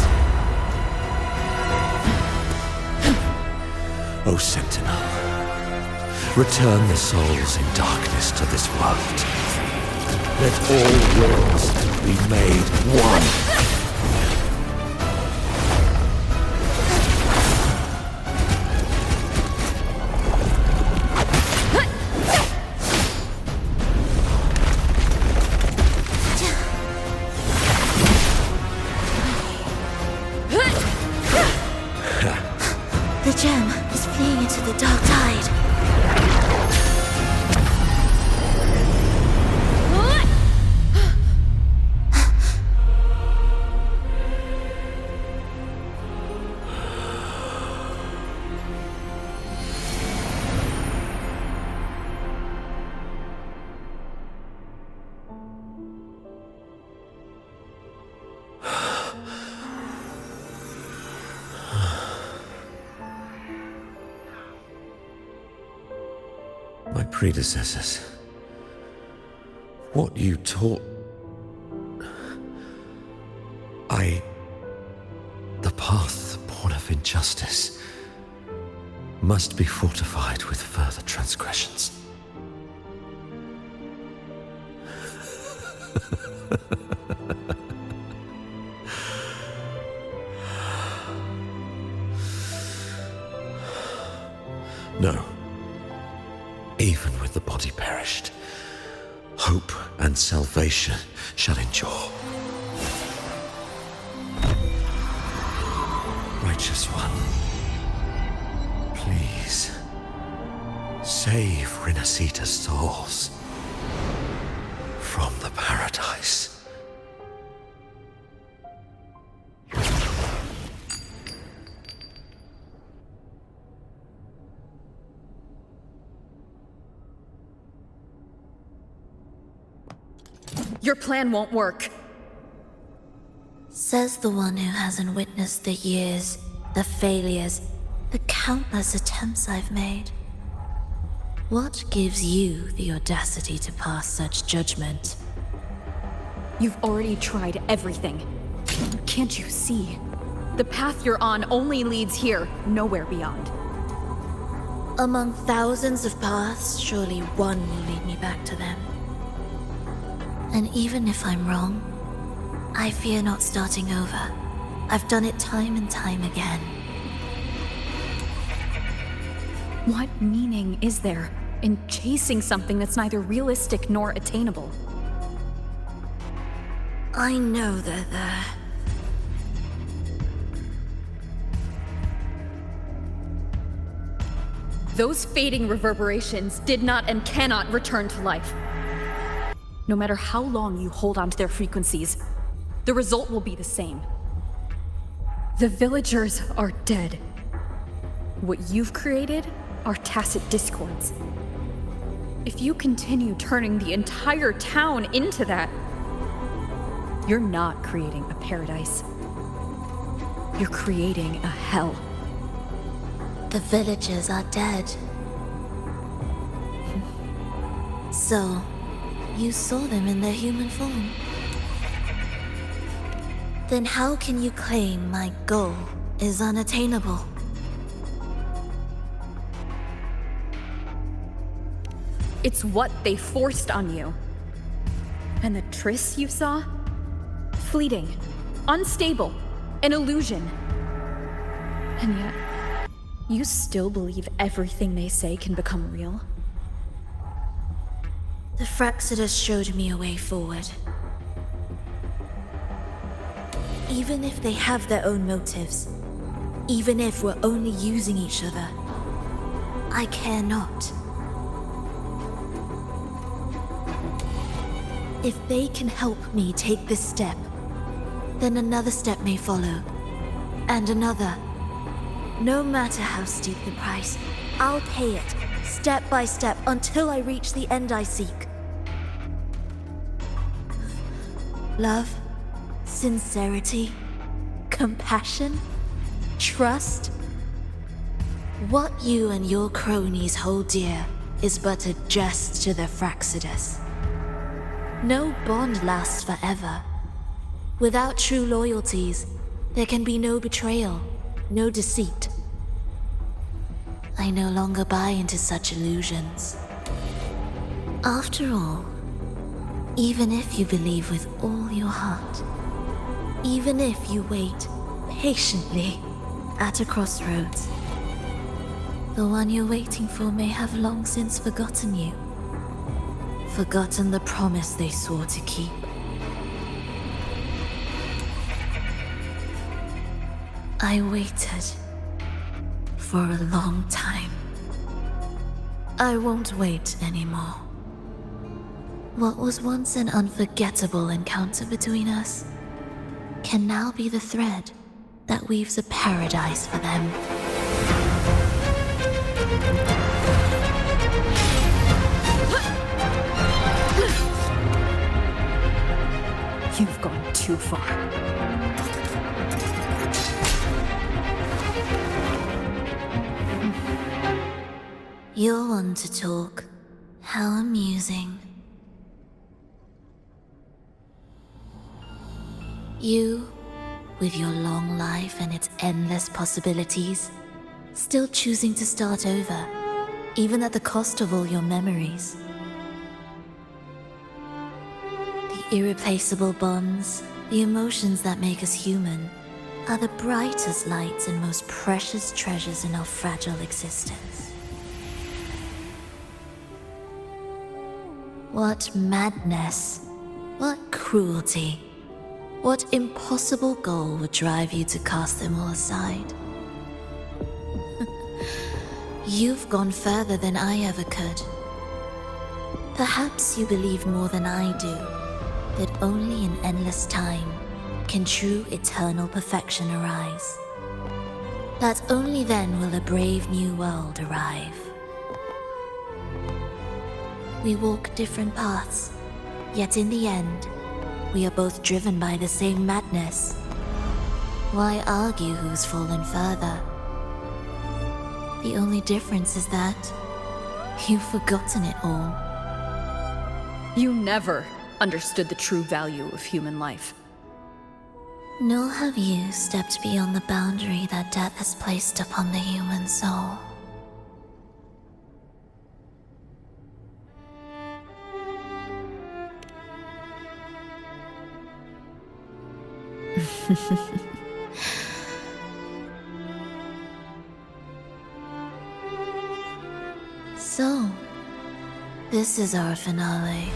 O Sentinel, return the souls in darkness to this world. Let all worlds be made one. predecessors. What you taught... The path born of injustice must be fortified with further transgressions. No. Even with the body perished, hope and salvation shall endure. Righteous One, please save Rinascita's souls from the paradise. Your plan won't work. Says the one who hasn't witnessed the years, the failures, the countless attempts I've made. What gives you the audacity to pass such judgment? You've already tried everything. Can't you see? The path you're on only leads here, nowhere beyond. Among thousands of paths, surely one will lead me back to them. And even if I'm wrong, I fear not starting over. I've done it time and time again. What meaning is there in chasing something that's neither realistic nor attainable? I know they're there. Those fading reverberations did not and cannot return to life. No matter how long you hold on to their frequencies, the result will be the same. The villagers are dead. What you've created are tacit discords. If you continue turning the entire town into that, you're not creating a paradise. You're creating a hell. The villagers are dead. So, you saw them in their human form. Then how can you claim my goal is unattainable? It's what they forced on you. And the trysts you saw? Fleeting, unstable, an illusion. And yet, you still believe everything they say can become real? The Fraxidus showed me a way forward. Even if they have their own motives, even if we're only using each other, I care not. If they can help me take this step, then another step may follow, and another. No matter how steep the price, I'll pay it, step by step, until I reach the end I seek. Love, sincerity, compassion, trust. What you and your cronies hold dear is but a jest to the Fraxidus. No bond lasts forever. Without true loyalties, there can be no betrayal, no deceit. I no longer buy into such illusions. After all, even if you believe with all your heart, even if you wait patiently at a crossroads, the one you're waiting for may have long since forgotten you, forgotten the promise they swore to keep. I waited for a long time. I won't wait anymore. What was once an unforgettable encounter between us can now be the thread that weaves a paradise for them. You've gone too far. You're one to talk, How amusing. You, with your long life and its endless possibilities, still choosing to start over, even at the cost of all your memories. The irreplaceable bonds, the emotions that make us human, are the brightest lights and most precious treasures in our fragile existence. What madness, what cruelty, what impossible goal would drive you to cast them all aside? You've gone further than I ever could. Perhaps you believe more than I do, that only in endless time can true eternal perfection arise. That only then will a brave new world arrive. We walk different paths, yet in the end, we are both driven by the same madness. Why argue who's fallen further? The only difference is that you've forgotten it all. You never understood the true value of human life. Nor have you stepped beyond the boundary that death has placed upon the human soul. So, this is our finale.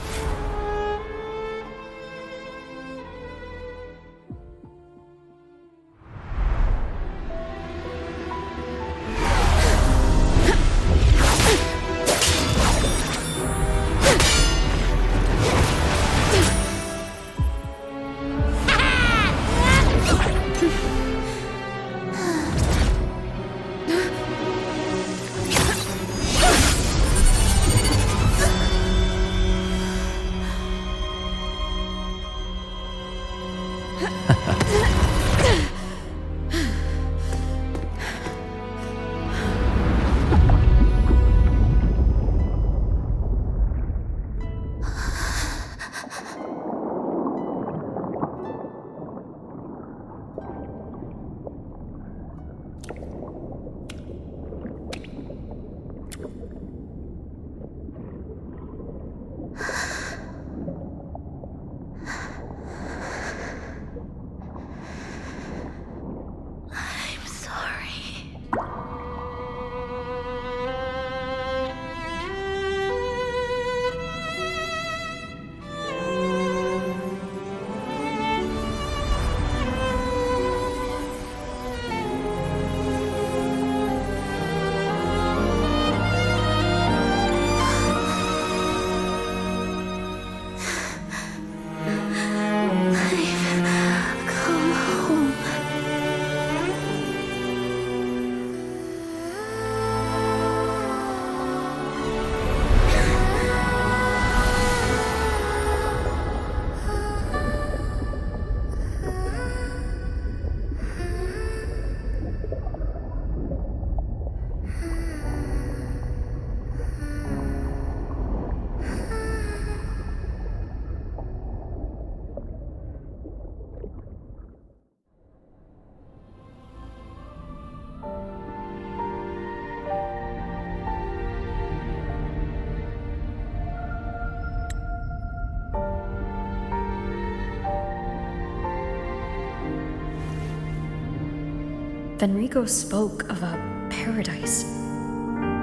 Fenrico spoke of a paradise.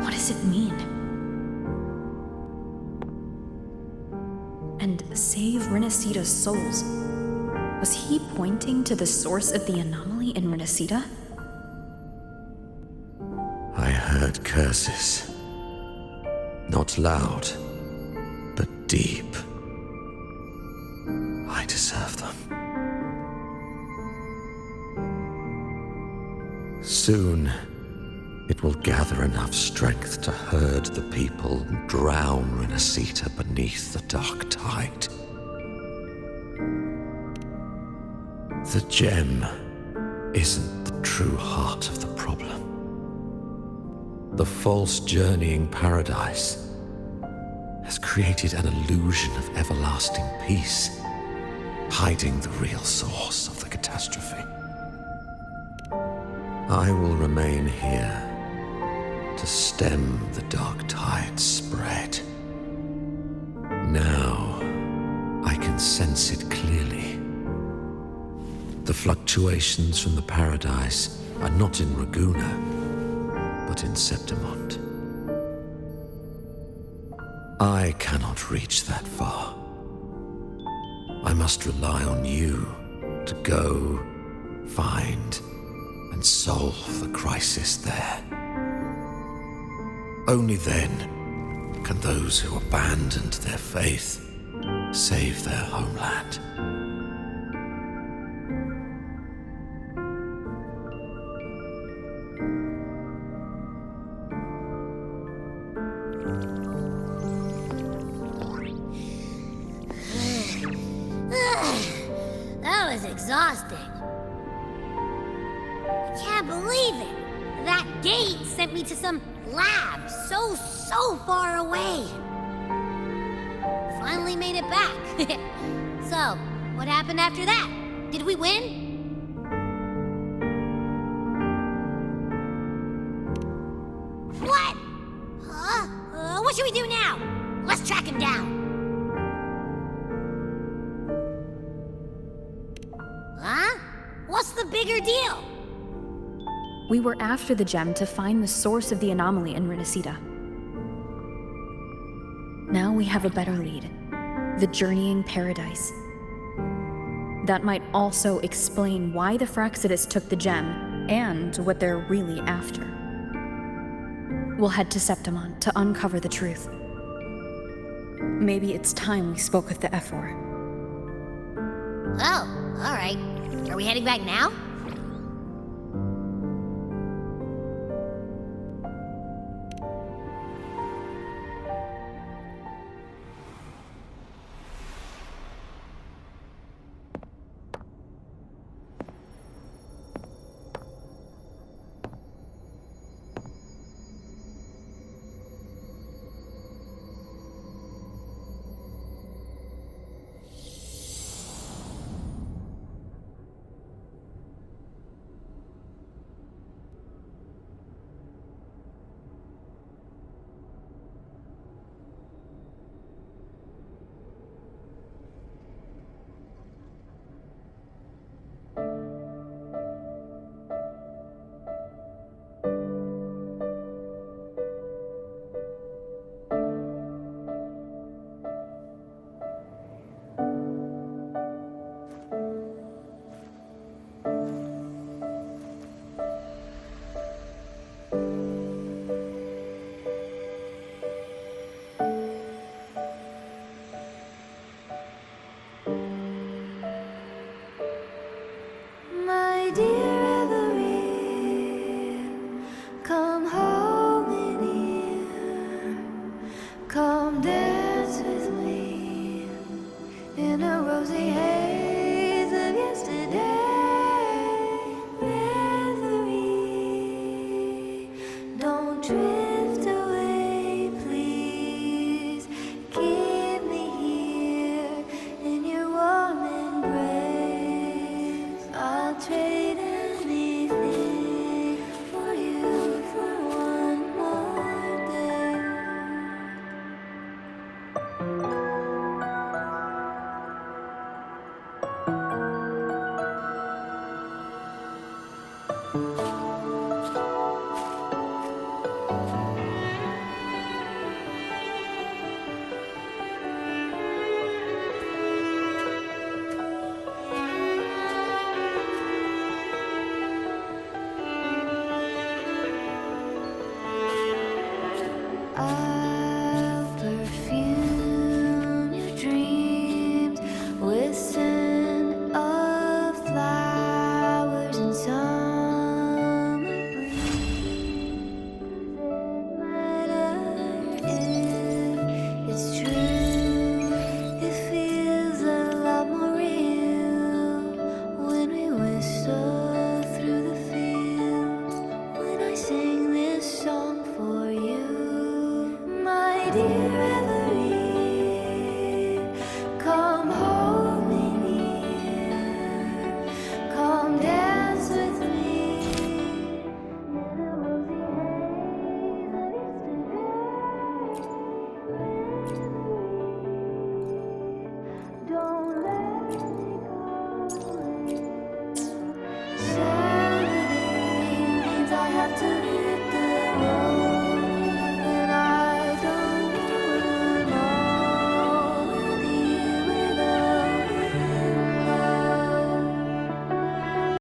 What does it mean? And save Rinascita's souls. Was he pointing to the source of the anomaly in Rinascita? I heard curses. Not loud, but deep. I deserve them. Soon, it will gather enough strength to herd the people and drown Rinascita beneath the dark tide. The gem isn't the true heart of the problem. The false journeying paradise has created an illusion of everlasting peace, hiding the real source of the catastrophe. I will remain here to stem the dark tide's spread. Now, I can sense it clearly. The fluctuations from the paradise are not in Raguna, but in Septimont. I cannot reach that far. I must rely on you to go, find, and solve the crisis there. Only then can those who abandoned their faith save their homeland. That was exhausting. I can't believe it. That gate sent me to some lab so far away. Finally made it back. So, what happened after that? Did we win? What? Huh? What should we do now? Let's track him down. Huh? What's the bigger deal? We were after the gem to find the source of the anomaly in Rinascita. Now we have a better lead. The journeying paradise. That might also explain why the Fraxidus took the gem, and what they're really after. We'll head to Septimont to uncover the truth. Maybe it's time we spoke with the Ephor. Oh, alright. Are we heading back now?